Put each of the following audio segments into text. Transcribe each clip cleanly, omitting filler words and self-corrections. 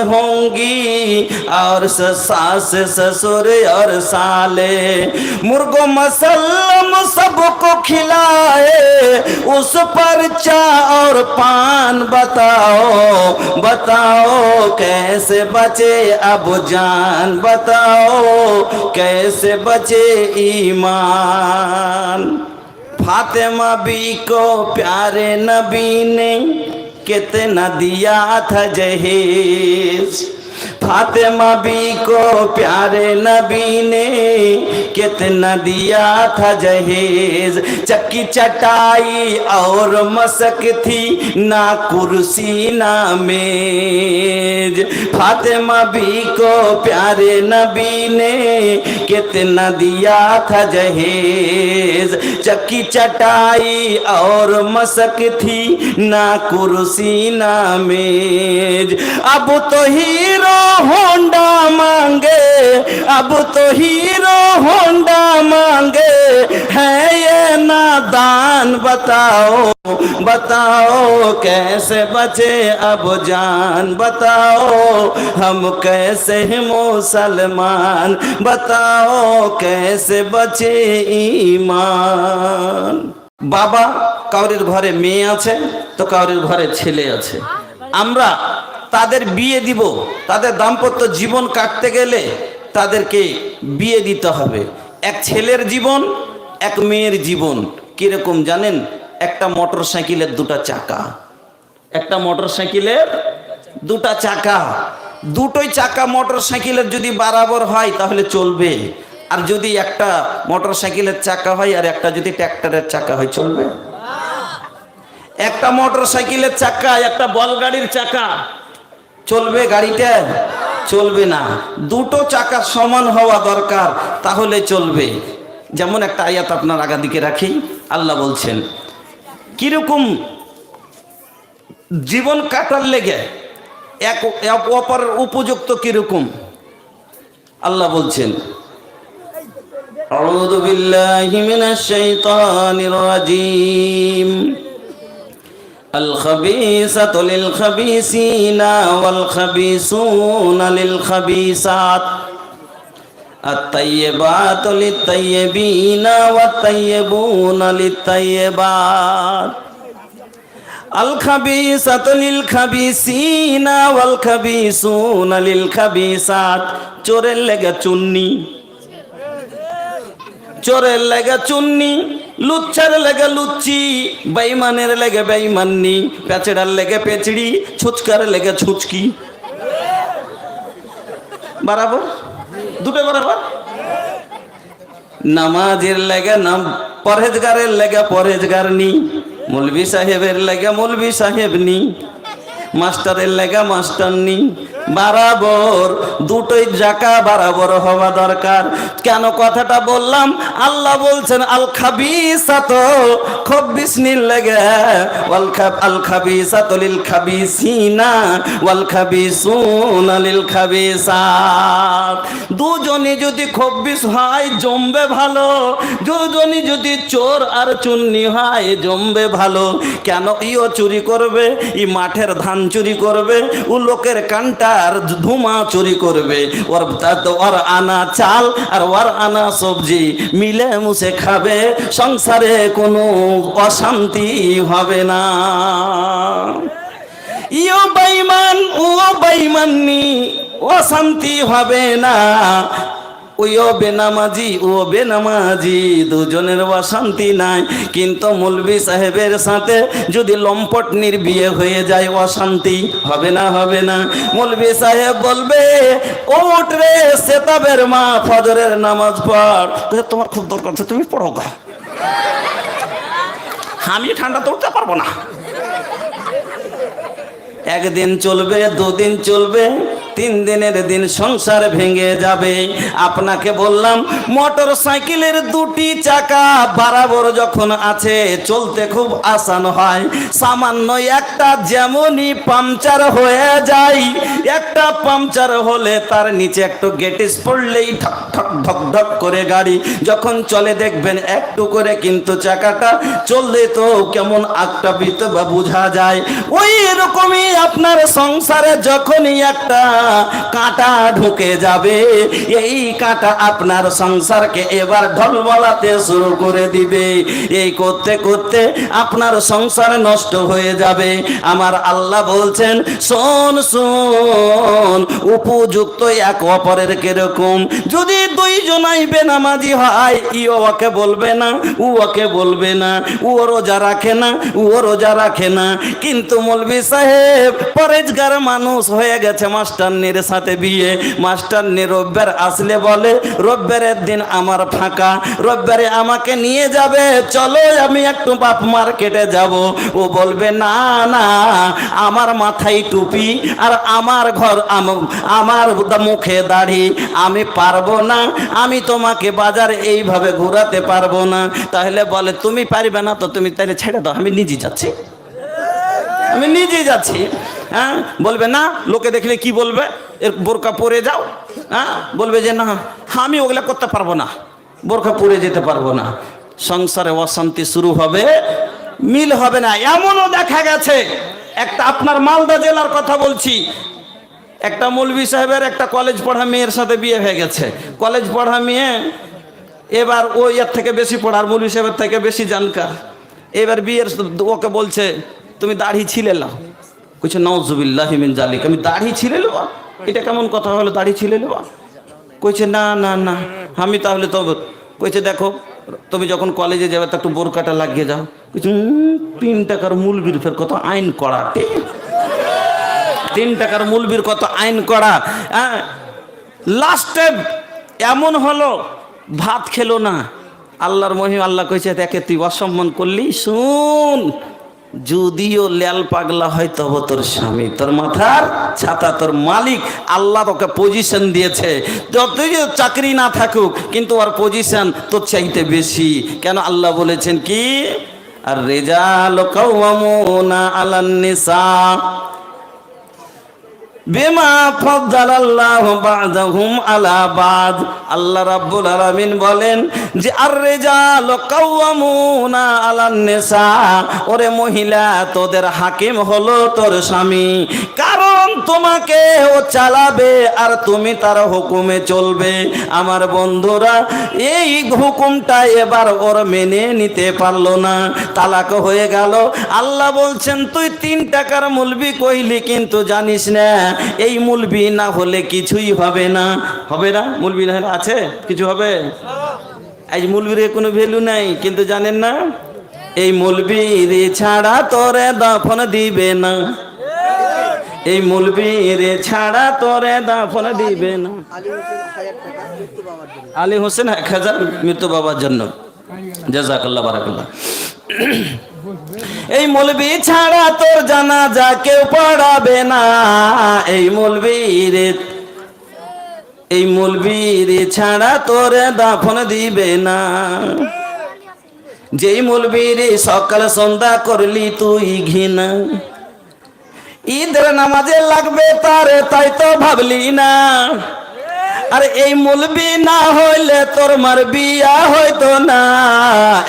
होंगी और सास ससुर और साले, मुर्गो मसल्लम सबको खिलाए, उस पर चाय और पान बताओ बताओ कैसे बचे अब जान, बताओ कैसे बचे ईमान। फातिमा बी को प्यारे नबी ने कितना दिया था जहेज, फातिमा बी को प्यारे नबी ने कितना दिया था जहेज। चक्की चटाई और मशक थी ना कुर्सी ना मेज, फातिमा बी को प्यारे नबी ने कितना दिया था जहेज। चक्की चटाई और मशक थी ना कुर्सी ना मेज। अब तो हीरो होंडा मांगे, अब तो हीरो होंडा मांगे, है ये नादान, बताओ बताओ कैसे बचे अब जान, बताओ हम कैसे हैं मुसलमान, बताओ कैसे बचे ईमान। बाबा কাউরির ঘরে মেয়ে আছে তো কাউরির ঘরে ছেলে আছে, আমরা তাদের বিয়ে দিব, তাদের দাম্পত্য জীবন কাটতে গেলে তাদেরকে বিয়ে দিতে হবে। এক ছেলের জীবন এক মেয়ের জীবন কিরকম জানেন? একটা মোটর সাইকেলের দুটা চাকা, একটা মোটর সাইকেলের দুটা চাকা, দুটোই চাকা মোটর সাইকেলের যদি বরাবর হয় তাহলে চলবে, আর যদি একটা মোটর সাইকেলের চাকা হয় আর একটা যদি ট্র্যাক্টরের চাকা হয় চলবে? একটা মোটর সাইকেলের চাকা একটা বলগাড়ির চাকা চলবে? গাড়িটা চলবে না। দুটো চাকা সমান হওয়া দরকার তাহলে চলবে। যেমন একটা আয়াত আপনার আগা দিকে রাখি, আল্লাহ বলছেন কিরকম জীবন কাটার লেগে এক অপরের উপযুক্ত কিরকম। আল্লাহ বলছেন আউযু বিল্লাহি মিনাশ শাইতানির রাজীম, الخبيثات للخبيثين والخبيثون للخبيثات الطيبات للطيبين والطيبون للطيبات الخبيثات للخبيثين والخبيثون للخبيثات। চোরের লেগে চুন্নি, চোরের লেগে চুন্নি, লুচ্চার লেগে লুচ্চি, বেঈমানের লেগে বেঈমাননি, পেচড়ার লেগে পেচড়ি, ছুচকার লেগে ছুচকি। বরাবর দুটো বরাবর। নামাজের লেগে নাম, পরহেজগারের লেগে পরহেজগারনি, মৌলভী সাহেবের লেগে মৌলভী সাহেবনি, মাস্টারের লেগে মাস্টারনি। বরাবর দুটোই জাকা বরাবর হওয়া দরকার। কেন কথাটা বললাম? আল্লাহ বলছেন আল খাবিসাতু খবিসনির লাগে, আল খাবিসাতু লিল খাবিসিনা ওয়াল খাবিসুনা লিল খাবিসাত। দুজনে যদি খবিস হয় জমবে ভালো, দুজনে যদি চোর আর চুন্নি হয় জমবে ভালো। কেন? ইও চুরি করবে, ই মাঠের ধান চুরি করবে, ও লোকের কান্টা আর ধুমা চুরি করবে, ওর আনা চাল আর ওর আনা সবজি মিলে মুছে খাবে, সংসারে কোনো অশান্তি হবে না। ইও বেঈমান ও বেঈমাননি, অশান্তি হবে না। ওইও বেনামাজি ও বেনামাজি, দুজনের অশান্তি নাই। কিন্তু মৌলভী সাহেবের সাথে যদি লম্পটনির বিয়ে হয়ে যায় অশান্তি হবে না? হবে না? মৌলভী সাহেব বলবে ওঠ রে সেতাবের মা, ফজরের নামাজ পড়। তোমার খুব দরকার আছে, তুমি পড়ো গা, আমি ঠান্ডা তো উঠতে পারবো না। একদিন চলবে, দুদিন চলবে, 3 দিনের দিন সংসার ভেঙে যাবে। আপনাকে বললাম মোটর সাইকেলের দুটি চাকা বরাবর যখন আছে চলতে খুব আসান হয়। সামান্য একটা যেমনই পাংচার হয়ে যায়, একটা গাড়িটা পাংচার হলে তার নিচে একটু গেটিস পড়লেই ঠক ঠক ধক ধক করে গাড়ি যখন চলে দেখবেন একটু করে কিন্তু চাকাটা চললে তো কেমন একটা বা বোঝা যায়। ওই রকমই আপনার সংসারে যখনই একটা কাঁটা ঢুকে যাবে, এই কাঁটা আপনার সংসারকে এবার ঢলবলাতে শুরু করে দিবে। এই করতে করতে আপনার সংসার নষ্ট হয়ে যাবে। আমার আল্লাহ বলছেন, শোন শোন, উপযুক্ত এক অপরের কিরকম। যদি দুইজনাই বেনামাজি হয়, ইও ওকে বলবে না, ও ওকে বলবে না, ও রোজা রাখে না, ও রোজা রাখে না। কিন্তু মৌলভী সাহেব পরেজগার মানুষ হয়ে গেছে, মাস্টারনির সাথে বিয়ে। মাস্টারনি রোববার আসলে বলে, রোববারের দিন আমার ফাঁকা, রোববারে আমাকে নিয়ে যাবে, চলো আমি একটু বাপ মার্কেটে যাব। ও বলবে না না, আমার মাথায় টুপি আর আমার ঘর, আমার মুখে দাড়ি, আমি পারবো না, আমি তোমাকে বাজারে এইভাবে ঘোরাতে পারবো না। তাহলে বলে, তুমি পারবে না তো তুমি তাহলে ছেড়ে দাও, আমি নিজে যাচ্ছি, আমি নিজে যাচ্ছি। হ্যাঁ, বলবে না, লোকে দেখলে কি বলবে, এর বোরকা পরে যাও। হ্যাঁ, বলবে যে না, আমি ওগুলা করতে পারবো না, বোরকা পরে যেতে পারবো না। সংসারে অশান্তি শুরু হবে, মিল হবে না। এমনও দেখা গেছে, একটা আপনার মালদা জেলার কথা বলছি, একটা মৌলভী সাহেবের একটা কলেজ পড়া মেয়ের সাথে বিয়ে হয়ে গেছে। কলেজ পড়া মেয়ে, এবার ও এর থেকে বেশি পড়ার, মৌলভী সাহেবের থেকে বেশি জানকার। এবার বিয়ের ওকে বলছে, তুমি দাড়ি ছিলে নাও। কইছে নাউজুবিল্লাহি মিন জালিক, আমি দাড়ি ছিলে নেব? এটা কেমন কথা হলো, দাড়ি ছিলে নেব? কইছে না না না, আমি তাহলে তো, কইছে দেখো তুমি যখন কলেজে যাবে তা একটু বোরকাটা লাগিয়ে যাও। কইছে 3 টাকার মূলবীর ফের কত আইন করা, 3 টাকার মূলবীর কত আইন করা। হ্যাঁ, লাস্টে এমন হলো, ভাত খেলো না। আল্লাহর মহিম, আল্লাহ কইছে দেখে তুই অসম্মান করলি, শুন, যদিও ল্যাল পাগলা হয় তবে তোর স্বামী, তোর মাথার ছাতা তোর মালিক। আল্লাহ তোকে পজিশন দিয়েছে, যতই চাকরি না থাকুক কিন্তু ওর পজিশন তোর চাইতে বেশি। কেন আল্লাহ বলেছেন কি, আর রিজালু কাওয়ামুনা আলান নিসা বিমা ফাদ্দালাল্লাহু বা'দাহুম আলা বা'দ। আল্লাহ রাব্বুল আলামিন বলেন যে আর রিজালু কাওয়ামুনা আলান নিসা, ওরে মহিলা তোদের হাকিম হলো তোর স্বামী, কারণ তোমাকে ও চালাবে আর তুমি তার হুকুমে চলবে। আমার বন্ধুরা, এই হুকুমটা এবার ওর মেনে নিতে পারলো না, তালাক হয়ে গেল। আল্লাহ বলছেন তুই 3 টাকার মূলবি কইলি, কিন্তু জানিস না এই মূলবি না হলে কিছুই হবে না। হবে না, মূলবি না হলে আছে কিছু হবে? আজ মূলবির কোনো ভ্যালু নাই, কিন্তু জানেন না, এই মূলবির ছাড়া তোরে দাফন দিবে না, এই মূলবির ছাড়া তোরে দাফন দিবে না। আলী হোসেন 1000 মৃত্যু বাবার জন্য, জাযাকাল্লাহ বারাকাল্লাহ। এই মৌলবি ছাড়া তোর জানাজা কেউ পড়াবে না, এই মৌলবীর ছাড়া তোরে দাফন দিবে না। যেই মৌলবীর সকাল সন্ধ্যা করলি তুই ঘৃণা, ঈদের নামাজে লাগবে তারে তাই তো ভাবলি না। আর এই মৌলবি না হইলে তোর মার বিয়া হইতো না,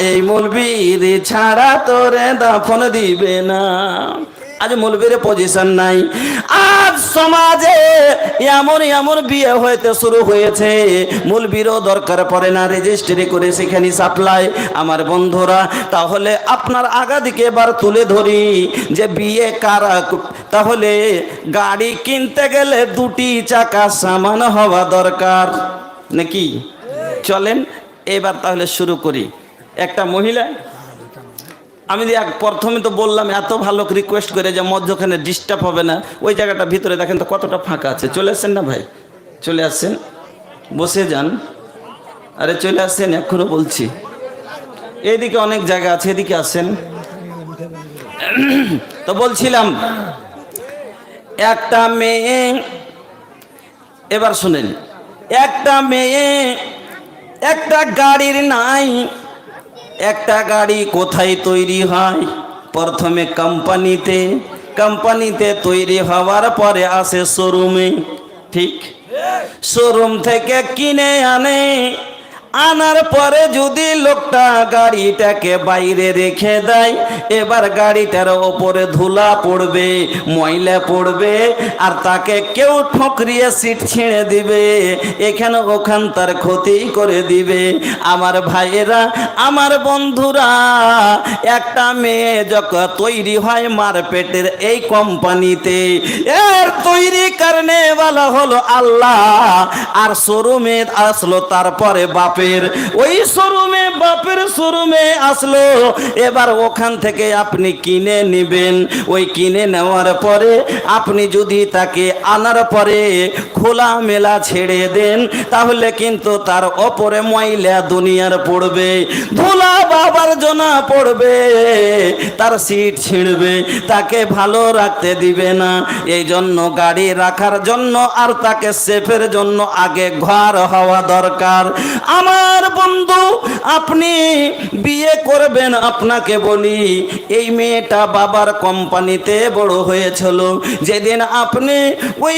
এই মৌলবীর ছাড়া তোরে দাফন দিবে না। আজ মৌলবীর পজিশন নাই। আজ সমাজে এমন এমন বিয়ে হইতে শুরু হয়েছে, মৌলবীরও দরকার পড়ে না, রেজিস্ট্রি করে সেখানে সাপ্লাই। আমার বন্ধুরা, তাহলে আপনার আগা দিকে এবার তুলে ধরি যে বিয়ে কারা। তাহলে গাড়ি কিনতে গেলে 2টি চাকা সামান হওয়া দরকার নাকি? চলেন এবার তাহলে শুরু করি। একটা মহিলা, আমি প্রথমে তো বললাম এত ভালো রিকোয়েস্ট করে যে মধ্যখানে ডিস্টার্ব হবে না, ওই জায়গাটা ভিতরে দেখেন তো কতটা ফাঁকা আছে। চলে আসছেন না ভাই? চলে আসছেন, বসে যান। আরে চলে আসছেন, এখনো বলছি। এইদিকে অনেক জায়গা আছে, এদিকে আসেন। তো বলছিলাম, একটা মেয়ে, এবার শুনেন, একটা মেয়ে একটা গাড়ির নাই। একটা গাড়ি কোথায় তৈরি হয়? প্রথমে কোম্পানিতে, কোম্পানিতে তৈরি হওয়ার পরে আসে শোরুমে, ঠিক? শোরুম থেকে কিনে আনে, আনার পরে যদি লোকটা গাড়িটাকে বাইরে রেখে দেয়, এবার গাড়িটার ওপরে ধুলা পড়বে, ময়লা পড়বে, আর তাকে কেউ ঠকরিয়ে সিট ছিঁড়ে দিবে, এখানে ওখান তার ক্ষতি করে দিবে। আমার ভাইয়েরা, আমার বন্ধুরা, একটা মেয়ে যখন তৈরি হয় মারপেটের এই কোম্পানিতে, এর তৈরি কারণে বলা হলো আল্লাহ, আর শোরুমে আসলো তারপরে বাপে, ওই শোরুমে বাপের শোরুমে আসলো। এবার ওখান থেকে আপনি কিনে নেবেন, ওই কিনে নেওয়ার পরে আপনি যদি তাকে আনার পরে খোলা মেলা ছেড়ে দেন, তাহলে কিন্তু তার ওপরে ময়লা দুনিয়ার পড়বে, ধুলা বাবার জনা পড়বে, তার সিট ছিঁড়বে, তাকে ভালো রাখতে দিবে না। এই জন্য গাড়ি রাখার জন্য আর তাকে সেফের জন্য আগে ঘর হওয়া দরকার। আমার বন্ধু, আপনি বিয়ে করবেন, আপনাকে বলি, এই মেয়েটা বাবার কোম্পানিতে বড় হয়েছিল। যেদিন আপনি ওই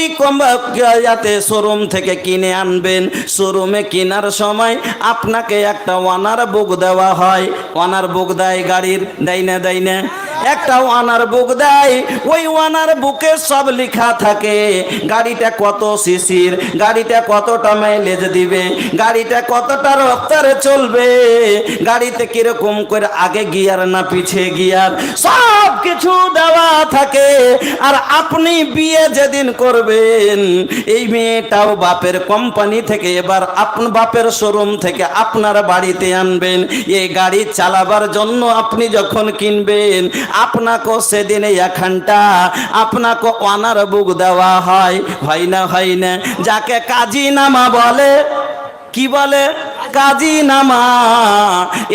শোরুম থেকে কিনে আনবেন, শোরুমে কেনার সময় আপনাকে একটা ওয়ানার বুক দেওয়া হয়। ওয়ানার বুক দেয় গাড়ির, দেয় না? দেয় না? একটা ওয়ানার বুক দেয়, ওই ওয়ানার বুকে সব লেখা থাকে, গাড়িটা কত সিসির, গাড়িটা কতটা মাইলেজ দিবে, গাড়িটা কতটা রফতারে চলবে, গাড়িতে কিরকম করে আগে গিয়ার না পিছে গিয়ার, সব কিছু দেওয়া থাকে। আর আপনি বিয়ে যেদিন করবেন, এই মেয়েটাও বাপের কোম্পানি থেকে এবার আপনার বাপের শোরুম থেকে আপনার বাড়িতে আনবেন। এই গাড়ি চালাবার জন্য আপনি যখন কিনবেন, আপনাকে সেদিন এখানটা আপনাকে ওয়ানার বুক দেওয়া হয়, হয় না? হয় না? যাকে কাজী নামা বলে, কি বলে? কাজী নামা।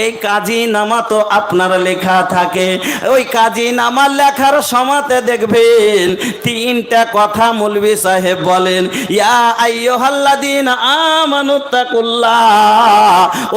এই কাজী নামা তো আপনার লেখা থাকে। ওই কাজী নামা লেখার সময়তে দেখবেন তিনটা কথা মৌলভী সাহেব বলেন, ইয়া আইয়ুহাল্লাযীনা আমানুত্তাকুল্লাহ,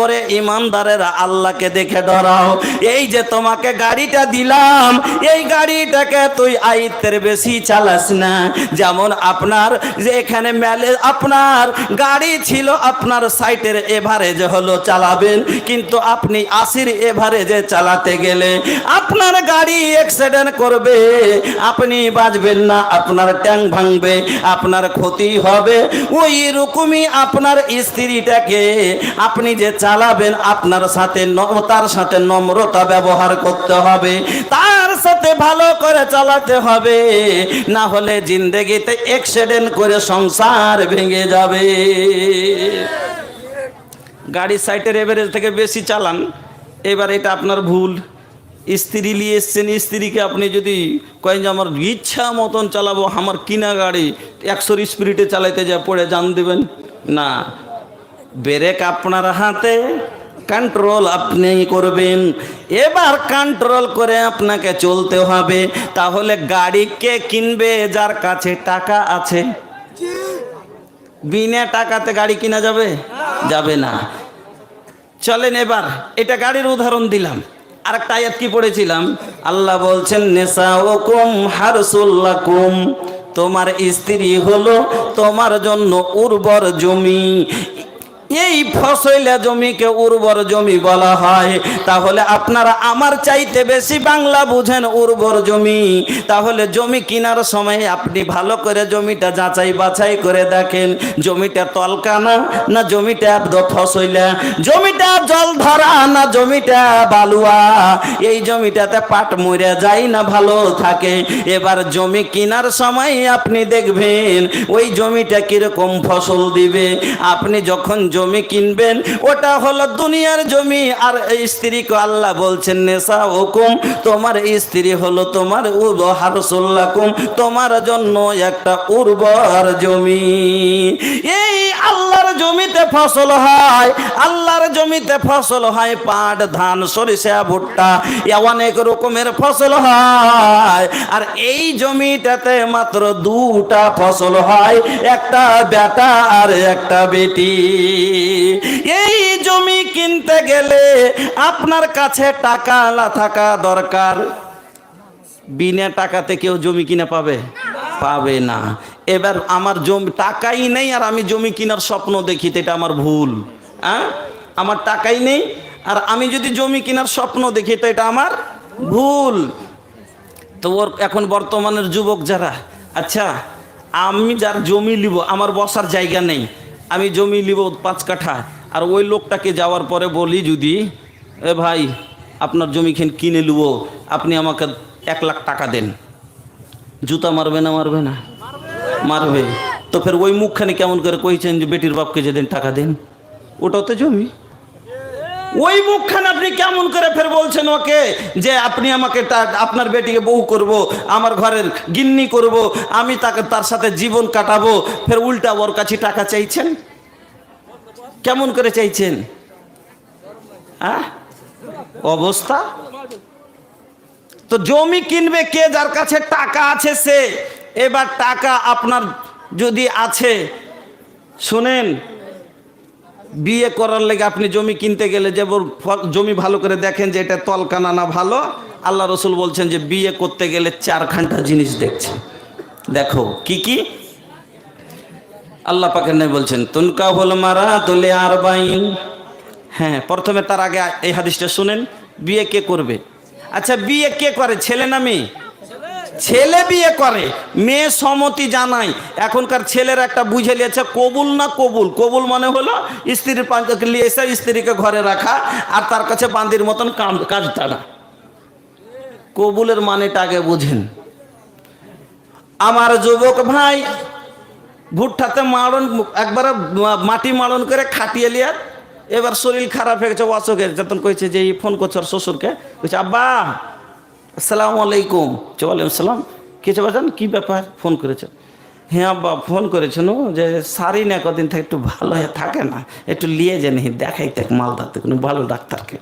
ওরে ইমানদারেরা আল্লাহকে দেখে ডরাও। এই যে তোমাকে গাড়িটা দিলাম, এই গাড়িটাকে তুই আয়ত্তের বেশি চালাস না। যেমন আপনার যে এখানে মেলে আপনার গাড়ি ছিল, আপনার সাইটের এভারেজ হলো চালাবেন, কিন্তু আপনি 80 এভারেজে চালাতে গেলে আপনার গাড়ি অ্যাক্সিডেন্ট করবে, আপনি বাঁচবেন না, আপনার ট্যাঙ্ক ভাঙবে, আপনার ক্ষতি হবে। ওই রকমই আপনার স্ত্রীটাকে আপনি যে চালাবেন, আপনার সাথে তার সাথে নম্রতা ব্যবহার করতে হবে, তার সাথে ভালো করে চালাতে হবে, না হলে জিন্দেগিতে অ্যাক্সিডেন্ট করে সংসার ভেঙে যাবে। গাড়ি সাইটের এভারেজ থেকে বেশি চালান, এবার এটা আপনার ভুল। স্ত্রী নিয়ে এসছেন, স্ত্রীকে আপনি যদি কয়েন যে আমার ইচ্ছা মতন চালাবো, আমার কিনা গাড়ি 100 স্পিডে চালাইতে যা পড়ে জান দেবেন না। ব্রেক আপনার হাতে, কন্ট্রোল আপনি করবেন। এবার কন্ট্রোল করে আপনাকে চলতে হবে। তাহলে গাড়ি কে কিনবে? যার কাছে টাকা আছে। বিনা টাকাতে গাড়ি কিনা যাবে? যাবে না। চলেন এবার এটা গাড়ির উদাহরণ দিলাম। আরেকটা আয়াত কি পড়েছিলাম? আল্লাহ বলছেন, নিসাউকুম হারসুল লাকুম, তোমার স্ত্রী হলো তোমার জন্য উর্বর জমি। এই ফসলা জমিকে উর্বর জমি বলা হয়। তাহলে আপনারা আমার চাইতে বেশি বাংলা বুঝেন উর্বর জমি। তাহলে জমি কেনার সময় আপনি ভালো করে জমিটা যাচাই বাছাই করে দেখেন, জমিটা তলকানা না জমিটা ফসলা, জমিটা জল ধরা না জমিটা বালুয়া, এই জমিটাতে পাট মরে যায় না ভালো থাকে। এবার জমি কেনার সময় আপনি দেখবেন ওই জমিটা কিরকম ফসল দিবে। আপনি যখন জমি কিনবেন, ওটা হলো দুনিয়ার জমি। আর স্ত্রীকে আল্লাহ বলছেন, নিসাউকুম, তোমার স্ত্রী হলো তোমার হারসুল্লাকুম, তোমার জন্য একটা উর্বর জমি। এই আল্লাহর জমিতে ফসল হয়, আল্লাহর জমিতে ফসল হয় পাট, ধান, সরিষা, ভুট্টা, অনেক রকমের ফসল হয়। আর এই জমিটাতে মাত্র দুটা ফসল হয়, একটা বেটা আর একটা বেটি। এই জমি কিনতে গেলে আপনার কাছে টাকা থাকা দরকার। বিনা টাকাতে কেউ জমি কিনা পাবে? পাবে না। এবার আমার জমি টাকাই নেই আর আমি জমি কেনার স্বপ্ন দেখি, তো এটা আমার ভুল। হ্যাঁ, আমার টাকাই নেই আর আমি যদি জমি কেনার স্বপ্ন দেখি তো এটা আমার ভুল। তো ওর এখন বর্তমানের যুবক যারা, আচ্ছা আমি যার জমি লিব, আমার বসার জায়গা নেই, আমি জমি লিব 5 কাঠা, আর ওই লোকটাকে যাওয়ার পরে বলি যদি, এ ভাই আপনার জমি কিনে লিব, আপনি আমাকে 1 লাখ টাকা দেন, জুতা মারবে না? মারবে না? মারবে। তো ফের ওই মুখখানে কেমন করে কইছেন যে বেটির বাপকে যে দেন টাকা দেন, ওটাও তো জমি। ওই মুখখানে আপনি কেমন করে ফের বলছেন ওকে যে আপনি আমাকে আপনার বেটিকে বউ করব, আমার ঘরের গিন্নি করব, আমি তার সাথে জীবন কাটাবো, ফের উল্টা ওর কাছে টাকা চাইছেন? কেমন করে চাইছেন? অবস্থা। তো জমি কিনবে কে? যার কাছে টাকা আছে সে। এবার টাকা আপনার যদি আছে, শুনেন, বিয়ে করার লেগে আপনি জমি কিনতে গেলে যে জমি ভালো করে দেখেন যে এটা তলকানা না ভালো। আল্লাহ রসুল বলছেন যে বিয়ে করতে গেলে 4খানটা জিনিস দেখছে। দেখো কি কি? আল্লাহ পাকের নবী বলছেন তুনকা হল মারা তুলে আর বাইন। হ্যাঁ, প্রথমে তার আগে এই হাদিসটা শুনেন, বিয়ে কে করবে? আচ্ছা বিয়ে কে করে, ছেলে না মেয়ে? ছেলে বিয়ে করে, মেয়ে সম্মতি জানায়। এখনকার ছেলেরা একটা বুঝে নিয়েছে কবুল না কবুল। কবুল মানে হলো স্ত্রীর পাঞ্জাকে নিয়ে এসে স্ত্রীকে ঘরে রাখা আর তার কাছে বান্দির মতন কাজ টানা। কবুলের মানেটা আগে বুঝেন। আমার যুবক ভাই ভুট্টাতে মাড়ন, একবার মাটি মাড়ন করে খাটিয়ে লিয়ার, এবার শরীর খারাপ হয়ে গেছে, অসুখের যতন কইছে যে ফোন করছে ওর শ্বশুরকে, বলছে আব্বা আসসালামু আলাইকুম। ওয়ালাইকুম আসসালাম। কিছু বলছেন, কি ব্যাপার ফোন করেছেন? হ্যাঁ আব্বা ফোন করেছেন যে সারি না কদিন থেকে একটু ভালো হয়ে থাকে না, একটু লিয়ে যান দেখাইতে মালদাতে কোনো ভালো ডাক্তারকে।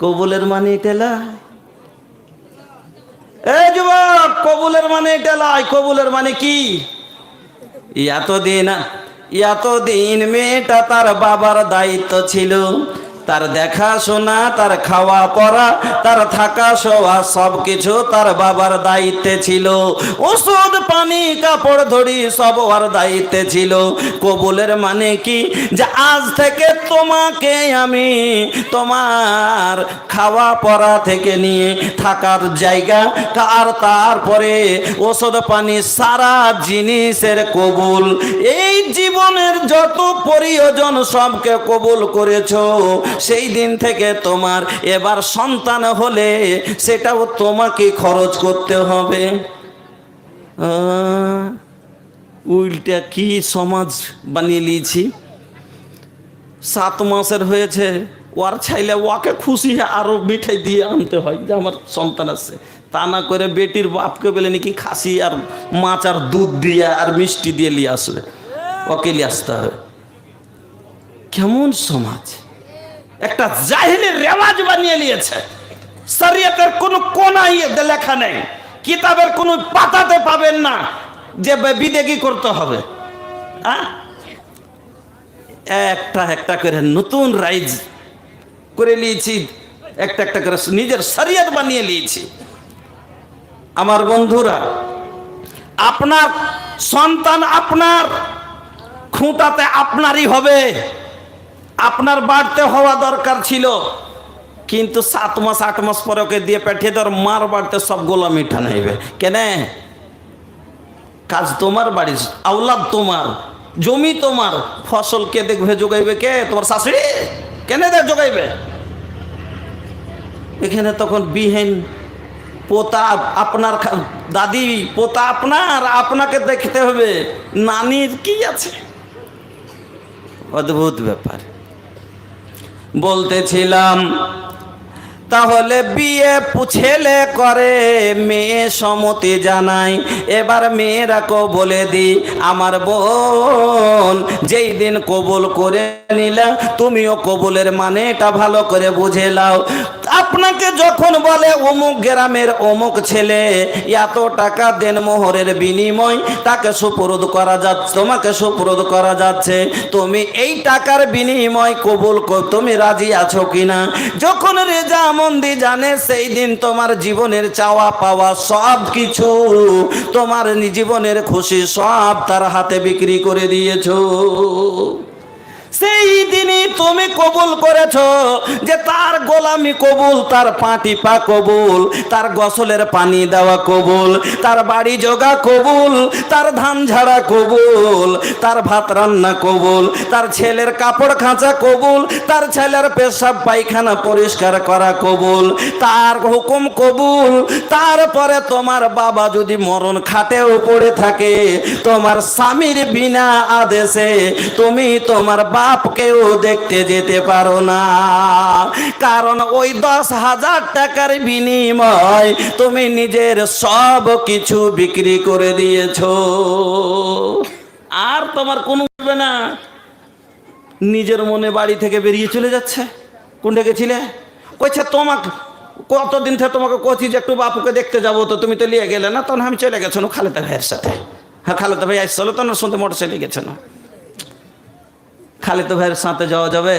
কবুলের মানে এটা লয়। এই যুবক, কবুলের মানে এটা লয়। কবুলের মানে কি? এতদিন মেয়েটা তার বাবার দায়িত্ব ছিল, তার দেখাশোনা, তার খাওয়া পড়া, তার থাকা শোয়া সব কিছু তার বাবার দায়িত্বে ছিল। ওষুধ পানি কাপড় ধরি সব ওর দায়িত্বে ছিল। কবুলের মানে কি? যে আজ থেকে তোমাকে আমি তোমার খাওয়া পড়া থেকে নিয়ে থাকার জায়গা আর তারপরে ওষুধ পানি সারা জিনিসের কবুল। এই জীবনের যত প্রয়োজন সবকে কবুল করেছো। সেই দিন থেকে তোমার এবার সন্তান হলে সেটাও তোমাকে খরচ করতে হবে। উল্টা কি সমাজ বানিয়ে নিয়েছি। 7 মাসের হয়েছে, ওর ছাইলে ওকে খুশি আরো মিঠাই দিয়ে আনতে হয় যে আমার সন্তান আছে। তা না করে বেটির বাপকে বলে নাকি খাসি আর মাছ আর দুধ দিয়ে আর মিষ্টি দিয়ে নিয়ে আসবে, ওকে নিয়ে আসতে হবে। কেমন সমাজ! একটা জাহিলের রেওয়াজ বানিয়ে নিয়েছে। শরীয়তের কোনো কোনায় লেখা নেই, কিতাবের কোনো পাতাতে পাবেন না যে বিদেগী করতে হবে। একটা একটা করে নতুন রাইজ করে নিয়েছি, একটা একটা করে নিজের শরীয়ত বানিয়ে নিয়েছি। আমার বন্ধুরা, আপনার সন্তান আপনার খুঁটাতে আপনারই হবে। আপনার বাড়তে হওয়া দরকার ছিল, কিন্তু 7 মাস 8 মাস পরে ওকে দিয়ে পাঠিয়ে দেওয়ার মার বাড়তে সব গোলামি ঠানাইবে কেন? কাজ তোমার, বাড়ির আওলাদ তোমার, জমি তোমার, ফসল কে দেখবে যোগাইবে? কে? তোমার শাশুড়ি। কেন যোগাইবে? এখানে তখন বিহীন পোতা আপনার, দাদি পোতা আপনার, আপনাকে দেখতে হবে। নানির কি আছে? অদ্ভুত ব্যাপার। বলতেছিলাম তাহলে বিয়ে ছেলে করে, মেয়ে সম্মতি জানায়। এবার মেয়েরাকেও বলে দি, আমার বোন যেই দিন কবুল করে নিলা তুমিও কবুলের মানেটা ভালো করে বুঝে নাও। আপনাকে যখন বলে অমুক গ্রামের অমুক ছেলে এত টাকা দেন মোহরের বিনিময় তাকে সুপুরুদ করা যাচ্ছে, তোমাকে সুপুরুদ করা যাচ্ছে, তুমি এই টাকার বিনিময় কবুল তুমি রাজি আছো কিনা? যখন রেজামন্দি জানে সেই দিন তোমার জীবনের চাওয়া পাওয়া সব কিছু, তোমার জীবনের খুশি সব তার হাতে বিক্রি করে দিয়েছো। সেই দিনই তুমি কবুল করেছো যে তার গোলামি কবুল, তার পা টিপা কবুল, তার গোসলের পানি দেওয়া কবুল, তার বাড়ি জোগা কবুল, তার ধান ঝাড়া কবুল, তার ভাত রান্না কবুল, তার ছেলের কাপড় খাঁচা কবুল, তার ছেলের পেশাব পায়খানা পরিষ্কার করা কবুল, তার হুকুম কবুল। তারপরে তোমার বাবা যদি মরণ খাটেও পড়ে থাকে, তোমার স্বামীর বিনা আদেশে তুমি তোমার বাপকেও দেখতে যেতে পারো না, কারণ ওই 10,000 টাকার বিনিময় তুমি নিজের সব কিছু বিক্রি করে দিয়েছো। আর তোমার কোনো হবে না। নিজের মনে বাড়ি থেকে বেরিয়ে চলে যাচ্ছে। কোনটা গেছিলে? কইছে তোমাকে কতদিন থেকে তোমাকে কছি যে একটু বাপুকে দেখতে যাবো, তো তুমি তো নিয়ে গেলে না। তখন আমি চলে গেছো না খালেদা ভাইয়ের সাথে। হ্যাঁ, খালেদা ভাই আসছিল তো, না শুনতে মোটরসাইকেলে গেছে না। খালেদা ভাইয়ের সাথে যাওয়া যাবে?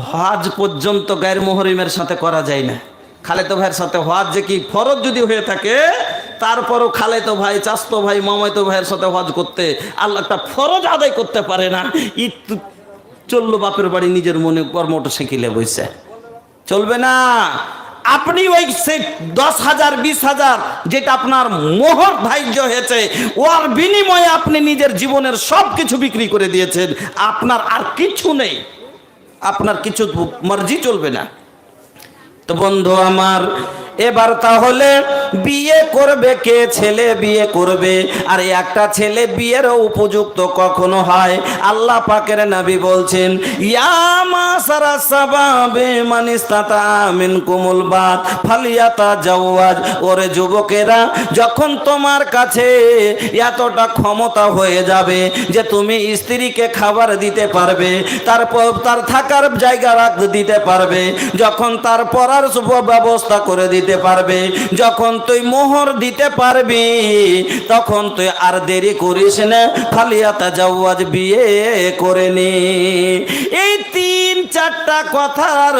হজ পর্যন্ত গায়ের মোহরিমের সাথে করা যায় না। খালেদা ভাইয়ের সাথে হজ যে কি ফরজ যদি হয়ে থাকে, তারপরও খালেদা ভাই, চাস্তো ভাই, মামাতো ভাইয়ের সাথে হজ করতে আল্লাহ একটা ফরজ আদায় করতে পারে না। একটু চললো বাপের বাড়ি নিজের মনে পর মোটরসাইকেলে বসে, চলবে না। আপনি ওই 10,000 20,000 যেটা আপনার মোহর ধার্য হয়েছে, ওর বিনিময়ে আপনি নিজের জীবনের সব কিছু বিক্রি করে দিয়েছেন। আপনার আর কিছু নেই, আপনার কিছু মর্জি চলবে না। তো বন্ধু আমার, এবার তাহলে বিয়ে করবে কে? ছেলে বিয়ে করবে। আর একটা ছেলে বিয়ের উপযুক্ত কখনো হয়? আল্লাহ পাকের নবী বলছেন, ইয়া মাসারা সাবাবে মানিস্তাতা মিনকুমুল বাত ফালিয়াতাজাওয়াজ। ওরে যুবকেরা, যখন তোমার কাছে এতটা ক্ষমতা হয়ে যাবে যে তুমি স্ত্রীকে খাবার দিতে পারবে, তারপর তার থাকার জায়গা দিতে পারবে, যখন তার পড়ার ব্যবস্থা করে দিতে পারবে, যখন তুই মোহর দিতে পারবি, তখন তুই আর দেরি করিস না, ফালিয়াতাজাওয়াজ, বিয়ে করে নে। এই 3-4টা কথার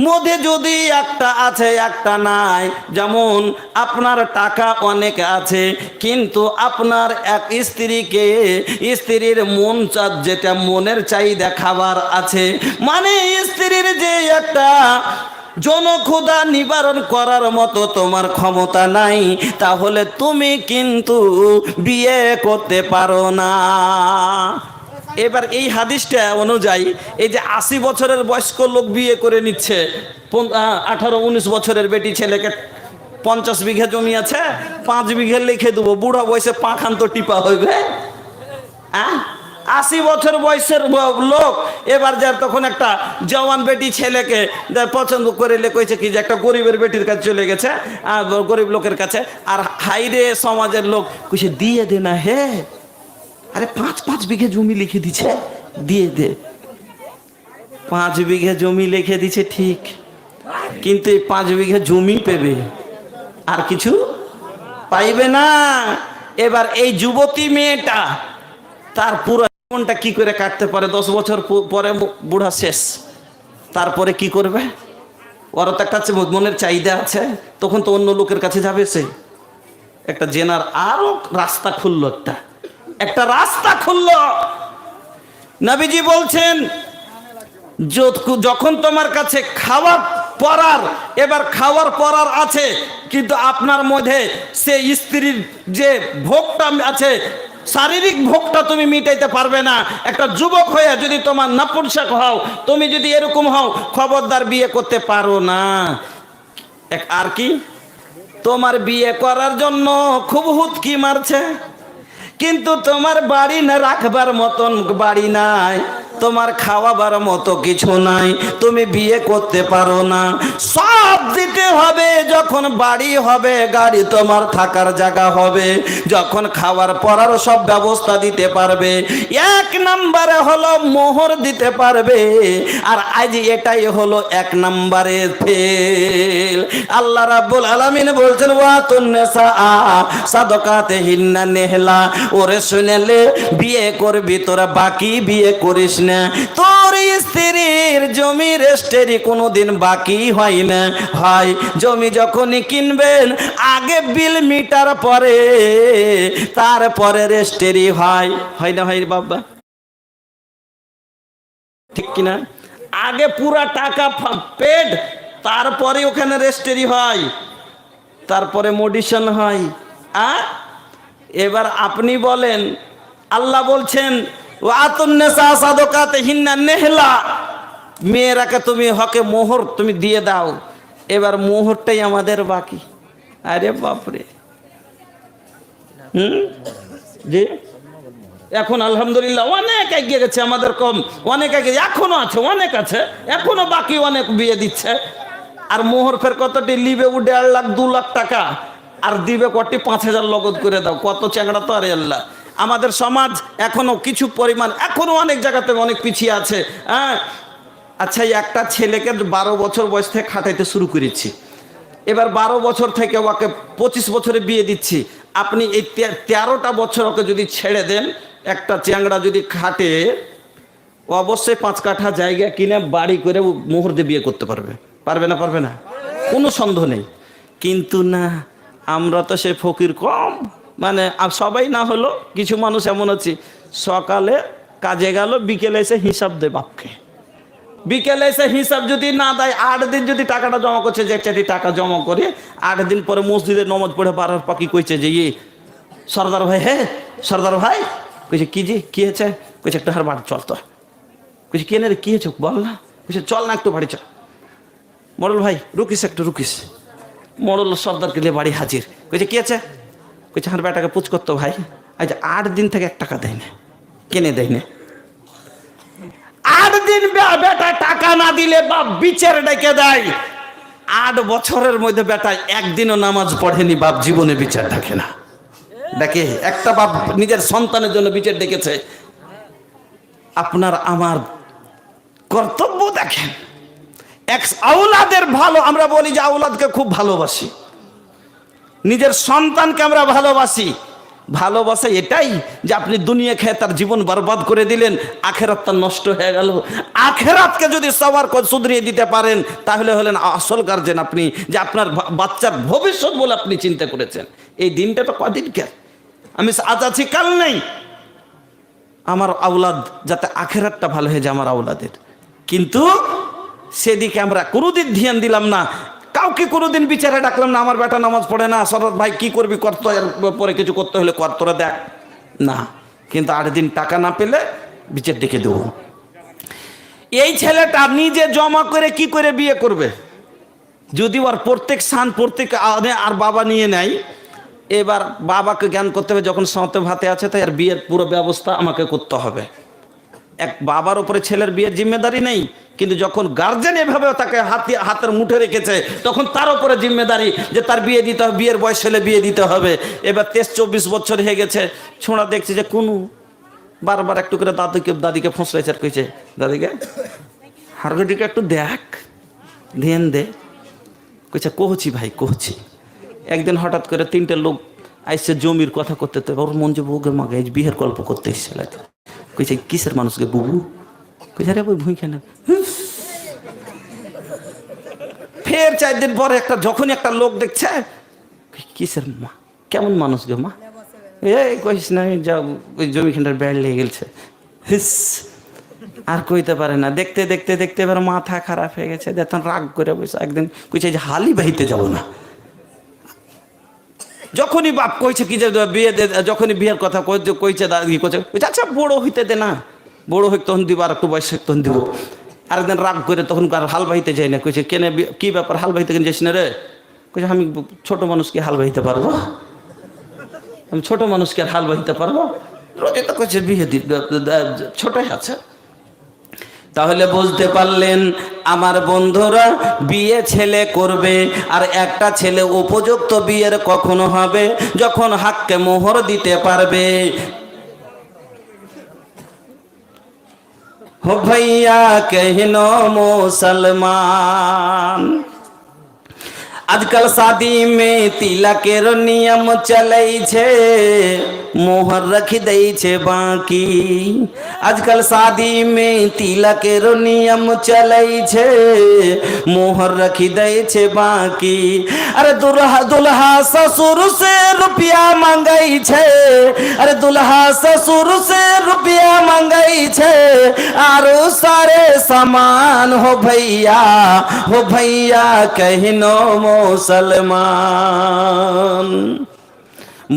মধ্যে যদি একটা আছে একটা নাই, যেমন আপনার টাকা অনেক আছে কিন্তু আপনার এক স্ত্রীকে, স্ত্রীর মন যেটা মনের চাহিদা খাবার আছে, মানে স্ত্রীর যে একটা জনক্ষুধা নিবারণ করার মতো তোমার ক্ষমতা নাই, তাহলে তুমি কিন্তু বিয়ে করতে পারো না। এবার এই হাদিসটা অনুযায়ী এই যে 80 বছরের বয়স্ক লোক বিয়ে করে নিচ্ছে, 18-19 বছরের বেটি ছেলেকে 50 বিঘা জমি আছে, 5 বিঘা লিখে দেবো, বুড়া বয়সে পাখান তো টিপা হইবে। 80 বছর বয়সের লোক এবার যার তখন একটা জওয়ান বেটি ছেলেকে পছন্দ করে কইছে কি যে একটা গরিবের বেটির কাছে চলে গেছে, গরিব লোকের কাছে, আর হাইরে সমাজের লোক কইছে দিয়ে দে না হে, আরে 5 বিঘে জমি লিখে দিছে, দিয়ে দে। 5 বিঘে জমি লিখে দিছে ঠিক, কিন্তু এই 5 বিঘে জমি পেবে, আর কিছু পাইবে না। এবার এই যুবতী মেয়েটা তার পুরো জীবনটা কি করে কাটতে পারে? 10 বছর পরে বুড়া শেষ, তারপরে কি করবে? ওর তো একটা মনের চাহিদা আছে, তখন তো অন্য লোকের কাছে যাবে। সে একটা জেনার আরো রাস্তা খুললো, একটা রাস্তা খুললো। নবীজি বলছেন, যখন তোমার কাছে খাওয়ার পরার, এবার খাওয়ার পরার আছে কিন্তু আপনার মধ্যে সে স্ত্রীর যে ভোগটা আছে, শারীরিক ভোগটা তুমি মিটাইতে পারবে না। একটা যুবক হয়ে যদি তোমার নাপুরসাক হও, তুমি যদি এরকম হও, খবরদার বিয়ে করতে পারো না। আর কি, তোমার বিয়ে করার জন্য খুব হুতকি মারছে, কিন্তু তোমার বাড়ি না রাখবার মতন বাড়ি নাই, তোমার খাওয়াবার মতো কিছু নাই, তুমি বিয়ে করতে পারো না। সব দিতে হবে, যখন বাড়ি হবে, গাড়ি তোমার থাকার জায়গা হবে, যখন খাওয়ার পরার সব ব্যবস্থা দিতে পারবে, এক নম্বরে হলো মোহর দিতে পারবে। আর আজ এটাই হলো এক নম্বরে ফেল। আল্লাহ রাব্বুল আলামিন বলছেন ওয়াতুন নিসা সাদাকাতিহিন্না নিহলা, ওরে শুনেলে বিয়ে করবি তোরা, বাকি বিয়ে করিস না। তোর স্ত্রীর জমি রেস্টেরি কোনোদিন বাকি হয় না, হয় জমি যখনই কিনবেন আগে বিল মিটার পরে, তারপরে রেস্টেরি হয়, হয় না হয় বাবা, ঠিক কিনা? আগে পুরা টাকা পেড, তারপরে ওখানে রেস্টেরি হয়, তারপরে মডিশন হয়। এবার আপনি বলেন, আল্লাহ বলছেন ওয়াতুন নিসা সাদাকাতিহিন্না নিহলা, মেয়েরাকে তুমি হকে মোহর তুমি দিয়ে দাও। এবার মোহরটাই আমাদের বাকি। আরে বাপরে, জি এখন আলহামদুলিল্লাহ অনেক এগিয়ে গেছে, আমাদের কম অনেক এগিয়ে, এখনো আছে, অনেক আছে, এখনো বাকি অনেক বিয়ে দিচ্ছে। আর মোহর ফের কতটি লিবে উঠে 1.5 লাখ 2 লাখ টাকা, আর দিবে কটি 5,000 নগদ করে দাও, কত চ্যাংড়া তো। আরে আল্লাহ, আমাদের সমাজ এখনো কিছু পরিমাণ, এখনো অনেক জায়গাতে অনেক পিছিয়ে আছে। আচ্ছা, একটা ছেলেকে 12 বছর বয়স থেকে খাটাইতে শুরু করেছি, এবার 12 বছর থেকে ওকে 25 বছরে বিয়ে দিচ্ছি। আপনি এই 13টা বছর ওকে যদি ছেড়ে দেন, একটা চ্যাংড়া যদি খাটে, অবশ্যই 5 কাঠা জায়গা কিনে বাড়ি করে মোহর দিয়ে বিয়ে করতে পারবে। পারবে না? পারবে না, কোনো সন্দেহ নেই। কিন্তু না, আমরা তো সে ফকির কম, মানে সবাই না হলো, কিছু মানুষ এমন আছে, সকালে কাজে গেল, বিকেলে এসে হিসাব দেয় বাপকে, বিকেলে এসে হিসাব যদি না দেয়, 8 দিন যদি টাকাটা জমা করছে, যে চাটি টাকা জমা করে 8 দিন পরে মসজিদে নমাজ পড়ে বারার পাখি কইছে যে সর্দার ভাই, হ্যাঁ সর্দার ভাই, কইছে কি জি কি হয়েছে? কইছে একটু হার বাড়ি চল তো। কইছে কে রে, কি হয়েছে বল না? কইছে চল না একটু বাড়ি চল। মোড়ল ভাই রুকিস, একটু রুকিস। মোড়ল সর্দারকে নিয়ে বাড়ি হাজির। কইছে কি আছে? কইছে হার বেটাকে পুচ করতো ভাই, আজ 8 দিন থেকে 1 টাকা দেয় না, কেনে দেয় না। 8 দিন বেটা টাকা না দিলে বাপ বিচার ডেকে দেয়। 8 বছরের মধ্যে বেটা একদিনও নামাজ পড়েনি, বাপ জীবনে বিচার ডাকে না। দেখে একটা বাপ নিজের সন্তানের জন্য বিচার ডেকেছে। আপনার আমার কর্তব্য দেখেন, এক আওলাদের ভালো, আমরা বলি যে আওলাদকে খুব ভালোবাসি, নিজের সন্তানকে আমরা ভালোবাসি। ভালোবাসা এটাই যে আপনি দুনিয়া খেয়ে তার জীবন বরবাদ করে দিলেন, আখেরাত তার নষ্ট হয়ে গেল। আখেরাতকে যদি সবার শুধরিয়ে দিতে পারেন, তাহলে হলেন আসল গার্জেন আপনি, যে আপনার বাচ্চার ভবিষ্যৎ বলে আপনি চিন্তা করেছেন। এই দিনটা তো কদিনকার, আমি আজ আছি কাল নেই। আমার আওলাদ যাতে আখেরাতটা ভালো হয়ে যায় আমার আওলাদের, কিন্তু সেদিকে আমরা কোনোদিন ধ্যান দিলাম না। কাউকে কোনোদিন বিচারে ডাকলাম না, আমার বেটা নামাজ পড়ে না, সরদ ভাই কি করবি কর তো, এর পরে কিছু করতে হলে কর, তোরা দেখ না। কিন্তু 8 দিন টাকা না পেলে বিচার ডেকে দেবো। এই ছেলেটা নিজে জমা করে কি করে বিয়ে করবে? যদি ওর প্রত্যেক সান প্রত্যেক আর বাবা নিয়ে নেয়, এবার বাবাকে জ্ঞান করতে হবে যখন সাঁতে ভাতে আছে, তাই আর বিয়ের পুরো ব্যবস্থা আমাকে করতে হবে। এক বাবার উপরে ছেলের বিয়ের জিম্মেদারি নেই, কিন্তু যখন গার্জেন এভাবে তাকে হাতের মুঠে রেখেছে, তখন তার উপরে জিম্মেদারি যে তার বিয়ে দিতে হবে, বিয়ের বয়স হলে বিয়ে দিতে হবে। এবার 23-24 বছর হয়ে গেছে, ছোঁড়া দেখছে যে কোনো বারবার একটু করে দাদিকে ফসলাইছে, আর কইছে দাদিকে হারগটিকে একটু দেখ, ধ্যান দে। কইছে কহছি ভাই কহছি। একদিন হঠাৎ করে 3টে লোক আইসে জমির কথা করতে, ওর মন যে বউকে মাগে বিয়ের গল্প করতে এসেছিল। কইছে কিসের মানুষকে বুবু? কইছে আরে ওই ভুঁই কেন? ফের 4 দিন পরে যখনই একটা লোক দেখছে, কিসের মা, কেমন মানুষ গে মা? এই কইস না, যা ওই জমিখানটার বেড় লেগে গেছে। হিস, আর কইতে পারে না। দেখতে দেখতে দেখতে এবার মাথা খারাপ হয়ে গেছে, দেখুন রাগ করে বসে একদিন কইছে যে হালি বাহিতে যাব না। যখনই বাপ কইছে কি যে বিয়ে দে, যখনই বিয়ের কথা কইছে দাদি কইছে আচ্ছা বড় হইতে দে না, বড় হইতে তখন দিব, আর একটু বয়স তখন দিব। আরেকদিন রাগ করে তখন আর হাল বাহিতে যাই না। কইছে কেন, কি ব্যাপার হাল বাহিতে কেন যাইস না রে? কইছে আমি ছোট মানুষকে হাল বাহিতে পারবো? আমি ছোট মানুষকে আর হাল বাহিতে পারবো? রোজে তো কইছে বিয়ে দি, ছোটই আছে। তাহলে বুঝতে পারলেন আমার বন্ধুরা, বিয়ে ছেলে করবে, আর একটা ছেলে উপযুক্ত বিয়ের কখনো হবে যখন হাক্কে মোহর দিতে পারবে। हो भैया कहनो मुसलमान, आजकल शादी में तिलकेर नियम चलै छे, मोहर रख दै छे बाकी। आजकल शादी में तिलकेर नियम चलै छे, मोहर रख दै छे बाकी। अरे दुल्हा दुल्हा ससुर से रुपया मांगै छे, अरे दुल्हा ससुर से रुपया मांगै छे, आरो सारे सामान हो भैया कहनो मुसलमान।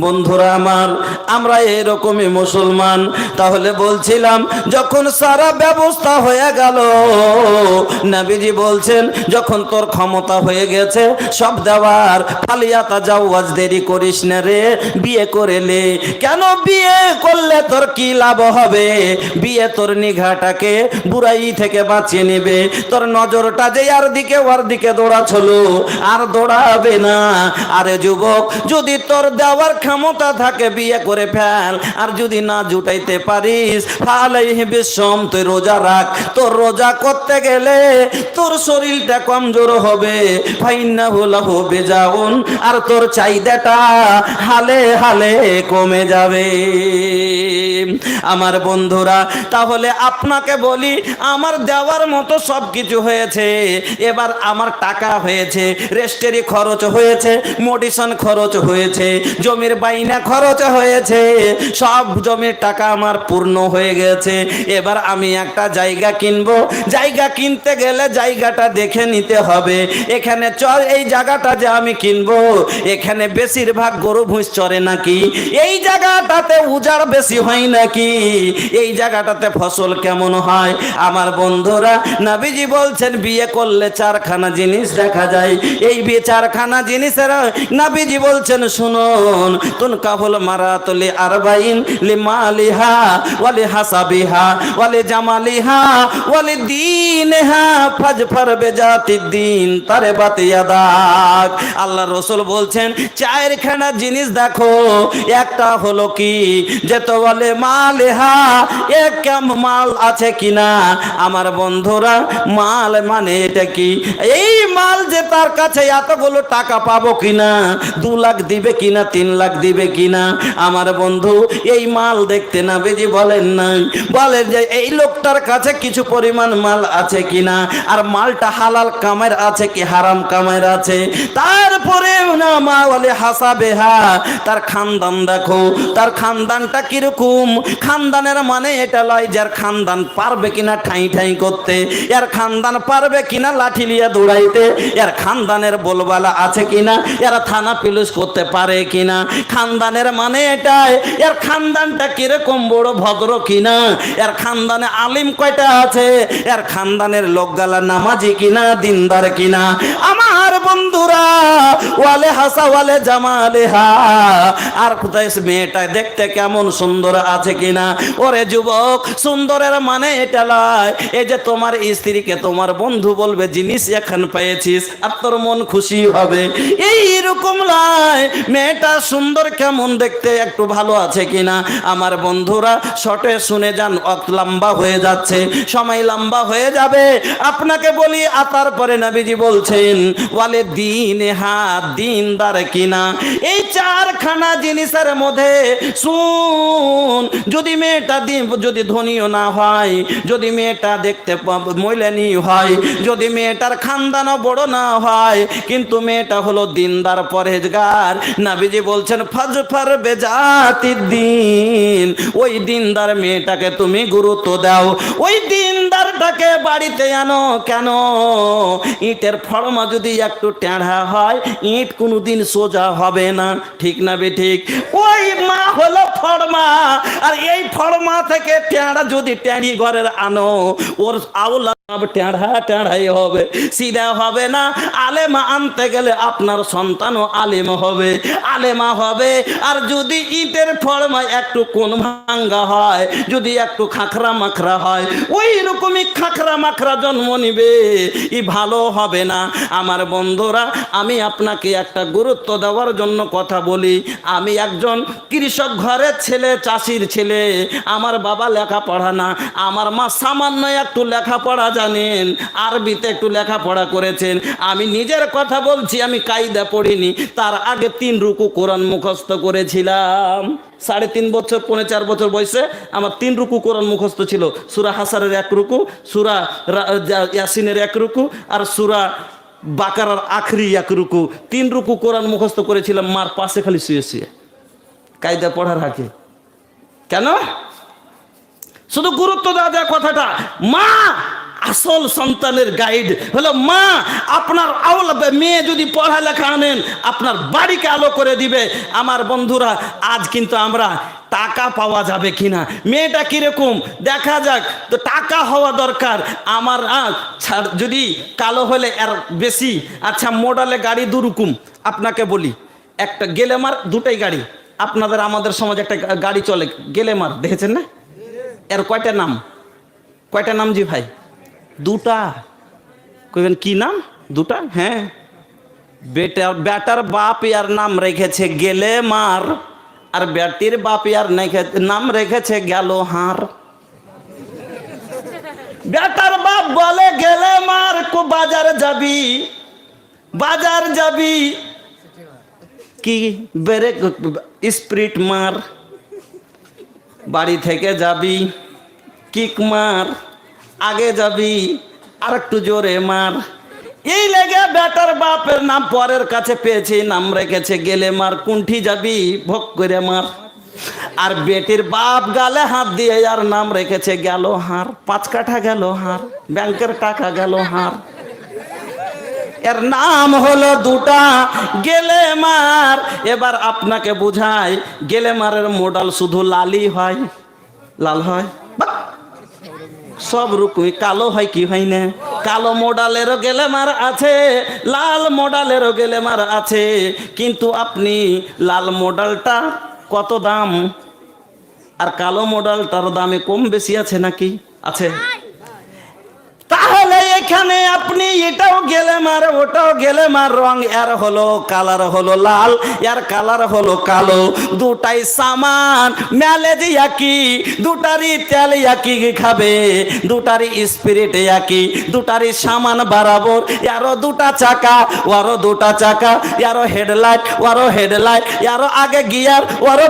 বন্ধুরা আমার, আমরা এরকমই মুসলমান। তাহলে বলছিলাম যখন সারা ব্যবস্থা হয়ে গেল, নবীজি বলছেন যখন তোর ক্ষমতা হয়ে গেছে সব দেওয়ার, ফালিয়াতা জাওয়াজ, দেরি করিস না রে, বিয়ে করেলে। কেন বিয়ে করলে তোর কি লাভ হবে? বিয়ে তোর নিঘাটাকে বুড়াই থেকে বাঁচিয়ে নেবে। তোর নজরটা যে আর দিকে ওর দিকে দৌড়াচ্ছিল, আর দৌড়াবে না। আরে যুবক, যদি তোর দেওয়ার ক্ষমতা থাকে বিয়ে করে ফেল, আর যদি না জুটাইতে পারিস ফালাইহি বিসম, তুই রোজা রাখ। তোর রোজা করতে গেলে তোর শরীরটা কমজোর হবে, ফাইন্নাহু লাহু বিজাউন, আর তোর চাহিদাটা হালে হালে কমে যাবে। আমার বন্ধুরা, তাহলে আপনাকে বলি, আমার দেওয়ার মতো সব কিছু হয়েছে, এবার আমার টাকা হয়েছে, রেস্টেরি খরচ হয়েছে, মেডিসিন খরচ হয়েছে, জমির বাইনা খরচ হয়েছে, সব জমির টাকা আমার পূর্ণ হয়ে গেছে। এবার আমি একটা জায়গা কিনবো। জায়গা কিনতে গেলে জায়গাটা দেখে নিতে হবে। এখানে চল, এই জায়গাটা যে আমি কিনবো এখানে বেশিরভাগ গরু ভুঁস চড়ে নাকি, এই জায়গাটাতে উজাড় বেশি হয় নাকি, এই জায়গাটাতে ফসল কেমন হয়। আমার বন্ধুরা, নবীজি বলছেন বিয়ে করলে চারখানা জিনিস দেখা যায়। এই বিয়ে চারখানা জিনিসের নবীজি বলছেন শুনুন, তুনকাহুল মারাতুলি আরবাইন লিমালিহা ওয়ালি হাসাবিহা ওয়ালি জামালিহা ওয়ালি দীনহা ফাজফার বিজাতিদ্দিন তারবাত ইয়াদাক। আল্লাহ রাসূল বলছেন চারখানা জিনিস দেখো। একটা হলো কি, যে তো বলে মালিহা, এক মাল আছে কিনা। আমার বন্ধুরা, মাল মানে এটা কি? এই মাল যে তার কাছে এতগুলো টাকা পাবো কিনা, 2 লাখ দিবে কিনা, 3 লাখ দিবে কিনা। আমার বন্ধু, এই মাল দেখতে নবীজি বলেন নাই, বলেন যে এই লোকটার কাছে কিছু পরিমাণ মাল আছে কিনা, আর মালটা হালাল কামাইর আছে কি হারাম কামাইর আছে। তারপরে না মা বলে হাসাবেহা, তার খানদান দেখো, তার খানদানটা কিরকম। খানদানের মানে এটা লয় যার খানদান পারবে কিনা ঠাই ঠাই করতে, এর খানদান পারবে কিনা লাঠি লিয়ে দৌড়াইতে, এর খানদানের বলবালা আছে কিনা, এরা থানা পুলিশ করতে পারে কিনা। খানদানের মানে এটাই, এর খানদানটা কিরকম বড় ভদ্র কিনা, এর খানদানে আলিম কয়টা আছে, এর খানদানের লোকগালা নামাজি কিনা, দিনদার কিনা। আমার বন্ধুরা, ওয়ালে হাসা ওয়ালে জামালেহা, আর কোথায় মেয়েটা দেখতে কেমন সুন্দর আছে কিনা। ওরে যুবক, সুন্দরের মানে এটা লয় এই যে তোমার স্ত্রীকে তোমার বন্ধু বলবে জিনিস এখন পেয়েছিস আর তোর মন খুশি হবে, এইরকম লয়। মেয়েটা সুন্দর কেমন দেখতে, একটু ভালো আছে কিনা। আমার বন্ধুরা, শর্টে শুনে যান, লম্বা হয়ে যাচ্ছে, সময় লম্বা হয়ে যাবে। আপনাকে বলি, তারপরে নবীজি বলছেন ওয়ালে দীনহা, দিনদার কিনা। এই চারখানা জিনিসের মধ্যে শুন, যদি মেয়েটা যদি ধনীও না হয়, যদি মেয়েটা দেখতে মহিলানি হয়, যদি মেয়েটার খানদানও বড় না হয়, কিন্তু মেয়েটা হলো দিনদার পরহেজগার, নবীজি বলছেন ফাজফার বিজাতিদ্দিন, ওই দিনদার মেয়েটাকে তুমি গুরুত্ব দাও, ওই দিনদারটাকে বাড়িতে আনো। কেন? ইটের ফর্মা যদি একটু টেঁড়া হয়, ইট কোনোদিন সোজা হবে না, ঠিক না বে ঠিক? ওই মা হলো ফর্মা, আর এই ফর্মা থেকে টেঁড়া যদি টেঁড়ি ঘরের আনো, ওর আওলা টেঁড়া টেঁড়াই হবে, সিধা হবে না। আলেমা আনতে গেলে আপনার সন্তানও আলেম হবে, আলেমা হবে। আর যদি ইটের ফর্মা একটু কোন ভাঙ্গা হয়, যদি একটু খাখরা মাখরা হয়, ওই রকমই খাখরা মাখরা জন্ম নিবে, ই ভালো হবে না। আমার বন্ধুরা, আমি আপনাকে একটা গুরুত্ব দেওয়ার জন্য কথা বলি। আমি একজন কৃষক ঘরের ছেলে, চাষির ছেলে। আমার বাবা লেখাপড়া না, আমার মা সামান্য একটু লেখাপড়া জানেন, আরবিতে একটু লেখাপড়া করেছেন। আমি নিজের কথা বলছি, আমি কায়দা পড়িনি, তার আগে 3 রুকু কোরআন মুখস্থ করেছিলাম। 3.5 বছর 4 বছর বয়সে আমার 3 রুকু কোরআন মুখস্থ ছিল। সূরা হাসারের 1 রুকু, সূরা ইয়াসিনের 1 রুকু, আর সূরা বাকারার আখরি 1 রুকু। 3 রুকু কোরআন মুখস্থ করেছিলাম মার পাশে খালি শুয়ে শুয়ে, কায়দা পড়ার আগে। কেন? শুধু গুরুত্ব দেওয়া যায় কথাটা। মা আসল সন্তানের গাইড হলো মা। আপনার মেয়ে যদি পড়ালেখা আনেন, আপনার বাড়িকে আলো করে দিবে। আমার বন্ধুরা, আজ কিন্তু আমরা টাকা পাওয়া যাবে কিনা, মেয়েটা কিরকম দেখা যাক, তো টাকা হওয়া দরকার। আমার যদি কালো হলে আর বেশি। আচ্ছা, মডেলে গাড়ি 2 রকম আপনাকে বলি। একটা গেলেমার, 2টাই গাড়ি। আপনাদের আমাদের সমাজে একটা গাড়ি চলে গেলেমার, দেখেছেন না? এর কয়টা নাম? কয়টা নাম জি ভাই? 2টা। কইবেন কি নাম? 2টা? হ্যাঁ, বেটার বাপ ইয়ার নাম রেখেছে গেলেমার, আর বেটির বাপ ইয়ার নাম রেখেছে গেল হার। বেটার বাপ বলে গেলেমার, কো বাজার যাবি, বাজার যাবি কি ব্রেক স্পিরিট মার, বাড়ি থেকে যাবি কিক মার, আগে যাবি আর একটু জোরে মার। এই লেগে বেটার বাপের নাম পরের কাছে পেয়েছে, নাম রেখেছে গেলে মার, কুণ্ঠি যাবি ভোগ করে মার। আর বেটির বাপ গালে হাত দিয়ে আর নাম রেখেছে গেল হার। 5 কাঠা গেল হার, ব্যাংকের টাকা গেল হার। এর নাম হলো 2টা গেলেমার। এবার আপনাকে বুঝাই, গেলেমারের মডেল শুধু লালই হয়, লাল হয়, সব রকমই কালো হয় কি হয় না? কালো মডেলেরও গেলেমার আছে, লাল মডেলেরও গেলেমার আছে। কিন্তু আপনি লাল মডেলটা কত দাম, আর কালো মডেলটার দামে কম বেশি আছে নাকি? আছে। তাহলে এখানে আপনি এটাও গেলেমার, ওটাও গেলেমার। রং এর হলো, কালার হলো লাল, এর কালার হলো কালো। 2টাই সামান, ম্যালেজ একই, 2টারই তেল একই খাবে, 2টারই স্পিরিট একই, 2টারই সামান বরাবর। এরও 2টা চাকা, ওরও 2টা চাকা, এরও হেডলাইট, ওরও হেডলাইট, এরও আগে গিয়ার, ওরও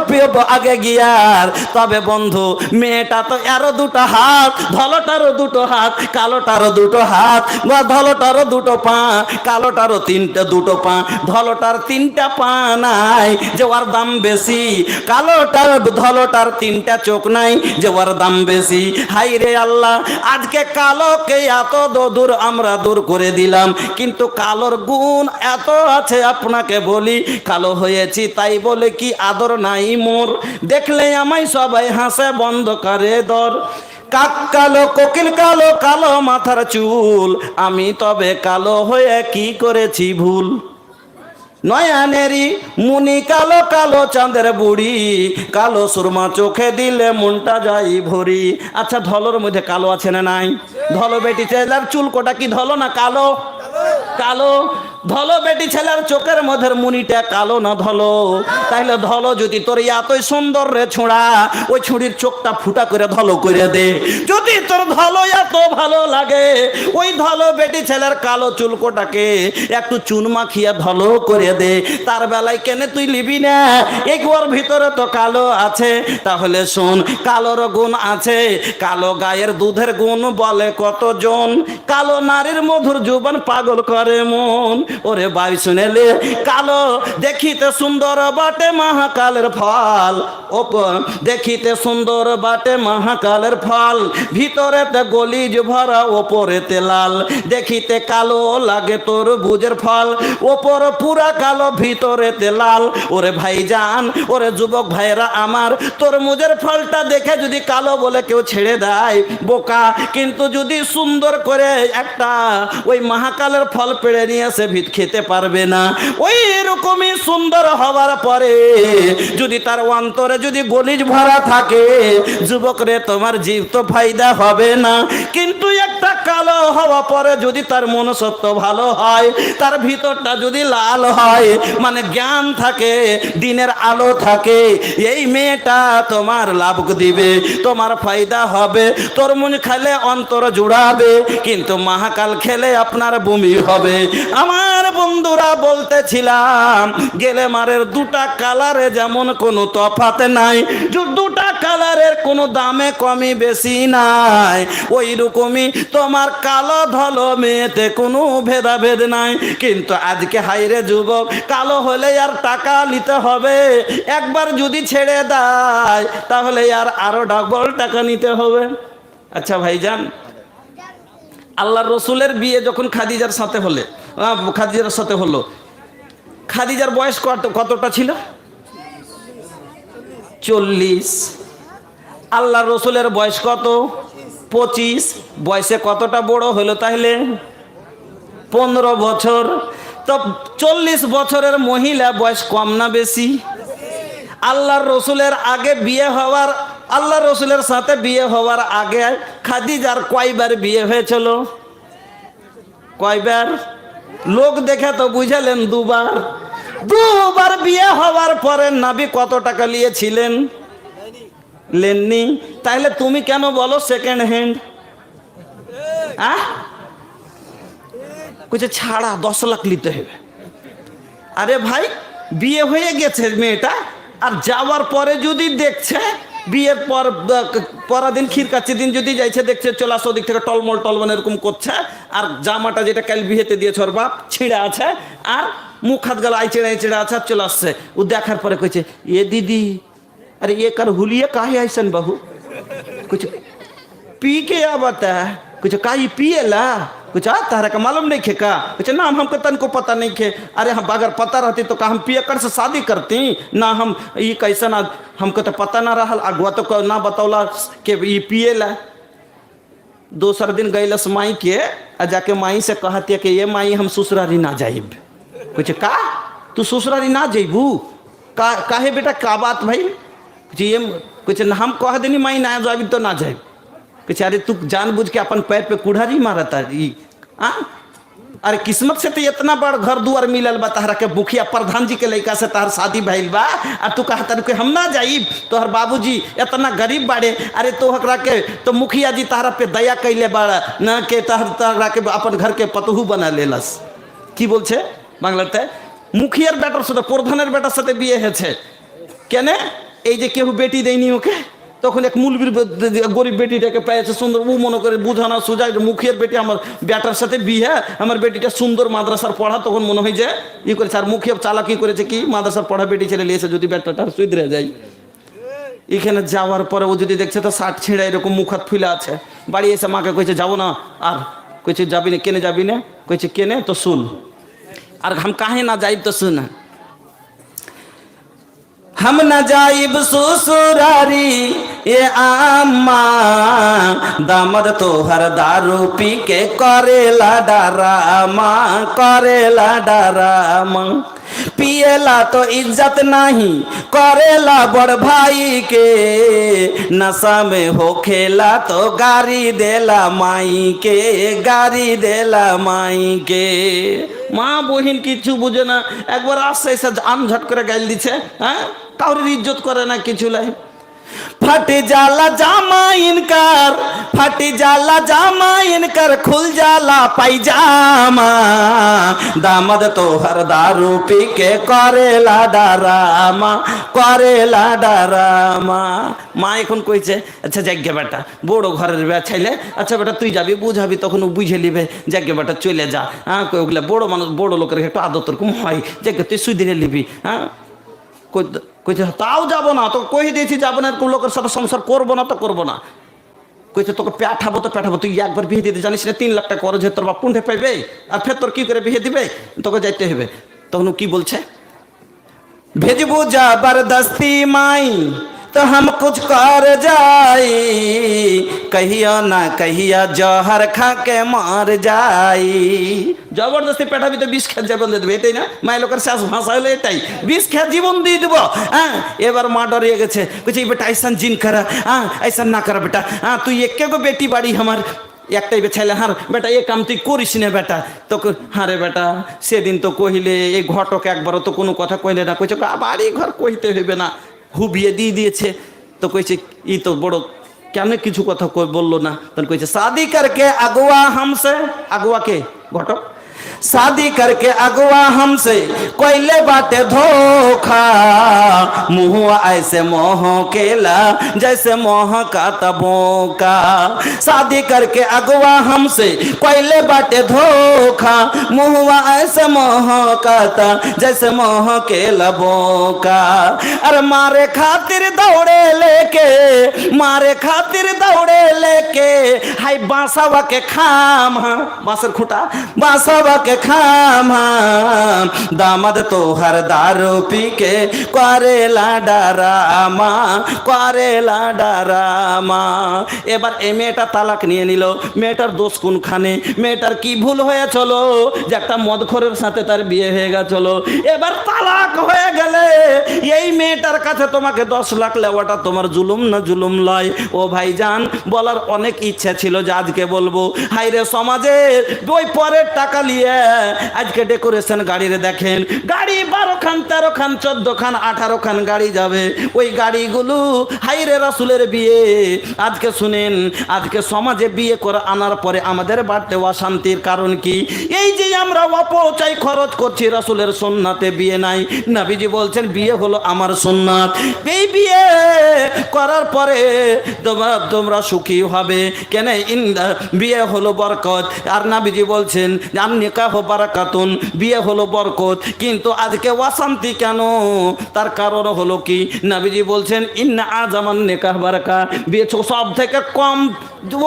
আগে গিয়ার। তবে বন্ধু, মেয়েটা তো এরও 2টা হাত, ধলোটারও 2টো হাত, কালোটারও 2টো হাত, ধলোটারও 2টো পা, কালোটারও 2টো পা। ধলোটার 3টা পা নাই যে ওর দাম বেশি, কালোটার ধলোটার 3টা চোখ নাই যে ওর দাম বেশি। হাই রে আল্লাহ, আজকে কালোকে এত দূর আমরা দূর করে দিলাম, কিন্তু কালোর গুণ এত আছে। আপনাকে বলি, কালো হয়েছি তাই বলে কি আদর নাই মোর? দেখলে আমায় সবাই হাসে, বন্ধ করে দর। কাক কালো, কোকিল কালো, কালো মাথার চুল, আমি তবে কালো হয়ে কি করেছি ভুল? নয়নেরই মুনি কালো, কালো চাঁদের বুড়ি, কালো সুরমা চোখে দিলে মনটা যাই ভরি। আচ্ছা, ধলোর মধ্যে কালো আছে না নাই? ধলো বেটি ছেলের চুল কোটা কি ধলো না কালো? কালো। ধলো বেটি ছেলের চোখের মধ্যে মুনিটা কালো না ধলো? তাইলে ধলো যদি তোর এতই সুন্দর রে ছোঁড়া, ওই ছুরির চোখটা ফুটা করে ধলো করে দে। যদি তোর ধলো এত ভালো লাগে, ওই ধলো বেটি ছেলের কালো চুলকোটাকে একটু চুন মাখিয়ে ধলো করে দে। তার বেলায় কেন তুই লিবি না? এগুলোর ভিতরে তো কালো আছে। তাহলে শোন, কালোর গুণ আছে। কালো গায়ের দুধের গুণ বলে কতজন, কালো নারীর মধুর যৌবন পাগল করে মন। ওরে ভাই শুনেলে, কালো দেখিতে সুন্দর বাটে মহাকালের ফল, দেখিতে সুন্দর বাটে মহাকালের ফল, ভিতরেতে গলিজ ভরা, ওপরেতে লাল। দেখিতে কালো লাগে তোর ভুজের ফল, ওপর পুরা কালো, ভিতরেতে লাল। ওরে ভাইজান, ওরে যুবক ভাইরা আমার, তোর মুজের ফলটা দেখে যদি কালো বলে কেউ ছেড়ে দেয়, বোকা। কিন্তু যদি সুন্দর করে একটা ওই মহাকালের ফল পেড়ে নিয়ে এসে খেতে পারবে না। ওই রকমই সুন্দর হওয়ার পরে যদি তার অন্তরে যদি গলিজ ভরা থাকে, যুবক রে তোমার জীব তো ফায়দা হবে না। কিন্তু একটা কালো হওয়া পরে যদি তার মনসত্ব ভালো হয়, তার ভিতরটা যদি লাল হয়, মানে জ্ঞান থাকে, দিনের আলো থাকে, এই মেয়েটা তোমার লাভ দিবে, তোমার ফায়দা হবে। তরমুজ খেলে অন্তর জুড়াবে, কিন্তু মহাকাল খেলে আপনার বমি হবে। আমার বন্ধুরা বলতেছিলাম, গেলে মারের দুটা কালারে যেমন কোনো তফাৎ নাই, দুটা কালারের কোনো দামে কমই বেশি নাই, ওই রকমই তোমার কালো ধলো মেয়েতে কোনো ভেদাভেদ নাই। কিন্তু আজকে হাইরে যুবক, কালো হলে আর টাকা নিতে হবে, একবার যদি ছেড়ে দেয় তাহলে আরো ডাবল টাকা নিতে হবে। আচ্ছা ভাইজান, আল্লাহর রসুলের বিয়ে যখন খাদিজার সাথে হলো, খাদিজার বয়স কতটা ছিল? 40। আল্লাহর রসুলের বয়স কত? 25। বয়সে কতটা বড় হলো তাহলে? 15 বছর। তো 40 বছরের মহিলা বয়স কম না বেশি? আল্লাহর রসুলের আগে বিয়ে হওয়ার, আল্লাহর রসুলের সাথে বিয়ে হওয়ার আগে খাদিজার কয়বার বিয়ে হয়েছিল? কয়বার? লোক দেখে তো বুঝালেন দুবার। দুবার বিয়ে হওয়ার পরে নবী কত টাকা নিয়েছিলেন? লেননি। তাহলে তুমি কেন বলো সেকেন্ড হ্যান্ড? কুছে ছাড়া 10 লাখ নিতে হবে। আরে ভাই, বিয়ে হয়ে গেছে মেয়েটা, আর যাওয়ার পরে যদি দেখছে, বিয়ের পর পরাদিন খিরকাচ্ছি দিন যদি যাইছে, দেখছে চলে আসো দিক থেকে টলমল টলমল এরকম করছে, আর জামাটা যেটা কাল বিয়েতে দিয়েছে ওর বাপ ছিঁড়ে আছে, আর মুখ হাত গেল আইচেড়ে আছে, আর চলে আসছে। ও দেখার পরে কইছে, এ দিদি, अरे ये कर हुलिया काहे ऐसन बहू? कुछ पी के आवता है, कुछ काई पिएला, कुछ तारा का मालूम नहीं खे का? कुछ ना हमको तन को पता नहीं खे। अरे हम अगर पता रहती तो का हम पियकर से शादी करती ना? हम ये कैसा ना, हमको तो पता ना रहा, अगुआ तो ना बतौला के ये पिएला। दूसरा दिन गईलस माई के, जाके माई से कहती है कि ये माई हम ससुरारी ना जाइब। कुछ का तू ससुरारी ना जाइबू? काहे बेटा, का बात भाई? ये कुछ हम कह देनी माई ना जाबी तो ना जाए। कुछ अरे तू जानबूझ के अपन पैर पे कुढ़ारी मारता है। अरे किस्मत से तो इतना बड़ घर दुआर मिलल बा, तहरा के मुखिया प्रधान जी के लड़का से तहर शादी भइल बा, और तू कहता कि हम ना जाइब, तोहर बाबूजी इतना गरीब बाड़े। अरे तो हकरा के तो मुखिया जी तहरा पे दया कैले बाड़ा ना, के तहरा के अपन घर के पतहू बना लेलस। की बोलছে বাংলাতে? মুখিয়ার বেটার সাথে, প্রধানের বেটার সাথে বিয়ে হয়েছে। কেন? এই যে কেউ বেটি দেয়নি ওকে, তখন এক মুলবির গরিব বেটিটাকে পেয়েছে সুন্দর, ও মনে করে বুঝানো সুজায় মুখিয়ার বেটি আমার বেটার সাথে বিয়ে, আমার বেটিটা সুন্দর মাদ্রাসার পড়া, তখন মনে হয় যে ই করেছে। আর মুখিয়া চালাকি করেছে কি, মাদ্রাসার পড়া বেটি ছেলে নিয়েছে, যদি বেটাটা সুধরে যায়। এখানে যাওয়ার পরে ও যদি দেখছে তো শার্ট ছিঁড়ে এরকম মুখ হাত ফুলে আছে, বাড়ি এসে মাকে কইছে যাবো না, আর কইছে যাবি না। কেনে যাবি না? কইছে কেনে তো শুন, আর हम काहे ना जाइब तो सुन, हम न जाइब ससुरारी ये आम्मा, दामद तोहर दारू पी के करेला डरामा, करेला डरामा। पिएला तो इज्जत नहीं करेला बड़ भाई के, नशा में हो खेला तो गारी देला माई के, गारी देला माई के। মা বহিন কিছু বুঝে না, একবার আসছে এসে আনঝট করে গাইল দিচ্ছে। হ্যাঁ, কাউর ইজ্জত করে না, কিছু লাই। फट जाला जामा इनकर, फट जाला जामा इनकर, खुल जाला पायजामा, दामद तोहर दारू पी के करेला डरामा, करेला डरामा। মা এখন কইছে, আচ্ছা যাগ্গে বেটা, বড় ঘরের ছেলে, আচ্ছা বেটা তুই যাবি, বুঝাবি, তখন ও বুঝে নিবে, যাগ্গে বেটা চলে যা। হ্যাঁ, ওগুলা বড় মানুষ, বড় লোকের একটু আদর তোরকম হয়, যাগ্গে তুই সুদিনে নিবি। হ্যাঁ, কইছে তাও যাবো না, তো কই দিয়েছি যাবো না, লোকের সাথে সংসার করবো না তো করবো না। কইছে তোকে পেঠাবো তো পেঠাবো, তুই একবার বিয়ে দিতে জানিস না 3 লাখ টাকা খরচ হয়ে তোর বাপ কোনটা পাইবে, আর ফের তোর কি করে বিয়ে দিবে, তোকে যাইতে হবে। তখন কি বলছে, ভেজবু জবরদস্তি মাই तो हम कुछ कर जाई, कहिया ना कहिया जहर खा के मर जाई। জবরদস্তি পেটাবি তো বিষ খেয়ে জীবন দিয়ে দেবে, এটাই না মায়ের লোকের শেষ ভাষা হলো এটাই, বিষ খেয়ে জীবন দিয়ে দেবো। হ্যাঁ, এবার মা ডরিয়ে গেছে, বলছে বেটা ऐसा জিন করা, হ্যাঁ ऐसा না করা বেটা, হ্যাঁ তুই একে গো বেটি বাড়ি আমার একটাই ছেলে, হার বেটা এ কাম তুই করিস না বেটা। তো হারে বেটা সেদিন তো কহিলে এই ঘটক একবারও তো কোনো কথা কইলে না, কইছে বাড়ি ঘর কইতে হইবে না, হুবিয়ে দিয়ে দিয়েছে। তো কইছে ই তো বড় কেন কিছু কথা কই বললো না, তখন কইছে शादी करके अगवा हमसे, अगवा के घटक, शादी करके अगवा हमसे कोयले बाटे धोखा, मुहुआ ऐसे मोह केला जैसे मोह का तबों का। शादी करके अगवा हमसे कोयले बाटे धोखा, मुहुआ ऐसे मोह का था जैसे मोह के लबों का। अरे मारे खातिर दौड़े लेके, मारे खातिर दौड़े लेके, हाय बांसवा के खाम, बांसर खुटा बांसवा के खाम, दामद तो हर दारू पी के करेला डरामा, करेला डरामा। এবার এই মেয়েটা তালাক নিয়ে নিল, মেয়েটার দোষ কোনখানে, মেয়েটার কি ভুল হয়ে চলো যে একটা মদখোরের সাথে তার বিয়ে হয়ে গেছিল। এবার তালাক হয়ে গেলে এই মেয়েটার কাছে তোমাকে 10 লাখ লেওয়াটা তোমার জুলুম না জুলুম লয়? ও ভাইজান বলার অনেক ইচ্ছা ছিল যে আজকে বলবো, হাইরে সমাজে ওই পরের টাকা নিয়ে আজকে ডেকোরেশন গাড়ির দেখেন, গাড়ি 12 খান 13 খান 14 খান 18 খান গাড়ি যাবে, ওই গাড়িগুলো হাইরে রাসূলের বিয়ে। আজকে শুনেন, আজকে সমাজে বিয়ে করে আনার পরে আমাদের বাড়তে অশান্তির কারণ কি? এই যে আমরা অপচয় খরচ করছি, রাসূলের সুন্নাতে বিয়ে নাই। নবীজি বলছেন বিয়ে হলো আমার সুন্নাত, এই বিয়ে করার পরে তোমরা সুখী হবে। কেন? বিয়ে হলো বরকত, আর নবীজি বলছেন আন নিকাহ বারাকাতুন, বিয়ে হলো বরকত। কিন্তু আজকে অশান্তি কেন? তার কারণ হলো কি? নবীজি বলছেন ইন্না আজামান নিকাহ বারাকা, বিয়ে সব থেকে কম,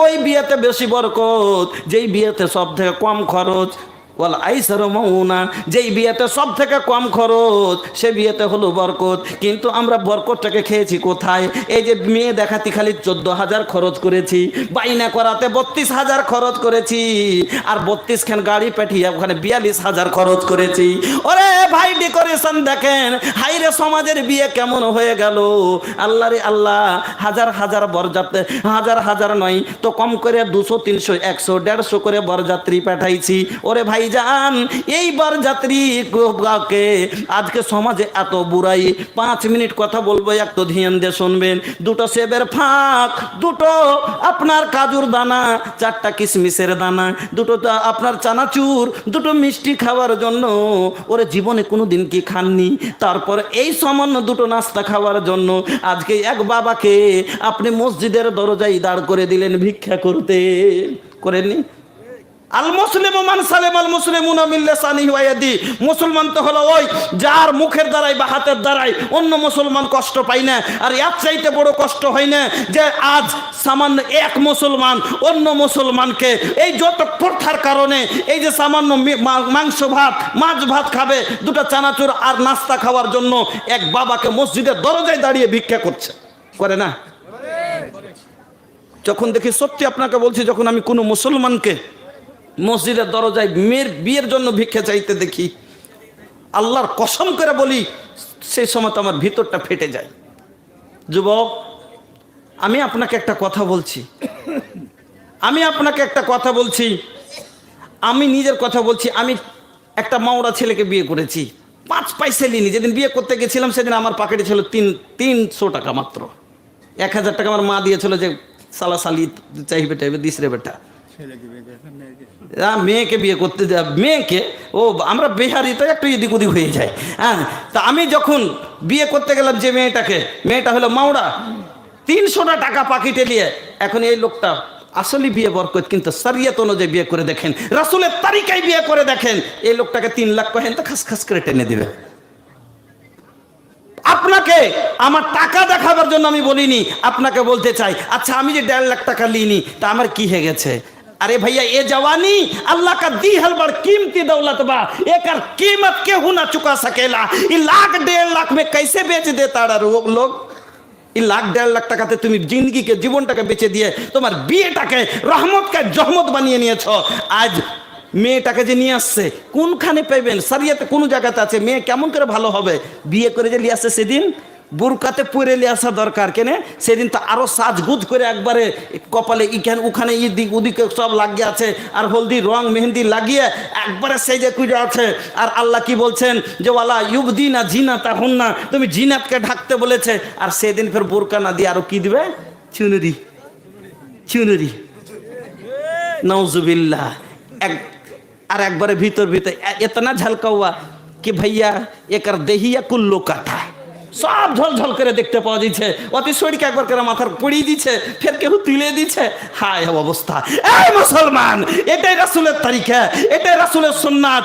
ওই বিয়েতে বেশি বরকত যেই বিয়েতে সব থেকে কম খরচ। ওয়াল আইসারু মাউনা, যেই বিয়েতে সব থেকে কম খরচ সে বিয়েতে হলো বরকত। কিন্তু আমরা বরকতটাকে খেয়েছি কোথায়? এই যে মেয়ে দেখাতে খালি 14,000 খরচ করেছি, বাইনা করাতে 32,000 খরচ করেছি, আর 32 খান গাড়ি পাঠিয়ে ওখানে 42,000 খরচ করেছি। ওরে ভাই ডেকোরেশন দেখেন, হাইরে সমাজের বিয়ে কেমন হয়ে গেল। আল্লাহ রে আল্লাহ, হাজার হাজার বরযাত্রী, হাজার হাজার নয় তো কম করে 200 300 100 150 করে বরযাত্রী পাঠাইছি। ওরে ভাই জান, এই বরযাত্রীকে আজকে সমাজে এত বুড়াই। 5 মিনিট কথা বলবো, একটু ধ্যান দিয়ে শুনবেন। 2টো সেবের ফাঁক, 2টো আপনার কাজুর দানা, 4টা কিশমিশের দানা, 2টো আপনার চানাচুর, 2টো মিষ্টি খাওয়ার জন্য ওরে জীবনে কোনোদিন কি খাননি? তারপর এই সামান্য 2টো নাস্তা খাওয়ার জন্য আজকে এক বাবাকে আপনি মসজিদের দরজায় দাঁড় করে দিলেন ভিক্ষা করতে। করেননি? আল মুসলিমু মান সালাম আল মুসলিমুনা মিন লিসানিহি ওয়া ইয়াদিহি, মুসলমান তো হলো ওই যার মুখের দ্বারাই বা হাতের দ্বারাই অন্য মুসলমান কষ্ট পায় না। আর এর চাইতে বড় কষ্ট হয় না যে আজ সামান্য এক মুসলমান অন্য মুসলমানকে এই যত প্রথার কারণে এই যে সামান্য মাংস ভাত মাছ ভাত খাবে, 2টা চানাচুর আর নাস্তা খাওয়ার জন্য এক বাবাকে মসজিদের দরজায় দাঁড়িয়ে ভিক্ষা করছে। করে না? যখন দেখি, সত্যি আপনাকে বলছি, যখন আমি কোনো মুসলমানকে মসজিদের দরজায় মেয়ের বিয়ের জন্য ভিক্ষা চাইতে দেখি, আল্লাহর কসম করে বলি সেই সময় তো আমার ভিতরটা ফেটে যায়। যুবক, আমি আপনাকে একটা কথা বলছি, আমি আপনাকে একটা কথা বলছি, আমি নিজের কথা বলছি। আমি একটা মাওড়া ছেলেকে বিয়ে করেছি, 5 পয়সা নিইনি। যেদিন বিয়ে করতে গেছিলাম সেদিন আমার পকেটে ছিল 300 টাকা মাত্র। 1000 টাকা আমার মা দিয়েছিল যে সালা সালি চাইবে টাইবে দিস রে বেটা। মেয়েকে বিয়ে করতে যা, মেয়েকে ও আমরা বিহারি তো একটু এদিক ওদিক হয়ে যায়। হ্যাঁ, তা আমি যখন বিয়ে করতে গেলাম যে মেয়েটাকে, মেয়েটা হলো মাওড়া, 300 টাকা পাকিটে নিয়ে। এখন এই লোকটা আসলে বিয়ে বরকত, কিন্তু শরিয়ত অনুযায়ী বিয়ে করে দেখেন, রাসূলের তরিকায় বিয়ে করে দেখেন, এই লোকটাকে 3 লাখ কহেন তো খাস খাস করে টেনে দিবে। আপনাকে আমার টাকা দেখাবার জন্য আমি বলিনি, আপনাকে বলতে চাই, আচ্ছা আমি যে 1.5 লাখ টাকা লিনি তা আমার কি হয়ে গেছে? अरे भैया ये जवानी अल्लाह का दी हल बड़ कीमती दौलत बा, एकर कीमत केहू ना चुका सकेला। ये 1 लाख 1.5 लाख में कैसे बेच देता लोग? এই লাখ 1.5 লাখ টাকাতে তুমি জিন্দগিকে, জীবনটাকে বেঁচে দিয়ে তোমার বিয়েটাকে রহমতকে জহমত বানিয়ে নিয়েছ। আজ মেয়েটাকে যে নিয়ে আসছে কোনখানে পাইবেন? শরিয়তে কোন জায়গাতে আছে মেয়ে কেমন করে ভালো হবে? বিয়ে করে যে নিয়ে আসছে সেদিন বুরকাতে পরে নিয়ে আসা দরকার। কেনে সেদিন তো আরো সাজগুজ করে একবারে কপালে ইখানে ওখানে ইদিক ওদিকে সব লাগিয়ে আছে, আর হলদি রং মেহেন্দি লাগিয়ে একবারে সেই যে কুজে আছে। আর আল্লাহ কি বলছেন যে ওয়ালা ইউবদিনা জিনাতাহুন্না, তুমি জিনাতকে ঢাকতে বলেছে। আর সেদিন ফের বোরকা না দিয়ে আরো কি দিবে? চুনুরি, চুনুরি, নাউজুবিল্লাহ। আর একবারে ভিতর ভিতর এতনা ঝলকা হুয়া কি ভাইয়া একার দেহিয়া কুল্লো কাটা, সব ঝলঝল করে দেখতে পাওয়া যাচ্ছে। অতি শরীরকে একবার করে মাথার পড়িয়ে দিচ্ছে, ফের কেউ তুলে দিচ্ছে। হায় অবস্থা! এই মুসলমান, এটাই রাসূলের তরিকা, এটাই রাসূলের সুন্নাত।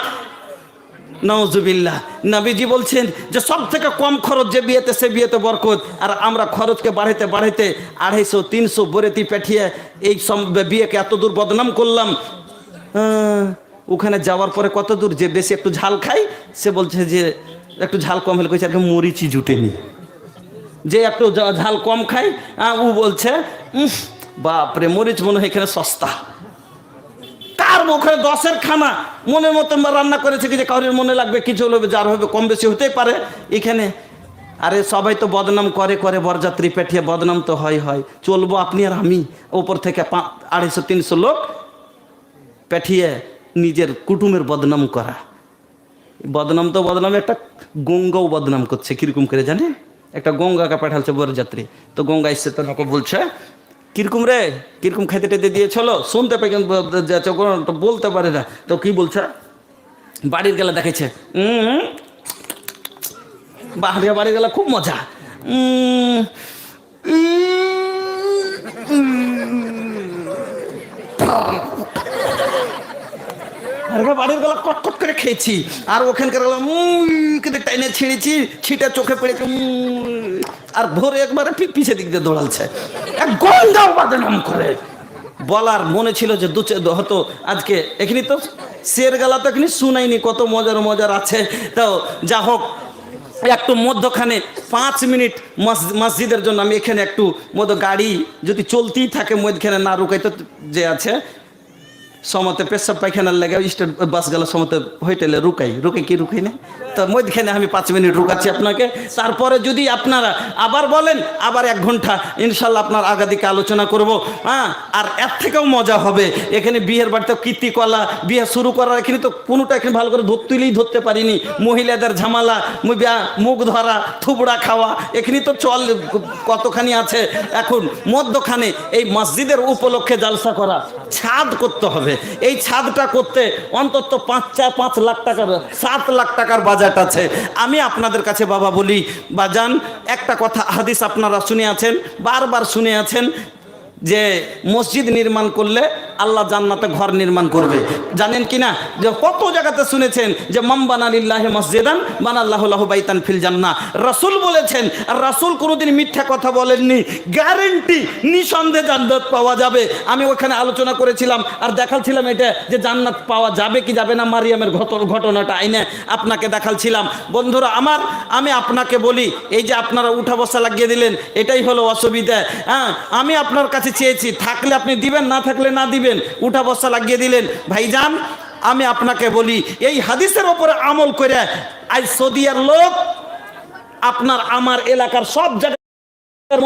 নাউজুবিল্লাহ। নবীজি বলছেন যে সব থেকে কম খরচ যে বিয়েতে, সে বিয়েতে বরকত। আর আমরা খরচকে বাড়াইতে বাড়াইতে 250 300 বরেতি পাঠিয়ে এই বিয়েকে এত দূর বদনাম করলাম। ওখানে যাওয়ার পরে কত দূর যে বেশি একটু ঝাল খাই, সে বলছে যে একটু ঝাল কম হলে কইছে আর মরিচি জুটেনি। যে একটু ঝাল কম খাই, ও বলছে বাপরে মরিচ মনে হয় এখানে সস্তা। কার ওখানে 10-এর খানা মনের মতন রান্না করেছে কি যে কারোর মনে লাগবে কিছু হলে যার হবে কম বেশি হতেই পারে এখানে। আরে সবাই তো বদনাম করে করে বরযাত্রী পেঠিয়ে, বদনাম তো হয়। চলবো আপনি আর আমি, ওপর থেকে 250 300 লোক পেঠিয়ে নিজের কুটুমের বদনাম করা। বদনাম তো বদনাম, একটা গঙ্গাও বদনাম করছে। কিরকম করে জানে? একটা গঙ্গাকে পাঠালছে বরযাত্রী, তো গঙ্গা এসছে, তো ওকে বলছে কিরকম রে, কিরকম খাইতে টেতে দিয়েছিল? শুনতে পাই কিন্তু বলতে পারে না। তো কি বলছে? বাড়ির গেলা দেখেছে, বাড়ির গেলা খুব মজা। বাড়ির গলা কটকট করে খেয়েছি, আর ওখানকার গলা টাইনে ছিঁড়েছি, ছিটা চোখে পড়েছে। আর ভোরে একবারে পিছে দিক দিয়ে দৌড়ালছে, এক গঙ্গাও বদনাম করে। বলার মনে ছিল যে হতো আজকে, এখানে তো শের গলা তো এখানে শুনাইনি, কত মজার মজার আছে। তো যা হোক, একটু মধ্যখানে 5 মিনিট মসজিদের জন্য আমি এখানে একটু গাড়ি যদি চলতেই থাকে মধ্যখানে না রুকাইতে যে আছে সমতে পেশাব পায়খানার লাগে স্টেট বাস গেল সমতে হোটেলে রুকাই না, তো মধ্যখানে আমি 5 মিনিট রুকাচ্ছি আপনাকে। তারপরে যদি আপনারা আবার বলেন আবার 1 ঘন্টা ইনশাল্লাহ আপনার আগাদিকে আলোচনা করব। আর এর থেকেও মজা হবে। এখানে বিয়ের বাড়িতে কীর্তিকলা, বিয়ে শুরু করার এখানে তো কোনোটা এখানে ভালো করে ধরতে পারিনি। মহিলাদের ঝামেলা, মুখ ধরা, থুবড়া খাওয়া, এখানে তো চল কতখানি আছে। এখন মধ্যখানে এই মসজিদের উপলক্ষে জালসা করা, ছাদ করতে হবে। এই ছাদটা করতে অন্তত 5 লাখ টাকার, 7 লাখ টাকার বাজেট আছে। আমি আপনাদের কাছে বাবা বলি, বাজান একটা কথা হাদিস আপনারা শুনে আছেন, বারবার শুনে আছেন যে মসজিদ নির্মাণ করলে আল্লাহ জান্নাতে ঘর নির্মাণ করবে। জানেন কিনা যে কত জায়গাতে শুনেছেন যে মান বানা লিল্লাহি মসজিদান বানাল্লাহু লাহু বাইতান ফিল জান্নাহ। রাসূল বলেছেন, আর রাসূল কোনোদিন মিথ্যা কথা বলেননি। গ্যারান্টি, নিঃসন্দেহে জান্নাত পাওয়া যাবে। আমি ওখানে আলোচনা করেছিলাম আর দেখালছিলাম এটা যে জান্নাত পাওয়া যাবে কি যাবে না, মারিয়ামের ঘটনাটা আইনে আপনাকে দেখালছিলাম। বন্ধুরা আমার, আমি আপনাকে বলি, এই যে আপনারা উঠা বসা লাগিয়ে দিলেন, এটাই হলো অসুবিধা। আমি আপনার কাছে চেয়েছি, থাকলে আপনি দিবেন, না থাকলে না দিবেন। উঠা বসা লাগিয়ে দিলেন। ভাইজান আমি আপনাকে বলি, এই হাদিসের উপরে আমল করে আজ সৌদিয়ার লোক আপনার আমার এলাকার সব জায়গায়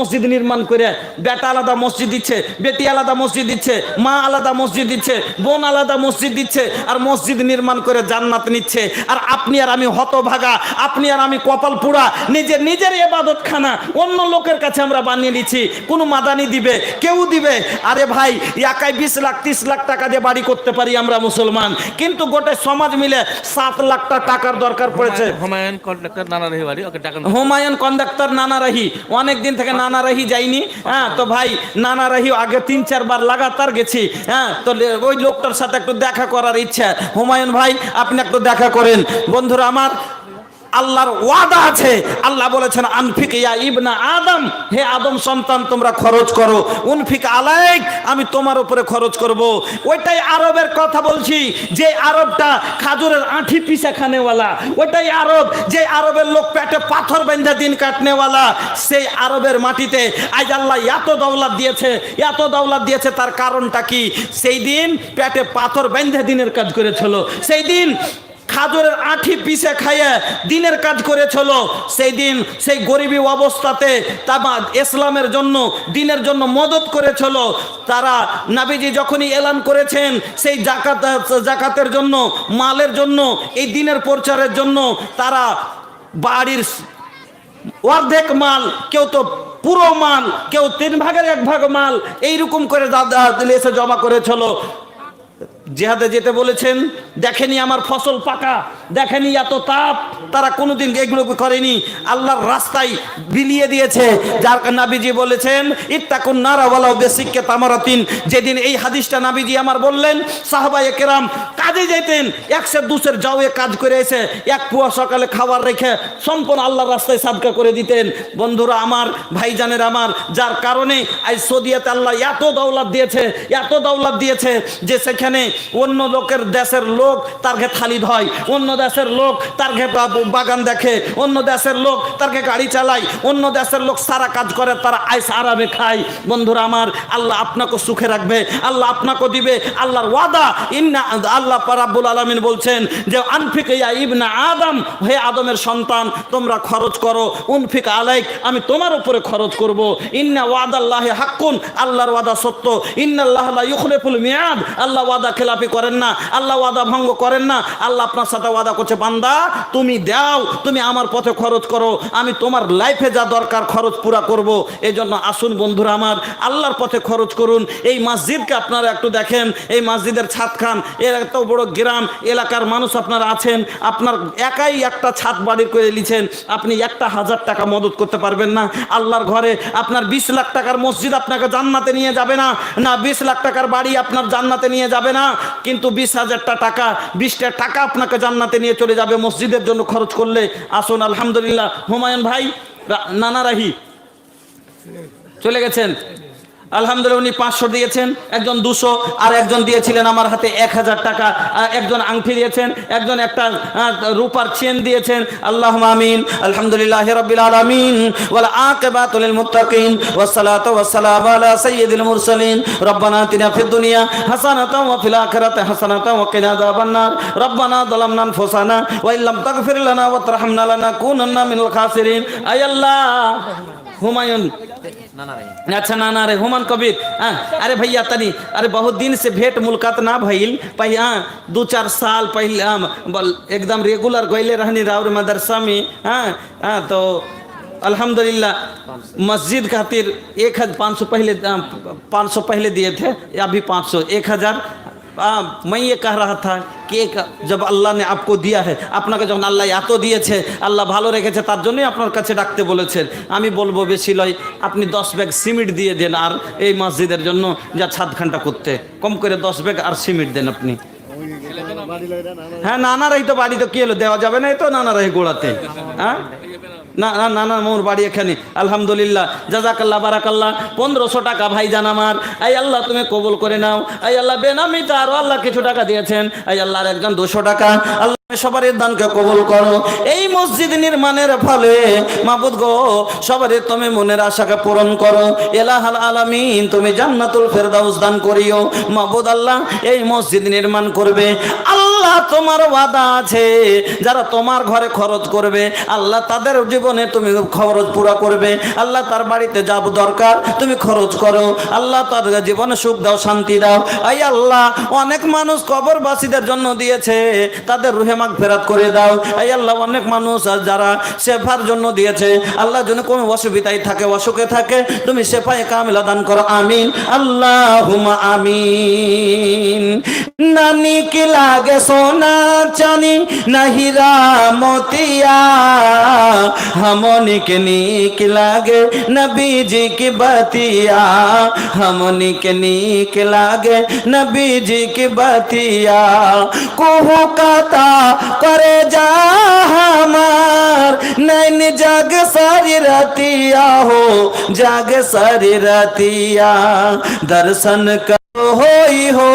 মসজিদ নির্মাণ করে, বেটা আলাদা মসজিদ দিচ্ছে, বেটি আলাদা মসজিদ দিচ্ছে, মা আলাদা মসজিদ দিচ্ছে, বোন আলাদা মসজিদ দিচ্ছে, আর মসজিদ নির্মাণ করে জান্নাত নিচ্ছে। আর আপনি আর আমি হতভাগা, আপনি আর আমি কপাল পুরা, নিজের ইবাদত খানা অন্য লোকের কাছে আমরা বানিয়ে নিচ্ছি। কোনো মাদানি দিবে, কেউ দিবে। আরে ভাই, একাই 20 লাখ 30 লাখ টাকা দিয়ে বাড়ি করতে পারি আমরা মুসলমান, কিন্তু গোটা সমাজ মিলে 7 লাখ টাকার দরকার পড়েছে। হুমায়ুন কন্ডাক্টর নানারাহি বাড়ি, ওকে টাকা হুমায়ুন কন্ডাক্টর নানারাহি অনেক দিন থেকে নানারাহি যাইনি। তো ভাই নানারাহি আগে 3-4 বার লাগাতার গেছি। তো ওই লোকটার সাথে একটু দেখা করার ইচ্ছা। হুমায়ুন ভাই আপনি একটু দেখা করেন। বন্ধুরা আমার, আল্লাহর ওয়াদা আছে। আল্লাহ বলেছেন আনফিক ইয়া ইবনা আদম, হে আদম সন্তান তোমরা খরচ করো, উনফিক আলাইক, আমি তোমার উপরে খরচ করব। ওইটাই আরবের কথা বলছি, যে আরবটা খাজুরের আঁঠি পিসা খানেওয়ালা, ওইটাই আরব, যে আরবের লোক পেটে পাথর বেঁধে দিন কাটনেওয়ালা। সেই আরবের মাটিতে আজ আল্লাহ এত দৌলত দিয়েছে, এত দৌলত দিয়েছে, তার কারণটা কি? সেই দিন পেটে পাথর বেঁধে দিনের কাজ করেছিল, সেই দিন খাজুরের আঁঠি পিছে খাইয়ে দিনের কাজ করেছিল, সেই দিন সেই গরিবী অবস্থাতে তারা ইসলামের জন্য, দিনের জন্য মদত করেছিল। তারা নবীজি যখনই এলান করেছেন সেই জাকাতের জন্য, মালের জন্য, এই দিনের প্রচারের জন্য, তারা বাড়ির অর্ধেক মাল, কেউ তো পুরো মাল, কেউ 1/3 মাল এইরকম করে এসে জমা করেছিল। জিহাদে যেতে বলেছেন, দেখেনি আমার ফসল পাকা, দেখেনি এত তাপ, তারা কোনোদিন এগুলো করেনি, আল্লাহর রাস্তায় বিলিয়ে দিয়েছে। যার নবীজি বলেছেন ইত্তাকুন নারা ওয়ালাউ বিসিক্কা তামারাতিন। যেদিন এই হাদিসটা নবীজি আমার বললেন, সাহাবায়ে কেরাম কাজে যেতেন, 100-200 যাওয়ে কাজ করে এসে এক পুয়া সকালে খাবার রেখে সম্পূর্ণ আল্লাহর রাস্তায় সাদকা করে দিতেন। বন্ধুরা আমার, ভাইজানের আমার, যার কারণে আজ সৌদিয়াতে আল্লাহ এত দৌলত দিয়েছে, এত দৌলত দিয়েছে যে সেখানে অন্য লোকের দেশের লোক তার ঘে থালি ধয়, অন্য দেশের লোক তার ঘে বাগান দেখে, অন্য দেশের লোক তার ঘে গাড়ি চালায়, অন্য দেশের লোক সারা কাজ করে, তারা আইস আরামে খায়। বন্ধুরা আমার, আল্লাহ আপনাকে সুখে রাখবে, আল্লাহ আপনাকে দিবে, আল্লাহর ওয়াদা। ইন্না আল্লাহ রাব্বুল আলামিন বলছেন যে আনফিক ইয়া ইবনা আদম, হে আদমের সন্তান তোমরা খরচ করো, উনফিক আলাইক, আমি তোমার উপরে খরচ করব। ইন্না ওয়াদাল্লাহি হাক্কুন, আল্লাহর ওয়াদা সত্য। ইন্নাল্লাহ লা ইউখলিফুল মিয়াদ, আল্লাহ ওয়াদা খেলাপি করেন না, আল্লাহ ওয়াদা ভঙ্গ করেন না। আল্লাহ আপনার সাথে ওয়াদা করছে, বান্দা তুমি দাও, তুমি আমার পথে খরচ করো, আমি তোমার লাইফে যা দরকার খরচ পুরা করব। এই জন্য আসুন বন্ধুরা আমার, আল্লাহর পথে খরচ করুন। এই মসজিদকে আপনারা একটু দেখেন, এই মসজিদের ছাদ খান, এর এত বড় গ্রাম এলাকার মানুষ আপনারা আছেন, আপনার একাই একটা ছাদ বাড়ি করে নিয়েছেন, আপনি 1,000 টাকা মদত করতে পারবেন না। আল্লাহর ঘরে আপনার 20 লাখ টাকার মসজিদ আপনাকে জান্নাতে নিয়ে যাবে না, না 20 লাখ টাকার বাড়ি আপনার জান্নাতে নিয়ে যাবে না, কিন্তু 20,000 টাকা, 20টা টাকা আপনাকে জান্নাতে নিয়ে চলে যাবে মসজিদের জন্য খরচ করলে। আসুন আলহামদুলিল্লাহ। হুমায়ুন ভাই নানা রাহি চলে গেছেন, আলহামদুলিল্লাহ উনি 500 দিয়েছেন, একজন 200, আর একজন দিয়েছিলেন আমার হাতে 1000 টাকা, একজন আংটি দিয়েছেন, একজন একটা রূপার চেন দিয়েছেন। আল্লাহুম্মা আমিন। আলহামদুলিল্লাহি রাব্বিল আলামিন ওয়াল আকিবাতু লিল মুত্তাকিন ওয়াসসালাতু ওয়াসসালামু আলা সাইয়্যিদিল মুরসালিন। রব্বানা আতিনা ফিদ দুনিয়া হাসানাতাও ওয়া ফিল আখিরাতি হাসানাতাও ওয়া কিনা আযাবান নার। রব্বানা যালামনা আনফুসানা ওয়া ইল্লাম তাগফির লানা ওয়া তারহামনা লানাকুনান্না মিনাল খাসিরিন। আয় আল্লাহ। হুমায়ুন, अच्छा नाना रे हुमान कबीर, अरे भैया तनी, अरे बहुत दिन से भेंट मुलाकात ना भइल, पहले 2-4 साल पहले एकदम रेगुलर गइले रहनी राउर मदरसा में। तो अल्हम्दुलिल्लाह मस्जिद खातिर 1,500 पहले दिए थे, अभी 500, 1,000। मैं ये कह रहा था कि जब अल्लाह ने आपको दिया है, আপনাকে যখন আল্লাহ এত দিয়েছে, আল্লাহ ভালো রেখেছে, তার জন্যই আপনার কাছে ডাকতে বলেছেন। আমি বলবো বেশি লয়, আপনি 10 ব্যাগ সিমেন্ট দিয়ে দেন, আর এই মসজিদের জন্য যা ছাদখানটা করতে কম করে 10 ব্যাগ আর সিমেন্ট দেন আপনি। হ্যাঁ নানারাই তো বাড়ি, তো কি হলো, দেওয়া যাবে না তো নানারাই গোড়াতে। হ্যাঁ না না না, মোর বাড়ি এখানে। আলহামদুলিল্লাহ, জাযাকাল্লাহ, বারাকাল্লাহ। 1500 টাকা ভাইজান আমার, আই আল্লাহ তুমি কবুল করে নাও। আই আল্লাহ বেনামিতে আরো আল্লাহ কিছু টাকা দিয়েছেন, আই আল্লাহর একজন 200 টাকা, আল্লাহ সবার দানকে কবুল করো। এই মসজিদ নির্মাণের ফলে মাবুদ গো সবার তুমি মনের আশাকে পূরণ করো। ইলাহুল আলামিন তুমি জান্নাতুল ফেরদাউস দান করিও। মাবুদ আল্লাহ এই মসজিদ নির্মাণ করবে, আল্লাহ তোমার ওয়াদা আছে, যারা তোমার ঘরে খরচ করবে আল্লাহ তাদের জীবনে তুমি খরচ পুরা করবে। আল্লাহ তার বাড়িতে যা দরকার তুমি খরচ করো, আল্লাহ তার জীবনে সুখ দাও, শান্তি দাও। আই আল্লাহ অনেক মানুষ কবরবাসীদের জন্য দিয়েছে, তাদের রুহে মাগফিরাত করে দাও। আই আল্লাহ অনেক মানুষ যারা শেফার জন্য দিয়েছে, আল্লাহ যেন কোনো অসুবিধায় থাকে, অসুখে থাকে, তুমি শেফায়ে কামিলা দান করো। আমিন, আল্লাহুম্মা আমিন। নানি কি লাগে सोना चानी न हीरा मोतिया हमनी के नीक लागे नबी जी की बतिया हमनी के नीक लागे नबी जी की बतिया कोहू काता करे जा हमार नैन जाग सारी रतिया हो जाग सारी रतिया दर्शन करो होई हो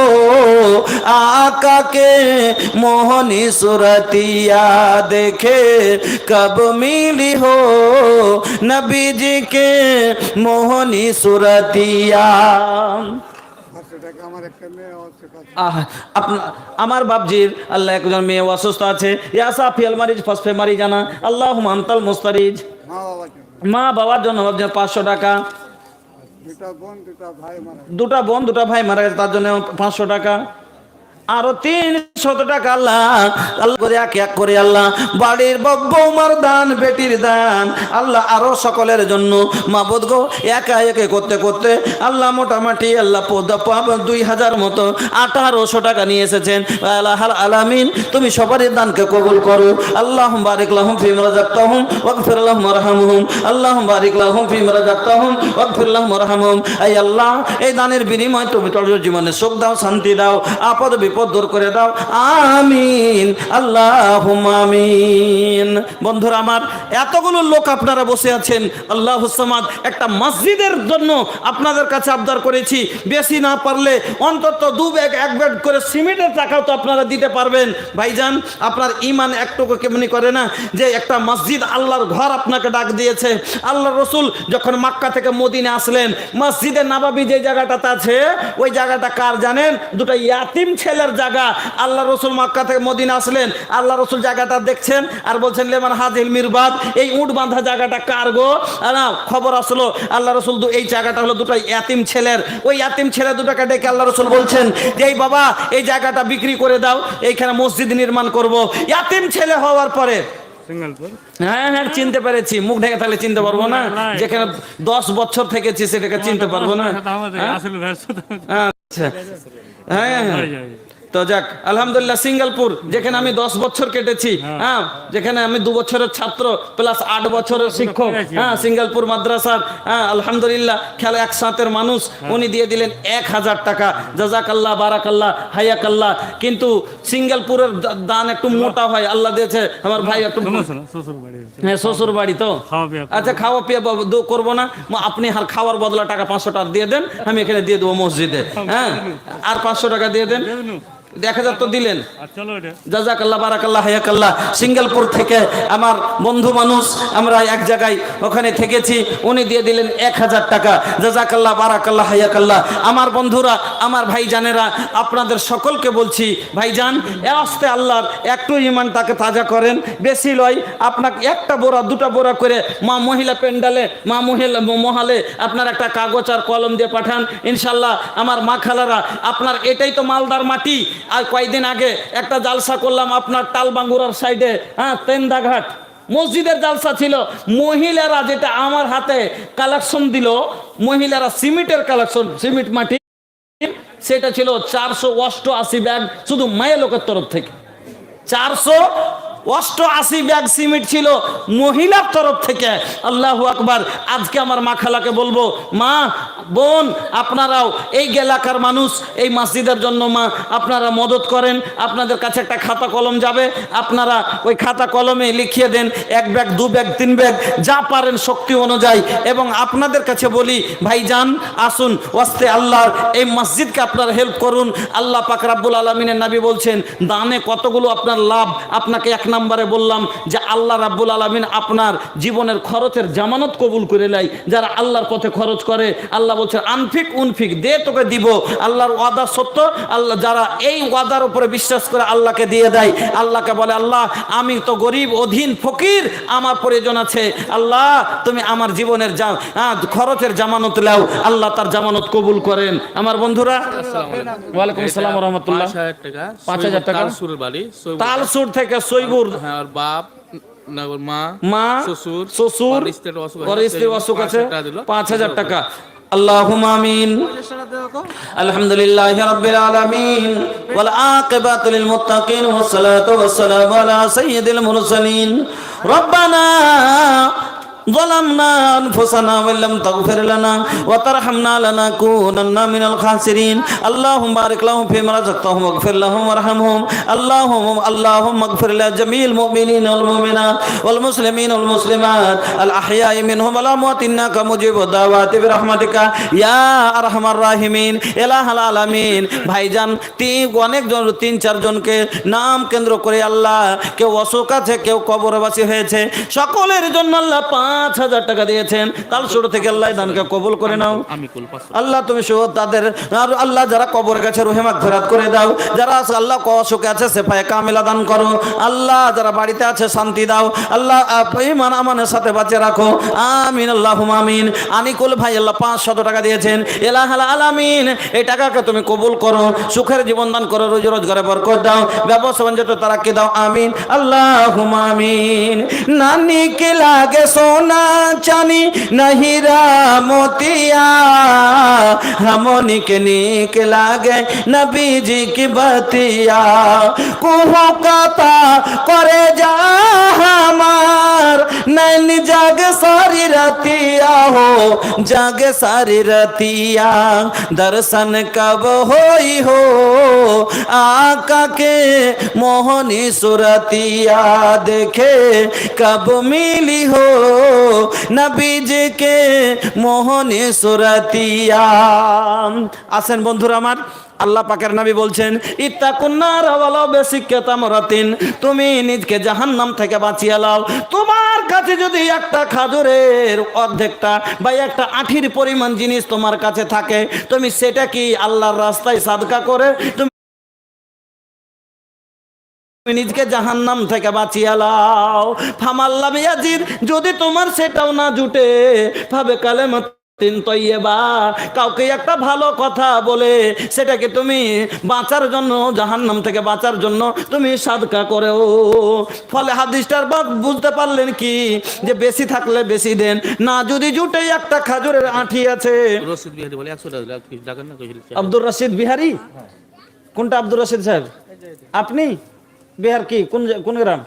आका के मोहनी सुरतिया देखे कब मिली हो नबी जी के मोहनी सुरतिया আমার বাপজির আল্লাহ একজন মেয়ে অসুস্থ আছে ইয়া সাফিয়াল মারিজ ফসফে মারি জানা আল্লাহুম্মা আনতাল মুস্তারিজ মা বাবার জন্য 500 টাকা দুটা বোন দুটা ভাই মারা গেছে তার জন্য 500 টাকা আরো 300 টাকা আল্লাহ আল্লাহ করে এক এক করে আল্লাহ বাড়ির বৌমার দান বেটির দান আল্লাহ আরো সকলের জন্য মাবুদ গো একা একে করতে করতে আল্লাহ মোটামুটি আল্লাহ 2000 মতো 1800 টাকা নিয়ে এসেছেন আল্লাহ আলামিন তুমি সবারই দানকে কবুল করো আল্লাহুম্মা বারিক লাহুম ফিমা রাযাকতাহুম ওয়াগফির লাহুম ওয়ারহামহুম আল্লাহুম্মা বারিক লাহুম ফিমা রাযাকতাহুম ওয়াগফির লাহুম ওয়ারহামহুম আয় আল্লাহ এই দানের বিনিময়ে তুমি তাদের জীবনে সুখ দাও শান্তি দাও আপদ বিপদ দূর করে দাও আমিন আল্লাহুম্মা আমিন বন্ধুরা আমার এতগুলো লোক আপনারা বসে আছেন আল্লাহুস সামাদ একটা মসজিদের জন্য আপনাদের কাছে আবদার করেছি বেশি না পারলে অন্তত 2 ব্যাগ 1 ব্যাগ করে সিমেন্টের টাকাও তো আপনারা দিতে পারবেন ভাইজান আপনার ঈমান একটুকু কেমনি করে না যে একটা মসজিদ আল্লাহর ঘর আপনাকে ডাক দিয়েছে আল্লাহর রাসূল যখন মক্কা থেকে মদিনা আসলেন মসজিদে নববী যে জায়গাটাতে আছে ওই জায়গাটা কার জানেন দুটো ইয়াতিম ছেলের জায়গা আল্লাহ রাসূল মক্কা থেকে মদিনা আসলেন আল্লাহ রাসূল জায়গাটা দেখছেন আর বলছেন লেমান হাজিল মিরবাদ এই উট বাঁধা জায়গাটা কার গো না খবর আসলো আল্লাহ রাসূল এই জায়গাটা হলো দুটো ইয়াতিম ছেলের ওই ইয়াতিম ছেলে দুটাকে ডেকে আল্লাহ রাসূল বলছেন যে এই বাবা এই জায়গাটা বিক্রি করে দাও এইখানে মসজিদ নির্মাণ করব ইয়াতিম ছেলে হওয়ার পরে হ্যাঁ হ্যাঁ চিনতে পেরেছি মুখ ঢেকে তাহলে চিনতে পারবো না যেখানে 10 বছর থেকেছি সেটাকে চিনতে পারবো না আচ্ছা হ্যাঁ তো যাক আলহামদুলিল্লাহ সিঙ্গালপুর যেখানে আমি 10 বছর কেটেছি হ্যাঁ যেখানে আমি 2 বছরের ছাত্র প্লাস 8 বছরের শিক্ষক হ্যাঁ সিঙ্গালপুর মাদ্রাসার হ্যাঁ আলহামদুলিল্লাহ খেলা একসাথের মানুষ উনি দিয়ে দিলেন 1000 টাকা জাযাকাল্লাহ বারাকাল্লাহ হায়াকাল্লাহ কিন্তু সিঙ্গালপুরের দান একটু মোটা হয় আল্লাহ দিয়েছে আমার ভাই একটু হ্যাঁ শ্বশুর বাড়ি তো আচ্ছা খাওয়া পিয়া করবো না আপনি আর খাওয়ার বদলা টাকা 500 টাকা দিয়ে দেন আমি এখানে দিয়ে দেবো মসজিদে হ্যাঁ আর 500 টাকা দিয়ে দেন 1000 তো দিলেন জাযাকাল্লাহ বারাকাল্লাহ হায়াকাল্লাহ সিঙ্গালপুর থেকে আমার বন্ধু মানুষ আমরা এক জায়গায় ওখানে থেকেছি উনি দিয়ে দিলেন 1000 টাকা জাযাকাল্লাহ বারাকাল্লাহ হায়াকাল্লাহ আমার বন্ধুরা আমার ভাইজানেরা আপনাদের সকলকে বলছি ভাইজান আস্তে আল্লাহর একটু ঈমানটাকে তাজা করেন বেশি লয় আপনাকে একটা বোরা দুটা বোরা করে মা মহিলা পেন্ডালে মা মহিলা মহালে আপনার একটা কাগজ আর কলম দিয়ে পাঠান ইনশাআল্লাহ আমার মা খালারা আপনার এটাই তো মালদার মাটি আর কয়েকদিন আগে একটা জালসা করলাম আপনার টালবাঙ্গুরার সাইডে হ্যাঁ তেন্দাঘাট মসজিদের জালসা ছিল মহিলারা যেটা আমার হাতে কালেকশন দিল মহিলারা সিমেন্টের কালেকশন সিমেন্ট মাটি সেটা ছিল 488 ব্যাগ শুধু মায়ের লোকের তরফ থেকে 488 ব্যাগ সিমেন্ট ছিল মহিলার তরফ থেকে আল্লাহু আকবার আজকে আমার মা খালাকে বলবো মা বোন আপনারাও এই এলাকার মানুষ এই মসজিদের জন্য মা আপনারা মদত করেন আপনাদের কাছে একটা খাতা কলম যাবে আপনারা ওই খাতা কলমে লিখিয়ে দেন 1 ব্যাগ 2 ব্যাগ 3 ব্যাগ যা পারেন শক্তি অনুযায়ী এবং আপনাদের কাছে বলি ভাইজান আসুন ওয়াস্তে আল্লাহর এই মসজিদকে আপনারা হেল্প করুন আল্লাহ পাক রব্বুল আলামিনের নবী বলছেন দানে কতগুলো আপনার লাভ আপনাকে এক নম্বরে বললাম যে আল্লাহ রাব্বুল আলামিন আপনার জীবনের খরচের জামানত কবুল করে নেয় যারা আল্লাহর পথে খরচ করে আল্লাহ বলছেন আনফিক উনফিক দে তোকে দিব আল্লাহর ওয়াদা সত্য আল্লাহ যারা এই ওয়াদার উপরে বিশ্বাস করে আল্লাহকে দিয়ে দেয় আল্লাহকে বলে আল্লাহ আমি তো গরিব অধীন ফকির আমার প্রয়োজন আছে আল্লাহ তুমি আমার জীবনের খরচের জামানত নাও আল্লাহ তার জামানত কবুল করেন আমার বন্ধুরা ওয়ালাইকুম আসসালাম ওয়া রাহমাতুল্লাহ 5000 টাকা তালসুরের বাড়ি তালসুর থেকে সৈগুর হ্যাঁ আর বাপ মা মা শ্বশুর শ্বশুর আর স্ত্রীর অসুখ আর স্ত্রীর অসুখ আছে 5000 টাকা اللهم آمين. الحمد لله رب العالمين والعاقبة للمتقين والصلاة والسلام على سيد المرسلين. ربنا ظلمنا أنفسنا وإن لم تغفر لنا وترحمنا لنكونن من الخاسرين. اللهم بارك لهم فيما رزقتهم واغفر لهم وارحمهم. اللهم اغفر لجميع المؤمنين والمؤمنات والمسلمين والمسلمات الأحياء منهم والأموات إنك مجيب الدعوات برحمتك يا أرحم الراحمين إله العالمين. ভাইজান অনেকজন 3-4 জনকে নাম কেন্দ্র করে আল্লাহ কেউ অসুখ আছে, কেউ কবরবাসী হয়েছে, সকলের জন্য আল্লাহ 5,000 টাকা দিয়েছেন। কাল শুরু থেকে আল্লাহ দানকে কবুল করে নাও আল্লাহ। তুমি সহ তাদের আর আল্লাহ যারা কবরের কাছে রুহে মাগফিরাত করে দাও, যারা আল্লাহ অসুখে আছে সেফায়ে কামিলা দান করো আল্লাহ, যারা বাড়িতে আছে শান্তি দাও আল্লাহ, ঈমান আমানের সাথে বাঁচিয়ে রাখো আমিন আল্লাহুম্মা আমিন। আনিকুল ভাই আল্লাহ 500 টাকা দিয়েছেন, ইলাহাল আলামিন এই টাকাকে তুমি কবুল করো, সুখের জীবন দান করো, রোজি রোজগারে বরকত দাও, ব্যবসা বাণিজ্যে তারাক্কি দাও আমিন আল্লাহুম্মা আমিন। নানি কে লাগে সোনা चानी नहीं मोतिया हमनी के नीक लागे नबी जी की बतिया कुहू कता करे जा हमार नैन जाग सारी रतिया हो जाग सारी रतिया दर्शन कब होई हो आका के मोहनी सुरतिया देखे कब मिली हो নবীজি কে মোহনী সুরতিয়া। আসেন বন্ধুরা আমার, আল্লাহ পাকের নবী বলছেন ইত্তাকুন্নার ওয়ালা বিসিকাতামরাতিন, তুমি নিজকে জাহান্নাম থেকে বাঁচিয়ে নাও। তোমার কাছে যদি একটা খাজুরের অর্ধেকটা বা একটা আঠির পরিমাণ জিনিস তোমার কাছে থাকে, তুমি সেটা কি আল্লাহর রাস্তায় সাদকা করে তুমি নিজকে জাহান্নাম থেকে বাঁচিয়ে লাও। ফামাল্লাম ইয়াজির, যদি তোমার সেটাও না জুটে ভাবে কালেমাতিন তয়্যিবা, কাউকে একটা ভালো কথা বলে সেটাকে তুমি বাঁচার জন্য, জাহান্নাম থেকে বাঁচার জন্য তুমি সাদকা করো। ফলে হাদিসটার বাদ বুঝতে পারলেন কি, যে বেশি থাকলে বেশি দেন, না যদি জুটে একটা খাজুরের আঁঠি আছে। রশিদ বিহারি বলে 100 টাকা না কইছিল। আব্দুর রশিদ বিহারি? কোনটা আব্দুর রশিদ সাহেব? আপনি बिहार की कौन ग्राम?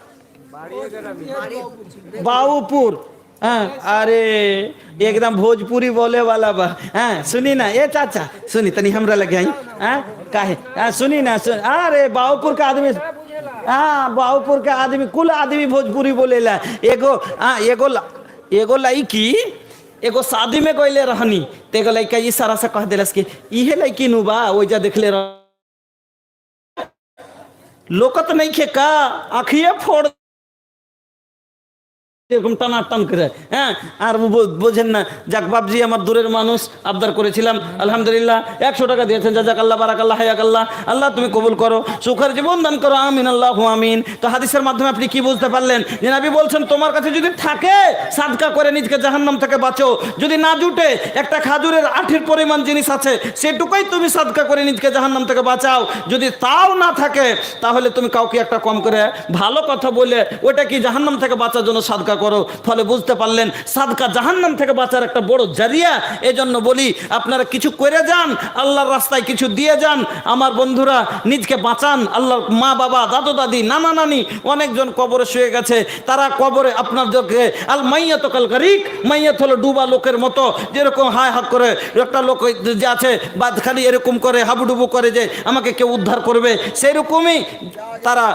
बाऊपुर। हाँ, अरे एकदम भोजपुरी बोले वाला बा। हाँ सुनी ना, ये चाचा सुनी तनी हमरा लगे आई। हाँ काहे? हाँ सुनी ना अरे बाऊपुर का आदमी, हाँ बाऊपुर का आदमी कुल आदमी भोजपुरी बोलेला। एगो लड़की एगो शादी में गइले रहनी, तेगो लड़का इशारा से कह देलस कि इहे लड़की नु बा ओइजा देखले रह लोकत नहीं खे का आँखिए फोड़ এরকম টানাটান করে। হ্যাঁ আর বোঝেন না, যাক বাপজি আমার দূরের মানুষ, আবদার করেছিলাম আলহামদুলিল্লাহ 100 টাকা দিয়েছেন, জাযাকাল্লাহ বারাকাল্লাহ হায়াকাল্লাহ, আল্লাহ তুমি কবুল করো, সুখের জীবন দান করো আমিন আল্লাহু আমিন। তো হাদিসের মাধ্যমে আপনি কি বুঝতে পারলেন? যে নবী বলছেন তোমার কাছে যদি থাকে সাদকা করে নিজকে জাহান্নাম থেকে বাঁচো, যদি না জুটে একটা খাজুরের আঠির পরিমাণ জিনিস আছে সেটুকুই তুমি সাদকা করে নিজকে জাহান্নাম থেকে বাঁচাও। যদি তাও না থাকে তাহলে তুমি কাউকে একটা কম করে ভালো কথা বলে ওটা কি জাহান্নাম থেকে বাঁচার জন্য সাদকা করো। ফলে বুঝতে পারলেন সাদকা জাহান্নাম থেকে বাঁচার একটা বড় জারিয়া। এজন্য বলি আপনারা কিছু করে যান, আল্লাহর রাস্তায় কিছু দিয়ে যান। আমার বন্ধুরা নিজকে বাঁচান, আল্লাহর মা বাবা দাদু দাদি নানা নানি অনেকজন কবরে শুয়ে গেছে, তারা কবরে আপনাদেরকে আল মাইয়াত কাল গারিক, মাইয়াত হলো ডুবা লোকের মতো, যেরকম হায় হাত করে একটা লোক যে আছে বা খালি এরকম করে হাবুডুবু করে যে আমাকে কেউ উদ্ধার করবে, সেরকমই তারা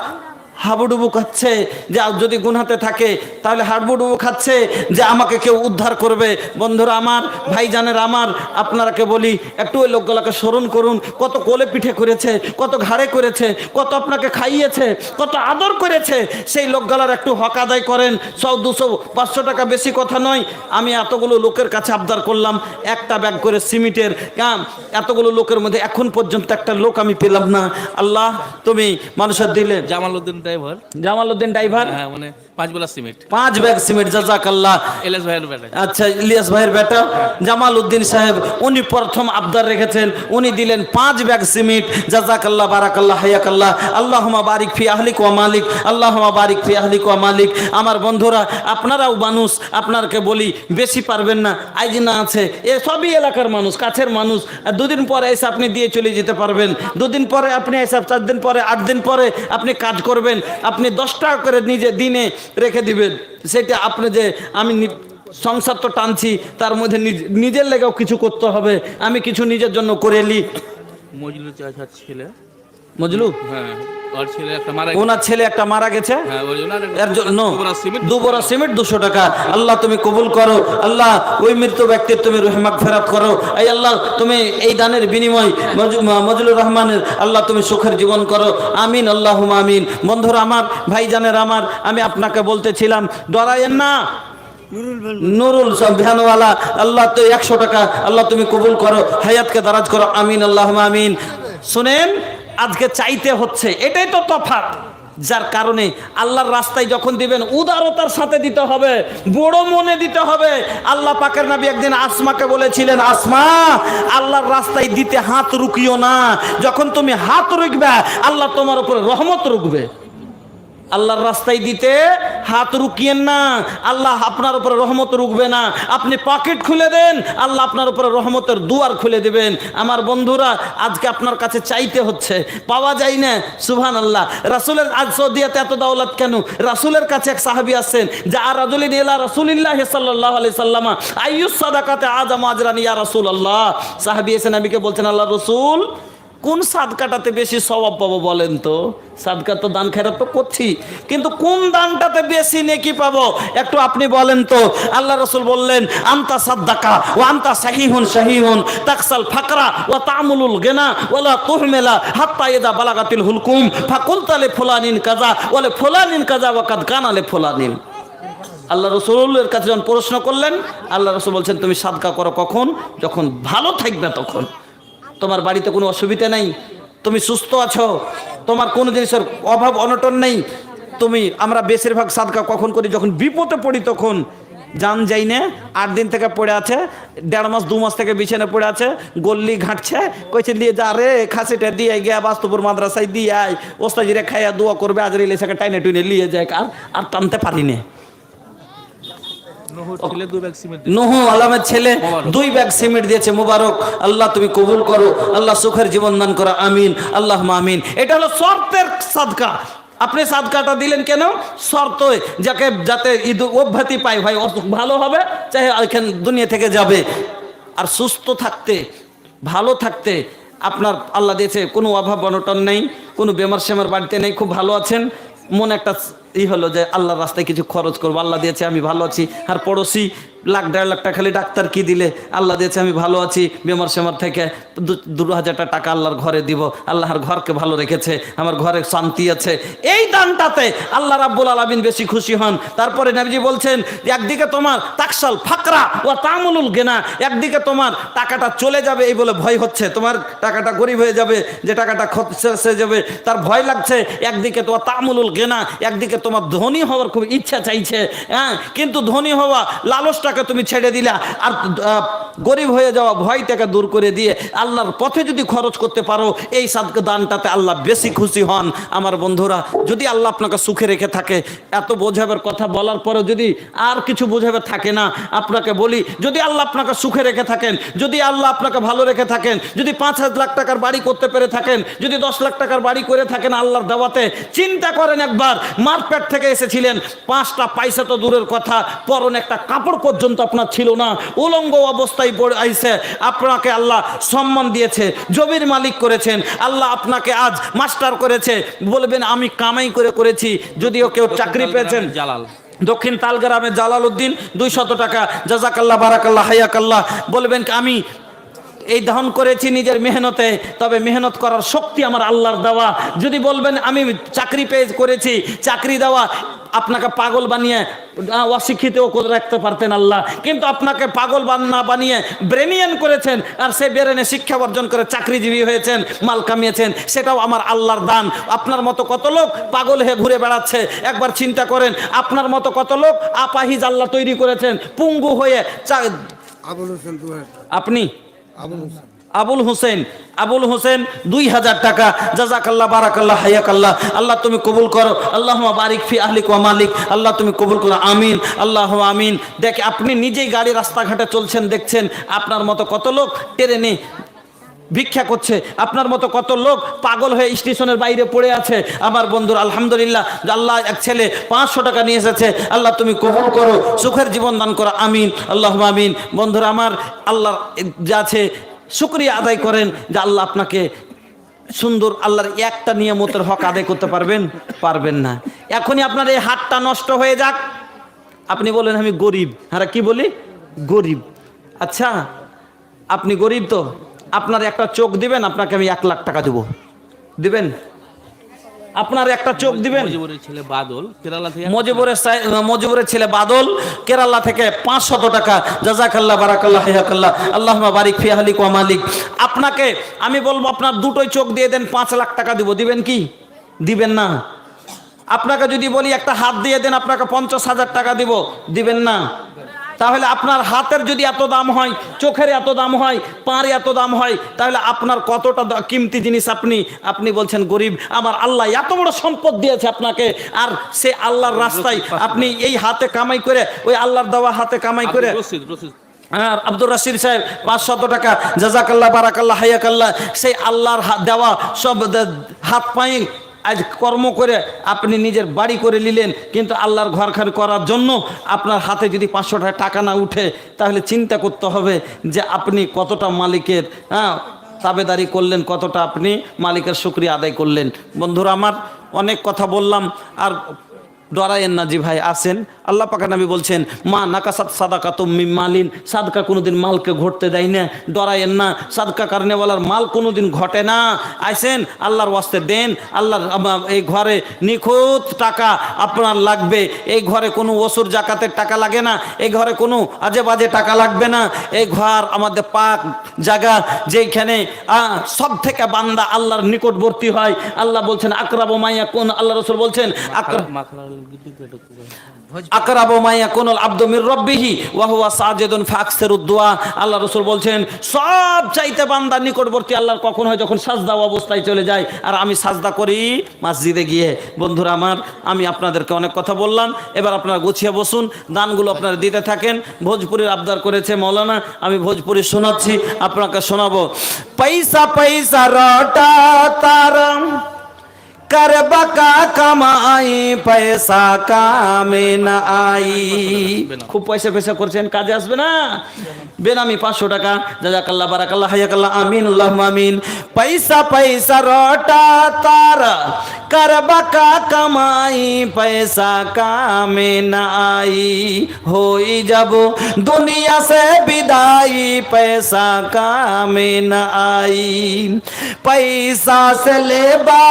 হাবুডুবু খাচ্ছে যে যদি গুনাতে থাকে তাহলে হাবুডুবু খাচ্ছে যে আমাকে কেউ উদ্ধার করবে। বন্ধুরা আমার, ভাইজানের আমার, আপনারাকে বলি একটু ওই লোকগুলোকে স্মরণ করুন, কত কোলে পিঠে করেছে, কত ঘাড়ে করেছে, কত আপনাকে খাইয়েছে, কত আদর করেছে। সেই লোকগুলোর একটু হক আদায় করেন। 100 200 500 টাকা বেশি কথা নয়। আমি এতগুলো লোকের কাছে আবদার করলাম একটা ব্যাগ করে সিমেন্টের কাম, এতগুলো লোকের মধ্যে এখন পর্যন্ত একটা লোক আমি পেলাম না। আল্লাহ তুমি মানুষের দিলে জামালউদ্দিন ড্রাইভার। জামালউদ্দিন ড্রাইভার, হ্যাঁ মানে 5 বেলা সিমেন্ট। 5 ব্যাগ সিমেন্ট, জাযাকাল্লাহ। এলএস ভাইয়ের বেটা। আচ্ছা, ইলিয়াস ভাইয়ের বেটা জামালউদ্দিন সাহেব, উনি প্রথম আবদার রেখেছেন, উনি দিলেন 5 ব্যাগ সিমেন্ট। জাযাকাল্লাহ, বারাকাল্লাহ, হায়াকাল্লাহ। আল্লাহুম্মা বারিক ফি আহলিক ওয়া মালিক, আল্লাহুম্মা বারিক ফি আহলিক ওয়া মালিক। আমার বন্ধুরা, আপনারাও মানুষ, আপনাকে বলি বেশি পারবেন না, আইজ না আছে, এ সবই এলাকার মানুষ, কাছের মানুষ। আর দুদিন পরে এসে আপনি দিয়ে চলে যেতে পারবেন, দুদিন পরে আপনি এসে 4 দিন পরে 8 দিন পরে আপনি কাজ করবেন, আপনি 10 টাকা করে নিজে দিনে রেখে দিবেন। সেটা আপনি যে আমি সংসার তো টানছি, তার মধ্যে নিজের লেগেও কিছু করতে হবে, আমি কিছু নিজের জন্য করে নি। মজলু চাচার ছেলে। মজলু, হ্যাঁ ওর ছেলে একটা মারা ওনার ছেলে একটা মারা গেছে, হ্যাঁ ওই জন্য এর জন্য 2 বোরা সিমেন্ট। 2 বোরা সিমেন্ট 200 টাকা। আল্লাহ তুমি কবুল করো, আল্লাহ ওই মৃত ব্যক্তির তুমি রহমত ফেরাত করো। এই আল্লাহ তুমি এই দানের বিনিময় মজলুর রহমানের আল্লাহ তুমি সুখের জীবন করো, আমিন আল্লাহুম্মা আমিন। বন্ধুরা আমার, ভাইজানের আমার, আমি আপনাকে বলতেছিলাম ডরায়েন না। নুরুল ভ্যানওয়ালা, আল্লাহ তো 100 টাকা আল্লাহ তুমি কবুল করো, হায়াতকে দারাজ করো, আমিন আল্লাহুম্মা আমিন। শুনেন, আজকে চাইতে হচ্ছে, এটাই তো তফাৎ। যার কারণে আল্লাহর রাস্তায় যখন দিবেন উদারতার সাথে দিতে হবে, বড় মনে দিতে হবে। আল্লাহ পাকের নবী একদিন আসমাকে বলেছিলেন, আসমা আল্লাহর রাস্তায় দিতে হাত রুকিও না, যখন তুমি হাত রুকবে আল্লাহ তোমার উপরে রহমত রুকবে। আল্লাহর রাস্তায় দিতে হাত রুকিয়েন না, আল্লাহ আপনার উপরে রহমত রুকবে না। আপনি পকেট খুলে দেন, আল্লাহ আপনার উপরে রহমতের দুয়ার খুলে দেবেন। আমার বন্ধুরা, আজকে আপনার কাছে চাইতে হচ্ছে, পাওয়া যায় না। সুবহানাল্লাহ। রাসূলের আজ সৌদিয়াতে এত দৌলত কেন? রাসূলের কাছে এক সাহাবী আছেন, যা রাজুলিন ইলা রাসূলিল্লাহ সাল্লাল্লাহু আলাইহি সাল্লাম, আইয়ুস সাদাকাতে আযামু আজরান ইয়া রাসূলুল্লাহ। সাহাবী এসে নবীকে বলছেন, আল্লাহ রাসূল, কোন সাদকাটাতে বেশি সওয়াব পাবো বলেন তো? সাদকা তো দান খেরাত তো করছি, কিন্তু কোন দানটাতে বেশি নেকি পাবো একটু আপনি বলেন তো। আল্লাহ রাসূল বললেন, আনতা সাদ্দাকা ওয়া আনতা সাহিহুন তাকসাল ফাকরা ওয়া তা'মুলুল গিনা ওয়ালা তুহমিলা হাত্তা ইদা বালাগাতিল হুলকুম ফাকুলতা লি ফুলানিন কাযা ওয়া লি ফুলানিন কাযা ওয়া কাদ কানা লি ফুলানিন। আল্লাহ রাসূলের কাছে যখন প্রশ্ন করলেন, আল্লাহ রাসূল বলছেন, তুমি সাদকা করো কখন? যখন ভালো থাকবে তখন। তোমার বাড়িতে কোনো অসুবিধা নেই, তুমি সুস্থ আছো, তোমার কোনো জিনিসের অভাব অনটন নেই। আমরা বেশিরভাগ সাদকা কখন করি? যখন বিপদে পড়ি তখন। জান যাই না, 8 দিন থেকে পড়ে আছে, 1.5 মাস 2 মাস থেকে বিছানে পড়ে আছে, গল্লি ঘাঁটছে, কইছে নিয়ে যা রে, খাসিটা দিয়ে গিয়া বাস্তুপুর মাদ্রাসায় দিয়ে আয়, ওস্তাজিরে খাইয়া দোয়া করবে, আজরিল এসে টাইনে টুইনে নিয়ে যায়। আর টানতে পারি না। নুহু আলামের ছেলে 2 ব্যাগ সিমেন্ট দিয়েছে, মুবারক। আল্লাহ তুমি কবুল করো, আল্লাহ সুখের জীবন দান করো, আমিন আল্লাহুম্মা আমিন। এটা হলো শর্তের সাদকা। আপনি সাদকাটা দিলেন কেন? শর্ত, যাতে ঈদ অব্যাহতি পায়, ভাই ভালো হবে, চাহে এখানে দুনিয়া থেকে যাবে। আর সুস্থ থাকতে, ভালো থাকতে আপনার আল্লাহ দিয়েছে, কোনো অভাব অনটন নেই, কোনো বেমার সেমার বাড়িতে নেই, খুব ভালো আছেন। মনে একটা হলো যে আল্লাহর রাস্তায় কিছু খরচ করবো, আল্লাহ দিয়েছে আমি ভালো আছি। আর পড়োশি 1.5 লাখ টাকা খালি ডাক্তার কি দিলে, আল্লাহ দিয়েছে আমি ভালো আছি, বেমার সেমার থেকে 2,000 টাকা আল্লাহর ঘরে দিব, আল্লাহর ঘরকে ভালো রেখেছে, আমার ঘরে শান্তি আছে। এই দানটাতে আল্লাহ রাব্বুল আলামিন বেশি খুশি হন। তারপরে নবীজি বলছেন, একদিকে তোমার তাকসাল ফাকরা ওয়া তা'মুলুল গিনা, একদিকে তোমার টাকাটা চলে যাবে এই বলে ভয় হচ্ছে, তোমার টাকাটা গরিব হয়ে যাবে, যে টাকাটা শেষ হয়ে যাবে তার ভয় লাগছে। একদিকে তোমার তা'মুলুল গিনা, একদিকে তোমার ধনী হওয়ার খুব ইচ্ছা চাইছে, হ্যাঁ, কিন্তু ধনী হওয়া লালসটাকে তুমি ছেড়ে দিলা, আর গরিব হয়ে যাওয়া ভয়টাকে দূর করে দিয়ে আল্লাহর পথে যদি খরচ করতে পারো, এই সাদকা দানটাতে আল্লাহ বেশি খুশি হন। আমার বন্ধুরা, যদি আল্লাহ আপনাকে সুখে রেখে থাকে, এত বোঝাবার কথা বলার পরে যদি আর কিছু বোঝাবার থাকে না, আপনাকে বলি, যদি আল্লাহ আপনাকে সুখে রেখে থাকেন, যদি আল্লাহ আপনাকে ভালো রেখে থাকেন, যদি 5 লাখ টাকার বাড়ি করতে পেরে থাকেন, যদি 10 লাখ টাকার বাড়ি করে থাকেন আল্লাহর দাওয়াতে, চিন্তা করেন একবার, মারপেট থেকে এসেছিলেন, 5টা পয়সা তো দূরের কথা, পরনে একটা কাপড় পর্যন্ত আপনার ছিল না, উলঙ্গ অবস্থায় পড়ে আইছে, আপনাকে আল্লাহ সম্মান দিয়েছে, জমির মালিক করেছেন, আল্লাহ আপনাকে আজ মাস্টার করেছে, বলবেন আমি কামাই করে করেছি। যদিও কেউ চাকরি পেয়েছেন, দক্ষিণ তালগ্রামে জালালউদ্দিন 200 টাকা, জাযাকাল্লাহ, বারাকাল্লাহ, হায়াকাল্লাহ, বলবেন আমি এই দান করেছি নিজের মেহনতে, তবে মেহনত করার শক্তি আমার আল্লাহর দেওয়া। যদি বলবেন আমি চাকরি পেয়ে করেছি, চাকরি দেওয়া আপনাকে পাগল বানিয়ে অশিক্ষিতও করে রাখতে পারতেন আল্লাহ, কিন্তু আপনাকে পাগল না বানিয়ে ব্রেনিয়ান করেছেন, আর সে ব্রেনে শিক্ষা অর্জন করে চাকরিজীবী হয়েছেন, মাল কামিয়েছেন, সেটাও আমার আল্লাহর দান। আপনার মতো কত লোক পাগল হয়ে ঘুরে বেড়াচ্ছে, একবার চিন্তা করেন। আপনার মতো কত লোক আপাহিজ আল্লাহ তৈরি করেছেন, পুঙ্গু হয়ে আপনি আবুল হোসেন 2000 টাকা, জাযাকাল্লাহ বারাকাল্লাহ হায়াকাল্লাহ, আল্লাহ তুমি কবুল করো, আল্লাহুম্মা বারিক ফি আহলিক ওয়া মালিক, আল্লাহ তুমি কবুল করো, আমিন আল্লাহুম্মা আমিন। দেখ আপনি নিজেই গাড়ি রাস্তাঘাটে চলছেন, দেখছেন আপনার মতো কত লোক ট্রেনে ভিক্ষা করছে, আপনার মতো কত লোক পাগল হয়ে স্টেশনের বাইরে পড়ে আছে। আমার বন্ধুর আলহামদুলিল্লাহ, আল্লাহ এক ছেলে 500 টাকা নিয়ে এসেছে, আল্লাহ তুমি কবুল করো, সুখের জীবন দান করো, আমিন আল্লাহুম্মা আমিন। বন্ধুরা আমার, আল্লাহর যা আছে শুকরিয়া আদায় করেন যে আল্লাহ আপনাকে সুন্দর, আল্লাহর একটা নিয়ামতের হক আদায় করতে পারবেন না। এখনই আপনার এই হাতটা নষ্ট হয়ে যাক, আপনি বলেন আমি গরিব, হ্যাঁ কি বলি গরিব। আচ্ছা আপনি গরিব তো আপনার একটা চোখ দিবেন, আপনাকে আমি 1 লাখ টাকা দেবো, দিবেন? আপনার একটা চোখ দিবেন। মজিবুরের ছেলে বাদল কেরালা থেকে, মজিবুরের ছেলে বাদল কেরালা থেকে 500 টাকা, জাযাকাল্লাহ বারাকাল্লাহ হায়াকাল্লাহ, আল্লাহুম্মা বারিক ফি আহলিক ওয়া মালিক। আপনাকে আমি বলবো আপনার দুটোই চোখ দিয়ে দেন, 5 লাখ টাকা দিব, দিবেন কি দিবেন না? আপনাকে যদি বলি একটা হাত দিয়ে দেন, আপনাকে 50,000 টাকা দিব, দিবেন না? তাহলে আপনার হাতের যদি এত দাম হয়, চোখের এত দাম হয়, পাঁর এত দাম হয়, তাহলে আপনার কতটা কিমতি জিনিস আপনি বলছেন গরিব। আমার আল্লাহ এত বড় সম্পদ দিয়েছে আপনাকে, আর সে আল্লাহর রাস্তায় আপনি এই হাতে কামাই করে, ওই আল্লাহর দেওয়া হাতে কামাই করে। হ্যাঁ, আব্দুর রশিদ সাহেব 500 টাকা, জাযাকাল্লাহ বারাকাল্লাহ হায়াকাল্লাহ, সেই আল্লাহর দেওয়া সব হাত পায়ে আজ কর্ম করে আপনি নিজের বাড়ি করে নিলেন, কিন্তু আল্লাহর ঘরখান করার জন্য আপনার হাতে যদি 500 টাকা না উঠে, তাহলে চিন্তা করতে হবে যে আপনি কতটা মালিকের তাবেদারি করলেন, কতটা আপনি মালিকের শুকরিয়া আদায় করলেন। বন্ধুরা আমার, অনেক কথা বললাম, আর ডরায়েন না জি ভাই, আসেন। আল্লাহ পাক নবী বলছেন, মা নাকাসাত সাদাকাতুম মিন মালিন, সাদকা কোনোদিন মালকে ঘটতে দেয় না। ডরায়েন না, সাদকা কারণেওয়ালার মাল কোনোদিন ঘটে না। আসেন, আল্লাহর ওয়াস্তে দেন। আল্লাহর এই ঘরে নিখুঁত টাকা আপনার লাগবে, এই ঘরে কোনো ওসুর জাকাতের টাকা লাগে না, এই ঘরে কোনো আজে বাজে টাকা লাগবে না। এই ঘর আমাদের পাক জায়গা, যেখানে সব থেকে বান্দা আল্লাহর নিকটবর্তী হয়। আল্লাহ বলছেন আকরাবু মা ইয়াকুন, আল্লাহ রাসূল বলছেন আকরাবু মা ইয়াকুনুল আবদু মির রাব্বিহি ওয়া হুয়া সাজিদুন ফাকসিরুদ দুআ। আল্লাহ রাসূল বলছেন সব চাইতে বান্দা নিকটবর্তী আল্লাহর কখন হয়, যখন সাজদা অবস্থায় চলে যায়। আর আমি সাজদা করি মসজিদে গিয়ে। বন্ধুরা আমার, আমি আপনাদেরকে অনেক কথা বললাম, এবার আপনারা গুছিয়ে বসুন, দানগুলো আপনারা দিতে থাকেন। ভোজপুরির আবদার করেছে মৌলানা, আমি ভোজপুরি শোনাচ্ছি, আপনাকে শোনাবো। পয়সা পয়সা রটা তারা करबा का कमाई पैसा कामे ना आई। খুব পয়সা পয়সা করছেন, কাজে আসবে না? বেনামি 500 টাকা, জাযাকাল্লাহ বারাকাল্লাহ হায়াকাল্লাহ, আমিন আল্লাহুম্মা আমিন। পয়সা পয়সা রটা তারা करबा का कमाई पैसा कामे ना आई। होई जब दुनिया से विदाई पैसा कामे ना आई। पैसा से ले बा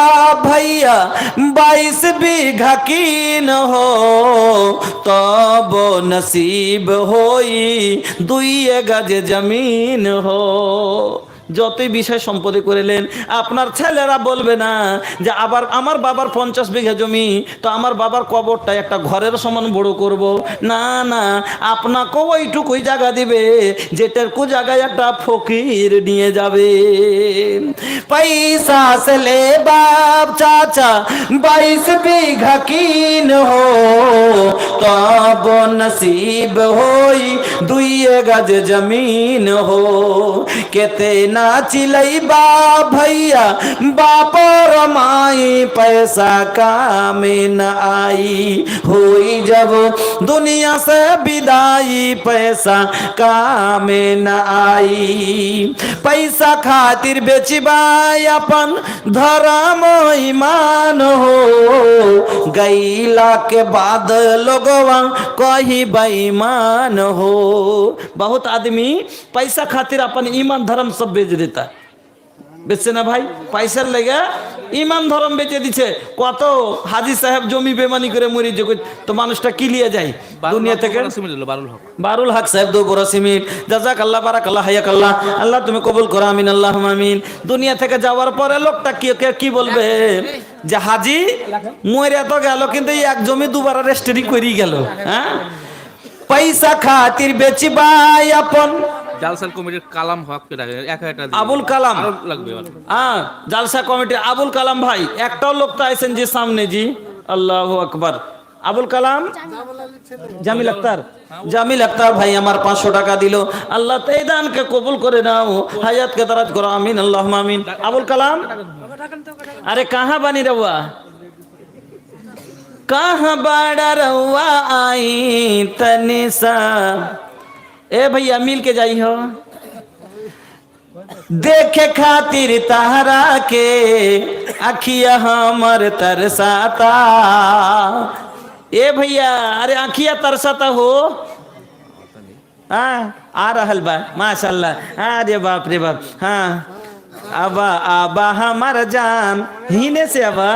भैया 22 बीघा कीन हो, तब नसीब होई 2 गज जमीन हो। যতই বিষয় সম্পদে করিলেন, আপনার ছেলেরা বলবে না যে আবার আমার বাবার 50 বিঘা জমি, তো আমার বাবার কবরটা একটা ঘরের সমান বড় করব। না না, আপনাকে ওইটুকুই জায়গা দিবে যেটারকু জায়গায় একটা ফকির নিয়ে যাবে। পয়সা से ले बाप चाचा 22 बीघा कीन हो, तब नसीब होई 2 गज जमीन हो। केते ना चिलैबा भैया बापर माई पैसा कामे न आई। हुई जब दुनिया से विदाई पैसा कामे न आई। पैसा खातिर बेचबा अपन धर्म ईमान हो, गईला के बाद लोगवा कही बेईमान हो। बहुत आदमी पैसा खातिर अपन ईमान धर्म सब बेच देता है। বেচছে না ভাই? পয়সার লেগে ইমান ধর্ম বেচে দিছে। কত হাজি সাহেব জমি বেমানি করে মরি যে, তো মানুষটা কি লিয়ে যায় দুনিয়া থেকে? বারুল হক সাহেব দো বড় সিমিট, জাজাক আল্লাহ, বারাক আল্লাহ, হায়াক আল্লাহ, আল্লাহ তুমি কবুল করো, আমিন আল্লাহ আমিন। দুনিয়া থেকে যাওয়ার পরে লোকটা কি বলবে যে হাজি মরে তো গেল, কিন্তু এই এক জমি দুবার রেজিস্ট্রি করি গেল। হ্যাঁ, পয়সা খাতির বেচি ভাই আপন। জালসা কমিটির কালাম হক আবুল কালাম লাগবে। হ্যাঁ, জালসা কমিটির আবুল কালাম ভাই, একটাও লোক তো আইছেন জি সামনে জি। আল্লাহু আকবার। আবুল কালাম জামিল আক্তার, জামিল আক্তার ভাই আমার 500 টাকা দিল। আল্লাহ তে দানকে কবুল করে নাও, হায়াতকে দারাজ করো, আমিন আল্লাহ আমিন। আবুল কালাম, আরে কাহা বানি রওয়া, কাহা বাড়া রওয়া आई तनिसा। ए भैया मिल के जाई हो, देखे खातिर तारा के अखिया हमर तरसाता। ए भैया, अरे अखिया तरसाता हो। हाँ, आ रहल बा माशाल्लाह। अरे बाप रे बाप। हाँ, आबा आबा हमार जान, हिने से आबा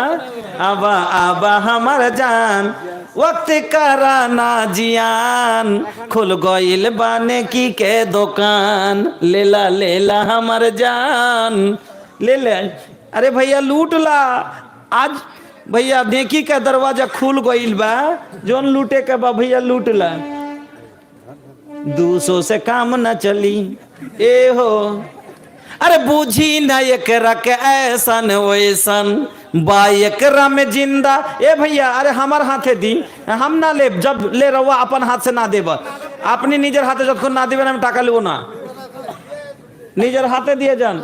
आबा आबा हमार जान, वक्त करा ना जियान, खुल गइल बाने की के दुकान, लेला लेला हमार जान, ले ले। अरे भैया लूट ला आज, भैया देखी का दरवाजा खुल गइल बा, जोन लूटे के बा भैया लूट ला। 200 से काम न चली ए हो। अरे बूझी न एकरा के ऐसन वैसन, बा एकरा में जिंदा। ए भैया, अरे हमार हाथे दी, हम ना ले, जब ले रहुआ अपन हाथ से ना देब, अपनी निजर हाथे যতক্ষণ না দিবেন আমি টাকা লিব না। নিজের হাতে দিয়ে যান।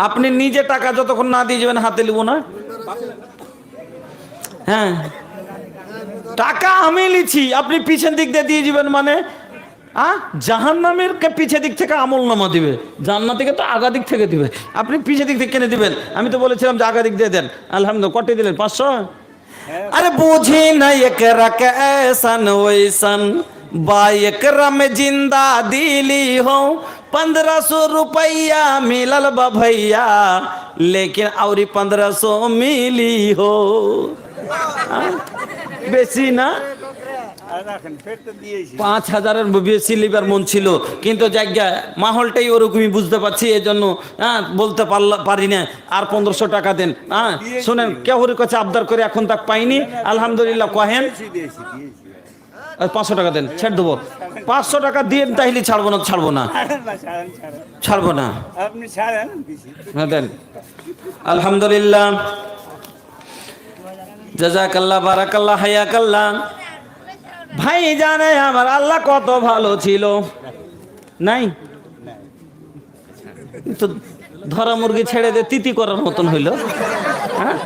আপনি নিজে টাকা যতক্ষণ না দিয়ে যাবেন হাতে লিব না। হ্যাঁ, টাকা আমি লিছি, আপনি পিছন দিক দিয়ে যাবেন মানে জাহান্নামের পিছে দিক থেকে আমল নামা দিবে, জান্নাত থেকে তো আগা দিক থেকে দিবে। আপনি পিছে দিক থেকে কেনে দিবেন? আমি তো বলেছিলাম যে আগা দিক দিয়ে দেন। আলহামদুলিল্লাহ, কটে দিলেন 500। अरे बूझी न एकरा के ऐसन वैसन, बा एकरा में जिंदा दिली हो। 1500 रुपया मिलल बा भैया, लेकिन और 1500 मिली हो। বেশি না, 5000 বেশি লিবার মন ছিল, কিন্তু জায়গা মাহলটাই ওরকমই বুঝতে পারছি, এই জন্য বলতে পারি না। আর 1500 টাকা দেন। হ্যাঁ শোনেন, কেউর কাছে আবদার করে এখন তাক পাইনি, আলহামদুলিল্লাহ কহেন 500 টাকা দেন, ছেড়ে দেবো। 500 টাকা দিয়ে তাইলে ছাড়বো না, ছাড়বো না, ছাড়বো না, হ্যাঁ দেন। আলহামদুলিল্লাহ, জাযাকাল্লাহ, বারাকাল্লাহ, হায়াকাল্লাহ। ভাই জানে আমার আল্লাহ কত ভালো ছিল, নাই তো ধরা মুরগি ছেড়ে দে তিতি করার মতন হইলো। হ্যাঁ,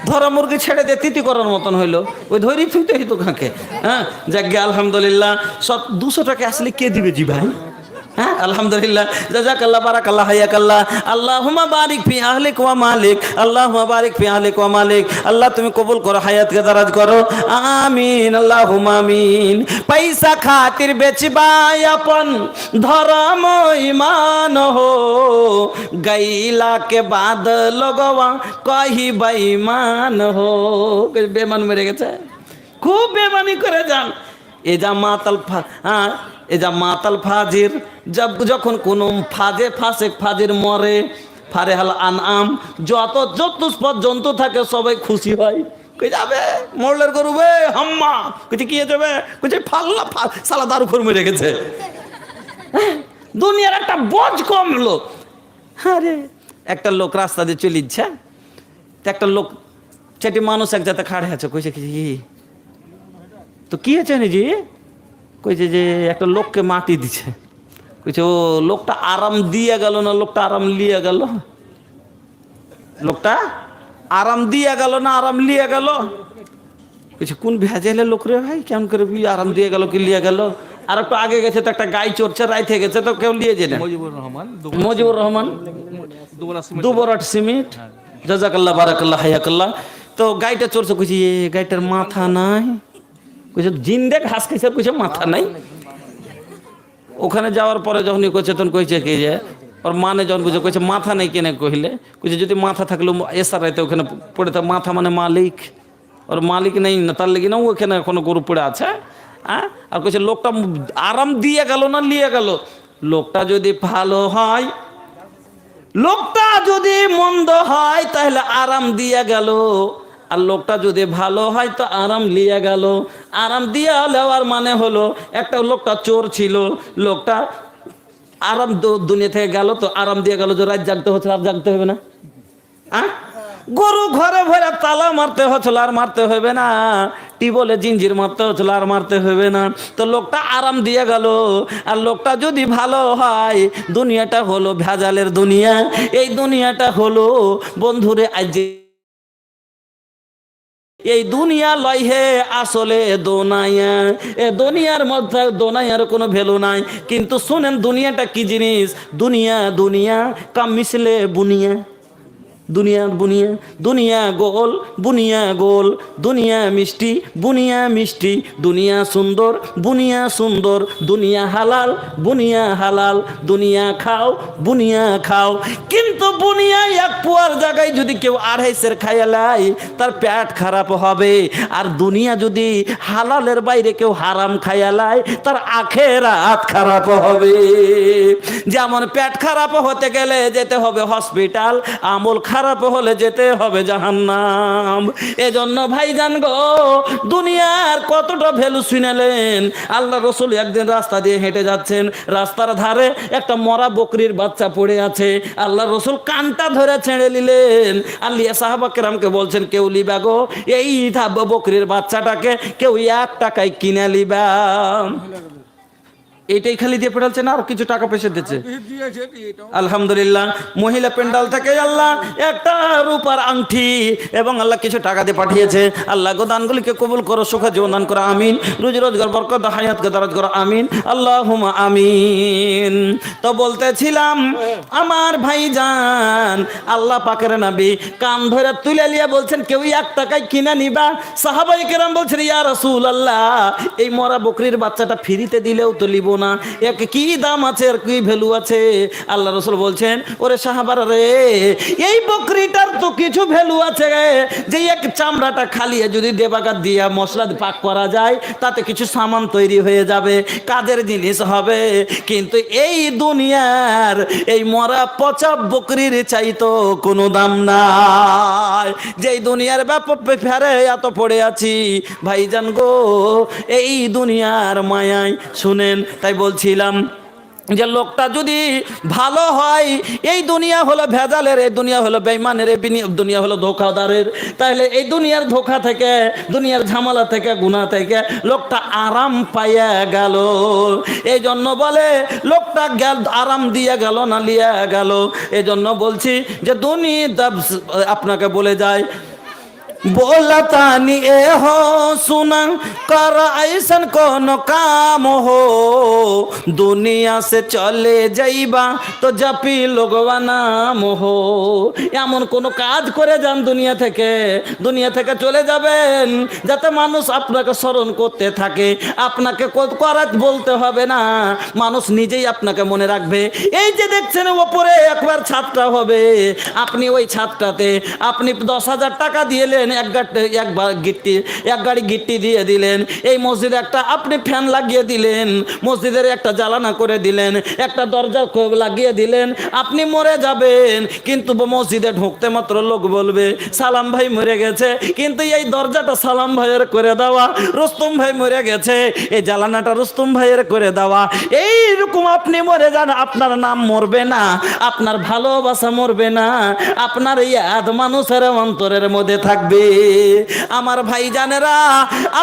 ধরা মুরগি ছেড়ে দে তিতি করার মতন হইলো, ওই ধরি ফিরতে হইতো কাকে। হ্যাঁ, যাক আলহামদুলিল্লাহ। সব 200 টাকা আসলে কে দিবে জি ভাই? হ্যাঁ, আলহামদুলিল্লাহ, জাযাকাল্লাহ, বারাকাল্লাহ, হায়াকাল্লাহ। আল্লাহুম্মা বারিক ফি আহলিক ওয়া মালিক, আল্লাহুম্মা বারিক ফি আহলিক ওয়া মালিক। আল্লাহ তুমি কবুল করো, হায়াতকে দারাজ করো, আমিন আল্লাহুম্মা আমিন। পয়সা খাতির বেচবাই আপন ধর্ম ইমান हो, गईला के बाद लोगवा कही बेईमान हो। বেমান মেরে গেছে, খুব বেমানি করে যান। এ যা মাতাল এ যা মাতাল ফাজির, যখন কোন ফাজে ফাসেক ফাজির মরে, ফারেহাল আনআম, যত জন্তু থাকে সবাই খুশি হয়। কই যাবে মোড়লের গরু বে হাম্মা, কইছে কি যাবে, কইছে ফাল্লা সালা দারু খোর মেরে গেছে। দুনিয়ার একটা বোঝ কমলো। আরে একটা লোক রাস্তা দিয়ে চলিচ্ছে, একটা লোক চেটি মানুষ এক জায়গাতে খাড়ে আছে, কইছে কি তো কি হয়েছে জি? কইছে যে একটা লোককে মাটি দিছে। কইছে ও লোকটা আরাম দিয়ে গেল না লোকটা আরাম লিয়ে গেল? লোকটা আরাম দিয়ে গেল না আরাম লিয়ে গেল? কইছে কোন ভেজাইলে লোক রে ভাই, কেমন করে আরাম দিয়ে গেল কি লিয়ে গেল? আর একটু আগে গেছে তো একটা গাই চড়ছে, রাইতে গেছে তো কেউ লিয়ে যায় না। মুজিবুর রহমান দুবরাট সিমেন্ট, জাযাকাল্লাহ, বারাকাল্লাহ, হায়াকাল্লাহ। তো গাইটা চড়ছে, কইছে এ গাইটার মাথা নাই। কইছে জিন্দে ঘাস খাইছে, কইছে মাথা নাই। ওখানে যাওয়ার পরে যখন কইছে তখন কইছে কি যে ওর মানে যখন বুঝে কইছে মাথা নেই কেনে কহিলে কইছে যদি মাথা থাকলে এসার রাইতে ওখানে পড়ে থাকে, মাথা মানে মালিক, ওর মালিক নেই না, তার লেগে না ওখানে এখনো গরু পড়ে আছে। হ্যাঁ, আর কইছে লোকটা আরাম দিয়ে গেল না লিয়ে গেল। লোকটা যদি ভালো হয়, লোকটা যদি মন্দ হয় তাহলে আরাম দিয়ে গেল, আর লোকটা যদি ভালো হয় তো আরাম লিয়ে গেল। আরাম দিয়ে নেওয়ার মানে হলো একটা লোকটা চোর ছিল, লোকটা আরাম দুনিয়া থেকে গেল তো আরাম দিয়ে গেল, যে রাত জাগতে হচ্ছে আর জাগতে হবে না। গরু ঘরে ভরে তালা মারতে হচ্ছিল আর মারতে হবে না, টিবলে জিঞ্জির মারতে হচ্ছিল আর মারতে হবে না। তো লোকটা আরাম দিয়ে গেল। আর লোকটা যদি ভালো হয়, দুনিয়াটা হলো ভেজালের দুনিয়া। এই দুনিয়াটা হলো বন্ধুরে আজ এই দুনিয়া লয় হে আসলে দোনাইয়া, এ দুনিয়ার মধ্যে দোনাইয়ার কোনো ভ্যালু নাই। কিন্তু শুনেন দুনিয়াটা কি জিনিস, দুনিয়া দুনিয়া কাম মিশলে বুনিয়া, দুনিয়া বুনিয়া, দুনিয়া গোল বুনিয়া গোল, দুনিয়া মিষ্টি বুনিয়া মিষ্টি, দুনিয়া সুন্দর বুনিয়া সুন্দর, দুনিয়া হালাল বুনিয়া হালাল, দুনিয়া খাও বুনিয়া খাও। কিন্তু বুনিয়া এক পোয়ার জায়গায় যদি কেউ আড়াইশের খাইয়ালাই তার পেট খারাপ হবে। আর দুনিয়া যদি হালালের বাইরে কেউ হারাম খাইয়ালাই তার আখেরাত খারাপ হবে। যেমন পেট খারাপ হতে গেলে যেতে হবে হসপিটাল, আমল খারাপ হলে যেতে হবে জাহান্নাম। এজন্য ভাইজান গো, দুনিয়ার কতটা ভ্যালু শুনেলেন। আল্লাহ রসুল একদিন রাস্তা দিয়ে হেঁটে যাচ্ছেন, রাস্তার ধারে একটা মরা বকরির বাচ্চা পড়ে আছে। আল্লাহ রসুল কানটা ধরে ছেড়ে নিলেন। আল্লিয়া সাহাবা কেরামকে বলছেন, কেউ লিবা গো এই বকরির বাচ্চাটাকে, কেউ 1 টাকায় কিনে লিবা। এইটাই খালি দিয়ে পেটালছে না, আর কিছু টাকা পয়সা দিচ্ছে। আলহামদুলিল্লাহ, মহিলা পেন্ডাল থেকে আল্লাহ একটা রূপার আংটি এবং আল্লাহ কিছু টাকা দিয়ে পাঠিয়েছে। আল্লাহ গো দানগুলিকে কবুল করো, সুখে জীবন দান করো, আমিন। রুজি রোজগার বরকত হায়াতকে দারাজ করো, আমিন আল্লাহুম্মা আমিন। তো বলতেছিলাম আমার ভাইজান, আল্লাহ পাকের নবী কান ধরে তুলে নিয়ে বলছেন, কেউ 1 টাকায় কিনে নিবা। সাহাবায়ে কেরাম বলছেন, ইয়া রাসূলুল্লাহ, এই মরা বকরির বাচ্চাটা ফ্রিতে দিলেও তো লিব না, এর কি দাম আছে, আর কি ভ্যালু আছে? আল্লাহ রাসূল বলছেন, ওরে সাহাবারা রে, এই বকরিটার তো কিছু ভ্যালু আছে, যে এক চামড়াটা খালিয়ে যদি দেবাগাত দিয়া মশলা পাক করা যায় তাতে কিছু সামান তৈরি হয়ে যাবে, কাজের জিনিস হবে। কিন্তু এই দুনিয়ার এই মরা পচা বকরির চাইতো কোনো দাম নাই। যেই দুনিয়ার ব্যাপক ফেরে এত পড়ে আছি ভাইজান গো, এই দুনিয়ার মায়ায় শুনেন। তাই বলছিলাম যে লোকটা যদি ভালো হয়, এই দুনিয়া হলো ভেজালের, এই দুনিয়া হলো বেঈমানের, এই দুনিয়া হলো ধোঁকাদারের। তাহলে এই দুনিয়ার ধোঁকা থেকে, দুনিয়ার ঝামেলা থেকে, গুনাহ থেকে লোকটা আরাম পাইয়া গেল। এই জন্য বলে লোকটা আরাম দিয়ে গেল না লিয়া গেল। এই জন্য বলছি যে দুনিয়া আপনাকে বলে যায়, बोला तानी ए हो सुना कर ऐसन कोनो काम हो, दुनिया से चले जाइबा तो जपी लोगवा नाम हो। এমন কোনো কাজ করে যান দুনিয়া থেকে চলে যাবেন যাতে মানুষ আপনাকে স্মরণ করতে থাকে, আপনাকে করাত বলতে হবে না, মানুষ নিজেই আপনাকে মনে রাখবে। এই যে দেখছেন ওপরে একবার ছাদটা হবে, আপনি ওই ছাদটাতে আপনি 10,000 টাকা দিয়েলেন, এক গাড়ি গিট্টি দিয়ে দিলেন, এই মসজিদে একটা আপনি ফ্যান লাগিয়ে দিলেন, মসজিদের একটা জ্বালানা করে দিলেন, একটা দরজা লাগিয়ে দিলেন, আপনি মরে যাবেন। কিন্তু মসজিদে ঢুকতে মাত্র লোক বলবে সালাম ভাই মরে গেছে, কিন্তু এই দরজাটা সালাম ভাইয়ের করে দেওয়া, রুস্তম ভাই মরে গেছে, এই জ্বালানাটা রুস্তম ভাইয়ের করে দেওয়া। এইরকম আপনি মরে যান, আপনার নাম মরবে না, আপনার ভালোবাসা মরবে না, আপনার ইয়াদ মানুষের অন্তরের মধ্যে থাকবে। আমার ভাই জানেরা,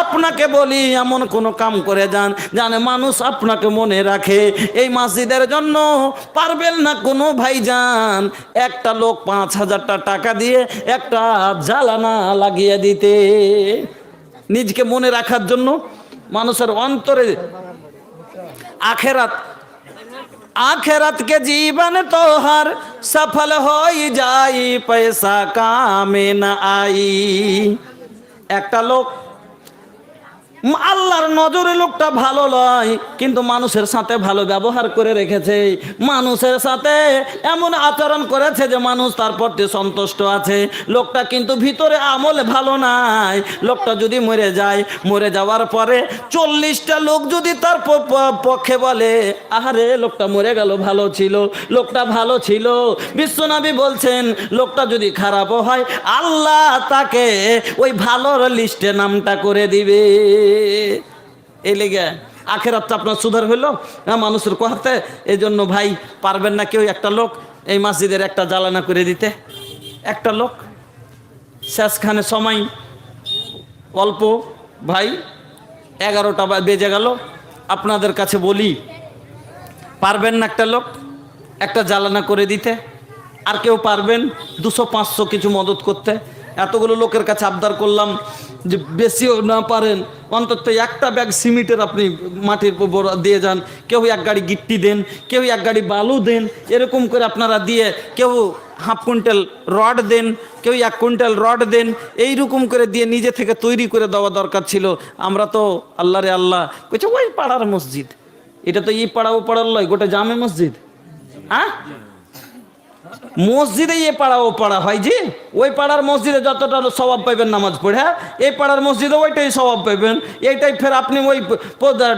আপনাকে বলি এমন কোন কাম করে যান জানে মানুষ আপনাকে মনে রাখে। এই মসজিদের জন্য পারবেন না কোনো ভাইজান একটা লোক 5,000 টাকা দিয়ে একটা জ্বালানা লাগিয়ে দিতে, নিজকে মনে রাখার জন্য মানুষের অন্তরে। आखिरत के जीवन तो हर सफल हो जाई, पैसा कामे न आई। একটা লোক আল্লাহর নজরে লোকটা ভালো নয়, কিন্তু মানুষের সাথে ভালো ব্যবহার করে রেখেছে, মানুষের সাথে এমন আচরণ করেছে যে মানুষ তার প্রতি সন্তুষ্ট আছে। লোকটা কিন্তু ভিতরে আমল ভালো নাই। লোকটা যদি মরে যায়, মরে যাওয়ার পরে 40টা লোক যদি তার পক্ষে বলে আহারে লোকটা মরে গেল, ভালো ছিল, লোকটা ভালো ছিল, বিশ্বনবী বলছেন লোকটা যদি খারাপও হয় আল্লাহ তাকে ওই ভালোর লিস্টে নামটা করে দিবে। এই লেগে আখেরাতটা আপনার সুধার হইল না মানুষের কথাতে। এই জন্য ভাই পারবেন না কেউ একটা লোক এই মসজিদের একটা জ্বালানা করে দিতে? একটা লোক শেষখানে সময় অল্প ভাই, 11টা বেজে গেল। আপনাদের কাছে বলি, পারবেন না একটা লোক একটা জ্বালানা করে দিতে? আর কেউ পারবেন 200-500 কিছু মদত করতে? এতগুলো লোকের কাছে আবদার করলাম যে বেশিও না পারেন অন্তত একটা ব্যাগ সিমেন্টের আপনি মাটির উপর দিয়ে যান, কেউ 1 গাড়ি গিট্টি দেন, কেউ 1 গাড়ি বালু দেন, এরকম করে আপনারা দিয়ে, কেউ 1/2 কুইন্টাল রড দেন, কেউ 1 কুইন্টাল রড দেন, এইরকম করে দিয়ে নিজে থেকে তৈরি করে দেওয়া দরকার ছিল। আমরা তো আল্লাহ রে আল্লাহ কইছে ওই পাড়ার মসজিদ, এটা তো এই পাড়া ও পাড়ার লয়, গোটা জামে মসজিদ। হ্যাঁ, মসজিদে এ পাড়া ও পাড়া হয় যে, ওই পাড়ার মসজিদে যতটা স্বভাব পাইবেন নামাজ পড়ে, এই পাড়ার মসজিদে ওইটাই স্বভাব পাইবেন। এইটাই ফের আপনি ওই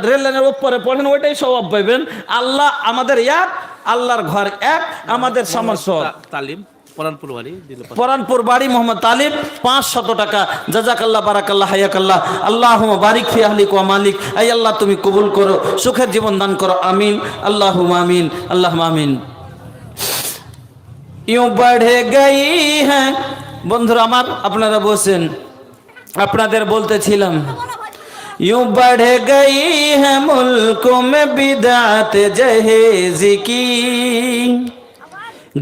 রেল লাইনের উপরে পড়েন, ওইটাই স্বভাব পাইবেন। আল্লাহ আমাদের এক, আল্লাহর ঘর এক, আমাদের সামর্থ্য। তালিম পরানপুর বাড়ি, পরানপুর বাড়ি, মোহাম্মদ তালিব, 500 টাকা। জাজাকাল্লাহ, বারাকাল্লাহ, হায়াকাল্লাহ, আল্লাহুম্মা বারিক ফি আহলিক ওয়া মালিক। আই আল্লাহ তুমি কবুল করো, সুখের জীবন দান করো, আমিন, আল্লাহুম্মা আমিন, আল্লাহুম্মা আমিন। यूं बढ़े गई हैं বন্ধুরা আমার, আপনারা বসেন, আপনাদের বলতেছিলাম यूं बढ़ गई है मुल्कों में बिदात जहेज की,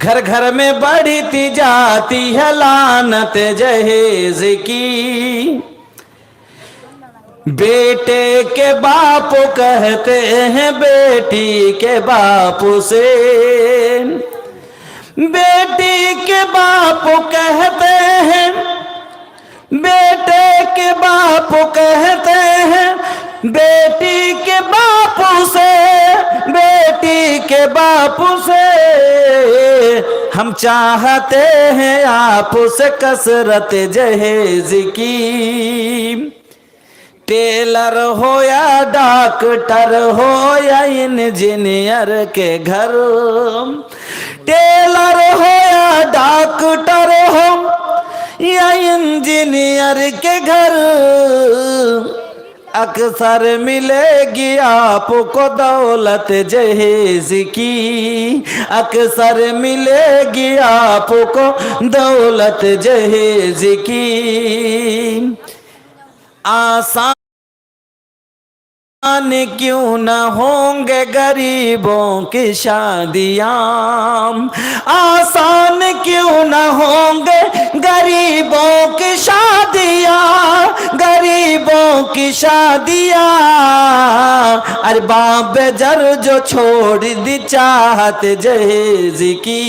घर घर में बढ़ती जाती है लानत जहेज की। बेटे के बाप कहते हैं बेटी के बाप से, बेटी के बाप कहते हैं, बेटे के बाप कहते हैं बेटी के बाप से, बेटी के बाप से। हम चाहते हैं आपसे कसरत जहेज की, टेलर हो या डॉक्टर हो या इंजीनियर के घर, टेलर हो या डॉक्टर हो या इंजीनियर के घर, अक्सर मिलेगी आपको दौलत जहेज की, अक्सर मिलेगी आपको दौलत जहेज की। आसान क्यों न होंगे गरीबों की शादियाँ, आसान क्यों न होंगे गरीबों की शादियाँ, गरीबों की शादियाँ। अरे बाप जर जो छोड़ दी चाहत जहेज की,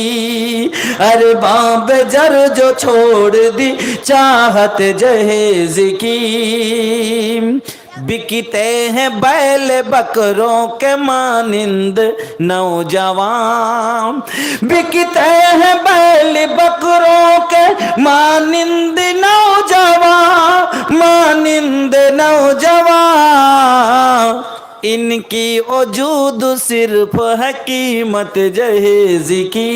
अरे बाप जर जो छोड़ दी चाहत जहेज की। बिकते हैं बैल बकरों के मानिंद नौजवान, बिकते हैं बैल बकरों के मानिंद नौजवान, मानिंद नौजवान। इनकी वजूद सिर्फ है कीमत जहेज की,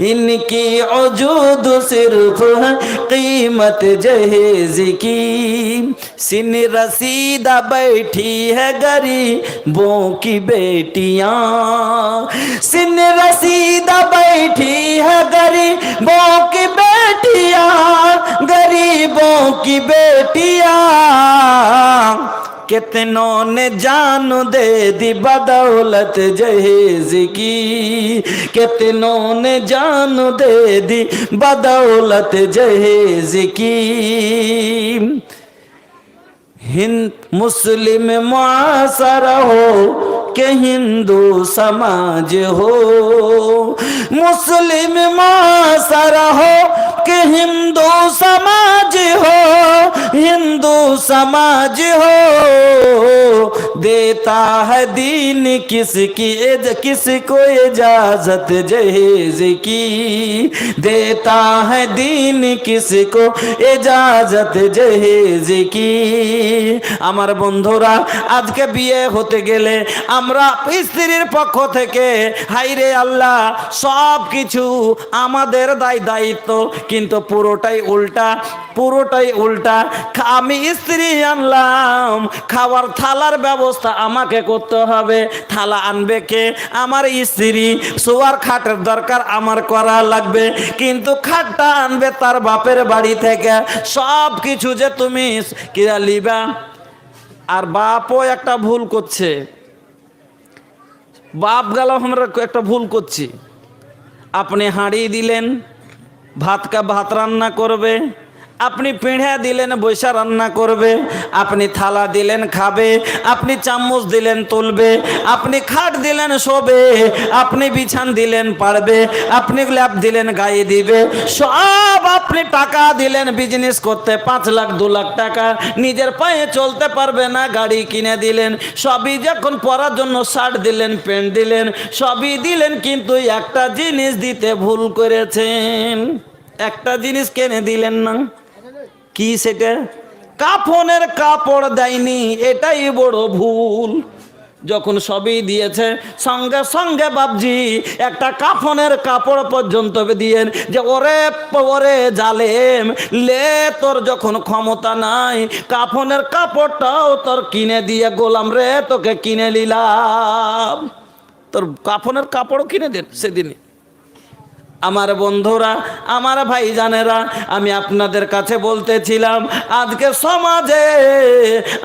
इनकी वजूद सिर्फ है कीमत जहेज की। सिन रसीदा बैठी है गरीबों की बेटियां, सिन रसीदा बैठी है गरीबों की बेटियां, गरीबों की बेटियां। कितनों ने जान दे दी बदौलत जहेज की, कितनों ने जान दे दी बदौलत जहेज की। हिंद मुस्लिम मुआसरा हो के हिंदू समाज हो, मुस्लिम माशरा हो कि हिंदू समाज हो, हिंदू समाज हो, देता है दीन किसको इजाजत जहेज की, देता है दीन किसको इजाजत जहेज की। আমার বন্ধুরা, আজকে বিয়ে হতে গেলে আমরা স্ত্রীর পক্ষ থেকে হাইরে আল্লাহ সব কিছু আমাদের দায়িত্ব, কিন্তু পুরোটাই উল্টা, পুরোটাই উল্টা। আমি স্ত্রী আনলাম, খাওয়ার থালার ব্যবস্থা আমাকে করতে হবে। থালা আনবে কে? আমার স্ত্রী। শোয়ার খাটের দরকার আমার করা লাগবে, কিন্তু খাটটা আনবে তার বাপের বাড়ি থেকে। সব কিছু যে তুমি কিরা লিবা। আর বাপও একটা ভুল করছে, বাপ গেল আমরা একটা ভুল করছি। আপনি হাঁড়ি দিলেন, ভাত রান্না করবে, আপনি পিঁড়া দিলেন বৈশা রান্না করবে, আপনি থালা দিলেন খাবে, আপনি চামচ দিলেন তুলবে, আপনি খাট দিলেন শোবে, আপনি বিছান দিলেন পারবে, আপনি ল্যাপ দিলেন গায়ে দিবে, সব আপনি টাকা দিলেন বিজনেস করতে 5 লাখ 2 লাখ টাকা, নিজের পায়ে চলতে পারবে না, গাড়ি কিনে দিলেন, সবই যখন পরার জন্য শার্ট দিলেন প্যান্ট দিলেন, সবই দিলেন, কিন্তু একটা জিনিস দিতে ভুল করেছেন। একটা জিনিস কিনে দিলেন না। কি সেটা? কাফনের কাপড় দেয়নি, এটাই বড় ভুল। যখন সবই দিয়েছে সঙ্গে সঙ্গে বাপজি একটা কাফনের কাপড় পর্যন্ত দিয়েন, যে ওরে ওরে জালেম লে, তোর যখন ক্ষমতা নাই কাফনের কাপড়টাও তোর কিনে দিয়ে গোলাম রে তোকে কিনে নিলাম, তোর কাফনের কাপড়ও কিনে দেন সেদিনই। আমার বন্ধুরা, আমার ভাইজানেরা, আমি আপনাদের কাছে বলতেছিলাম আজকে সমাজে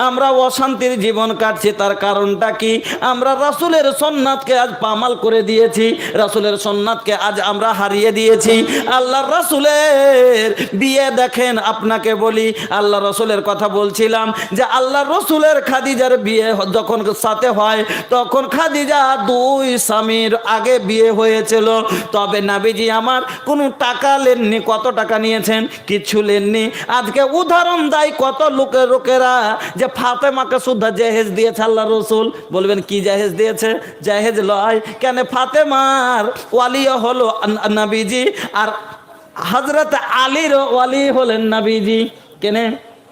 আমরা অশান্তির জীবন কাটছি। তার কারণটা কি? আমরা রাসূলের সুন্নাতকে আজ পামাল করে দিয়েছি, রাসূলের সুন্নাতকে আজ আমরা হারিয়ে দিয়েছি। আল্লাহর রাসূলের বিয়ে দেখেন, আপনাকে বলি আল্লাহ রাসূলের কথা বলছিলাম, যে আল্লাহ রাসূলের খাদিজার বিয়ে যখন সাথে হয় তখন খাদিজা 2 স্বামীর আগে বিয়ে হয়েছিল, তবে নবীজি আমার কোনো টাকা লেননি। কত টাকা নিয়েছেন? কিছু লেননি। আজকে উদাহরণ দেয় কত লোকেরা যে ফাতেমাকে শুদ্ধ জাহেজ দিয়েছে আল্লাহ রসুল। বলবেন কি জাহেজ দিয়েছে? জাহেজ লয় কেন, ফাতেমার ওয়ালি হলো নবীজি, আর হযরত আলীর ওয়ালি হলেন নবীজি। কেনে?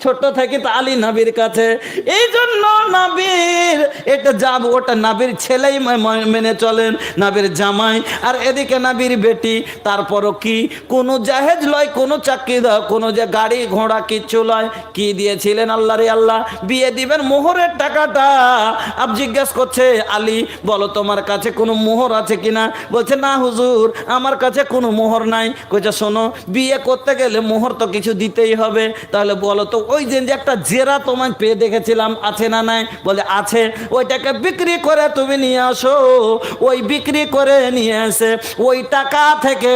ছোট থেকে তো আলী নবীর কাছে, এই জন্য নবীর এটা যাব, ওটা নবীর ছেলেই মেনে চলেন, নবীর জামাই, আর এদিকে নবীর বেটি। তারপরও কি কোনো জাহেজ লয়, কোনো চাকরি দাও, কোনো যে গাড়ি ঘোড়া কিচ্ছু লয়। কি দিয়েছিলেন? আল্লাহ রে আল্লাহ, বিয়ে দিবেন মোহরের টাকাটা। আব জিজ্ঞেস করছে আলী, বলো তোমার কাছে কোনো মোহর আছে কিনা? বলছে না হুজুর, আমার কাছে কোনো মোহর নাই। কইছে শোনো, বিয়ে করতে গেলে মোহর তো কিছু দিতেই হবে, তাহলে বলো তো ওই দিন যে একটা জেরা তোমায় পেয়ে দেখেছিলাম আছে না নাই? বলে আছে। ওইটাকে বিক্রি করে তুমি নিয়ে আসো। ওই বিক্রি করে নিয়ে এসে ওই টাকা থেকে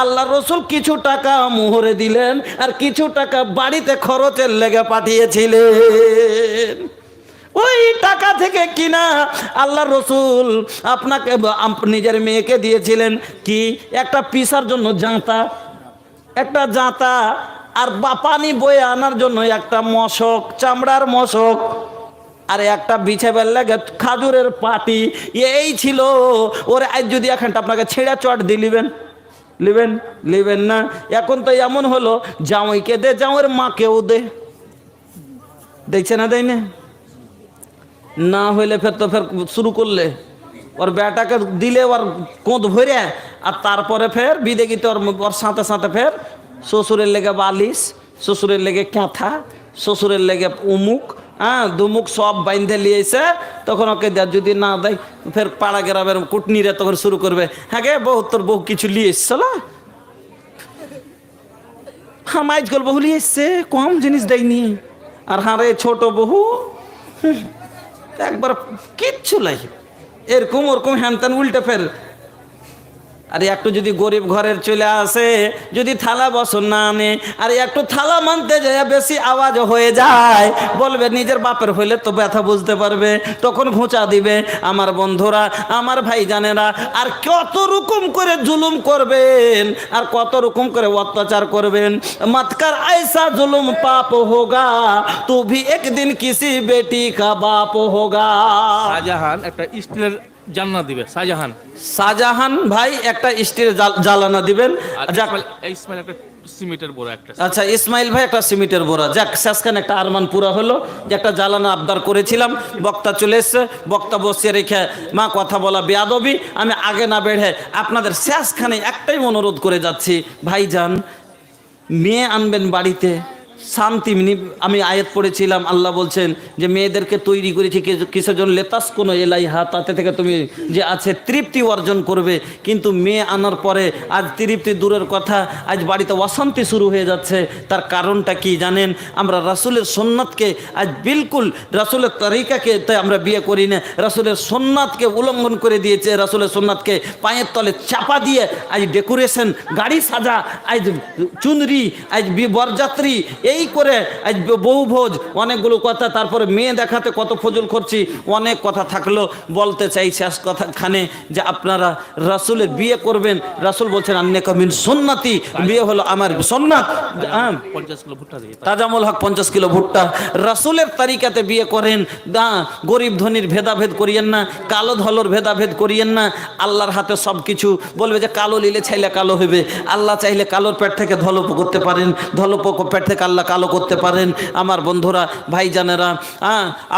আল্লাহ রসুল কিছু টাকা মোহরে দিলেন, আর কিছু টাকা বাড়িতে খরচের লেগে পাঠিয়েছিলেন। ওই টাকা থেকে কিনা আল্লাহ রসুল আপনাকে নিজের মেয়েকে দিয়েছিলেন কি? একটা পিসার জন্য জাঁতা, একটা জাঁতা, আর পানি বয়ে আনার জন্য একটা মশক, চামড়ার মশক, আর একটা বিছাবার লাগে খাজুরের পাটি। এই ছিল ওর। আজ যদি এখানটা আপনাকে ছেঁড়া চট দিলিবেন, লিবেন না। এখন তো এমন হলো, জামাইকে দে, জামাইয়ের মাকেও দে, দেখছে না, দেয় না হইলে ফের তো ফের শুরু করলে ওর বেটাকে দিলে ওর কোঁত ভরে, আর তারপরে ফের বিদে গীতে ওর সাথে সাথে ফের শ্বশুরের লেগে বালিশ, শ্বশুরের লেগে কাঁথা, শ্বশুরের লেগে উমুক, দুমুক সব বাইন্ধে লিয়েছে। তখন ওকে যদি না দেয় ফের পাড়া গ্রামের কুটনিরা তখন শুরু করবে, হ্যাঁ গে বউ তোর বউ কিছু লিয়ে এসছিল, আজকাল বহু লিয়ে এসছে, কম জিনিস দেয়নি। আর হ্যাঁ রে ছোট বহু একবার কিচ্ছু লাই, এরকম ওরকম হ্যান ত্যান উল্টে ফের আর একটু যদি গরিব ঘরের চলে আসে, যদি থালা বাসন না আনে, আর একটু থালা মানতে যায় বেশি আওয়াজ হয়ে যায়, বলবে নিজের বাপের হইলে তো ব্যথা বুঝতে পারবে, তখন ঘুঁচা দিবে। আমার বন্ধুরা, আমার ভাই জানেরা, আর কত রকম করে জুলুম করবেন, আর কত রকম করে অত্যাচার করবেন। মতকর ऐसा जुल्म पाप होगा, तू भी एक दिन किसी बेटी का बाप होगा। শাহজাহান একটা স্টিলের জানলা দিবে। শাহজাহান শাহজাহান ভাই একটা স্টিল জ্বালানা দিবেন। আর যাক, ইসমাইল একটা সিমেন্টের বড় একটা। আচ্ছা ইসমাইল ভাই একটা সিমেন্টের বোরা। যাক, শেষখানে একটা আরমান পুরা হলো, যে একটা জ্বালানা আবদার করেছিলাম। বক্তা চলে এসছে, বক্তা বসিয়ে রেখে মা কথা বলা বেয়াদবি, আমি আগে না বেড়ে আপনাদের শেষখানে একটাই অনুরোধ করে যাচ্ছি, ভাইজান মেয়ে আনবেন বাড়িতে, শান্তি। আমি আয়াত পড়েছিলাম, আল্লাহ বলছেন যে মেয়েদেরকে তৈরি করেছি কিসের জন্য, লেতাস কোনো এলাইহা, তাতে থেকে তুমি যে আছে তৃপ্তি অর্জন করবে। কিন্তু মেয়ে আনার পরে আজ তৃপ্তি দূরের কথা, আজ বাড়িতে অশান্তি শুরু হয়ে যাচ্ছে। তার কারণটা কি জানেন? আমরা রাসূলের সুন্নাতকে আজ বিলকুল, রাসূলের তরিকাকে তাই আমরা বিয়ে করি না, রাসূলের সুন্নাতকে উল্লঙ্ঘন করে দিয়েছে। রাসূলের সুন্নাতকে পায়ের তলে চাপা দিয়ে আজ ডেকোরেশন, গাড়ি সাজা, আজ চুনরি, আজ বরযাত্রী, এই করে আজ বহুভোজ, অনেকগুলো কথা। তারপরে মেয়ে দেখাতে কত ফজল করছি, অনেক কথা থাকলো। বলতে চাই শেষ কথাখানে যে আপনারা রাসূলের বিয়ে করবেন। রাসূল বলছেন আন্নাকা মিন সুন্নতি, বিয়ে হলো আমার সুন্নাত। 50 কিলো ভুট্টা দিবে। তাজামুল হক 50 কিলো ভুট্টা। রাসূলের তরিকাতে বিয়ে করেন। গরিব ধনীর ভেদাভেদ করিয়েন না, কালো ধলোর ভেদাভেদ করিয়েন না। আল্লাহর হাতে সব কিছু। বলবে যে কালো নিলে চাইলে কালো হবে, আল্লাহ চাইলে কালোর পেট থেকে ধলপ করতে পারেন, ধলপ পেট থেকে আল্লাহ কালো করতে পারেন। আমার বন্ধুরা, ভাইজানেরা,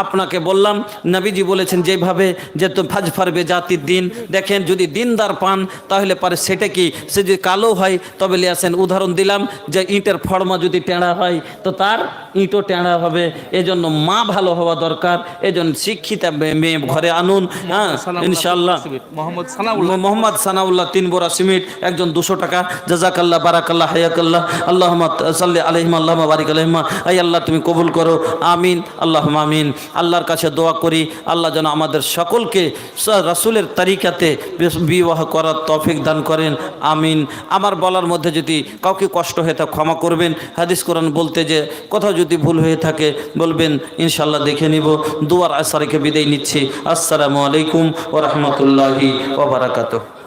আপনাকে বললাম নবীজি বলেছেন যেভাবে যে তো ফাজ ফারবে জাতির দিন। দেখেন যদি দিনদার পান তাহলে পারে সেটা কি, সে যদি কালো হয় তবে লিয়ে আসেন। উদাহরণ দিলাম যে ইঁটের ফর্মা যদি টেঁড়া হয় তো তার ইঁটও টেঁড়া হবে। এজন্য মা ভালো হওয়া দরকার, এজন্য শিক্ষিতা মেয়ে ঘরে আনুন। ইনশাআল্লাহ। মোহাম্মদ সানাউল্লাহ 3 বোরা সিমেন্ট, একজন 200 টাকা। জাজাকাল্লাহ, বারাকাল্লাহ, হায়াকাল্লাহ, আল্লাহুম্মা সাল্লি আলাইহিম, আল্লাহুম্মা বারিক আলাইহিম। আই আল্লাহ তুমি কবুল করো, আমিন, আল্লাহুম্মা আমিন। আল্লাহর কাছে দোয়া করি আল্লাহ যেন আমাদের সকলকে রাসূলের তরিকাতে বিবাহ করার তৌফিক দান করেন, আমিন। আমার বলার মধ্যে যদি কাউকে কষ্ট হয়ে থাকে ক্ষমা করবেন। হাদিস কোরআন বলতে যে কোথাও যদি ভুল হয়ে থাকে বলবেন, ইনশাআল্লাহ দেখে নিব। দুয়ার আসারিকে বিদায় নিচ্ছি। আসসালামু আলাইকুম ওয়া রাহমাতুল্লাহি ওয়া বারাকাতুহু।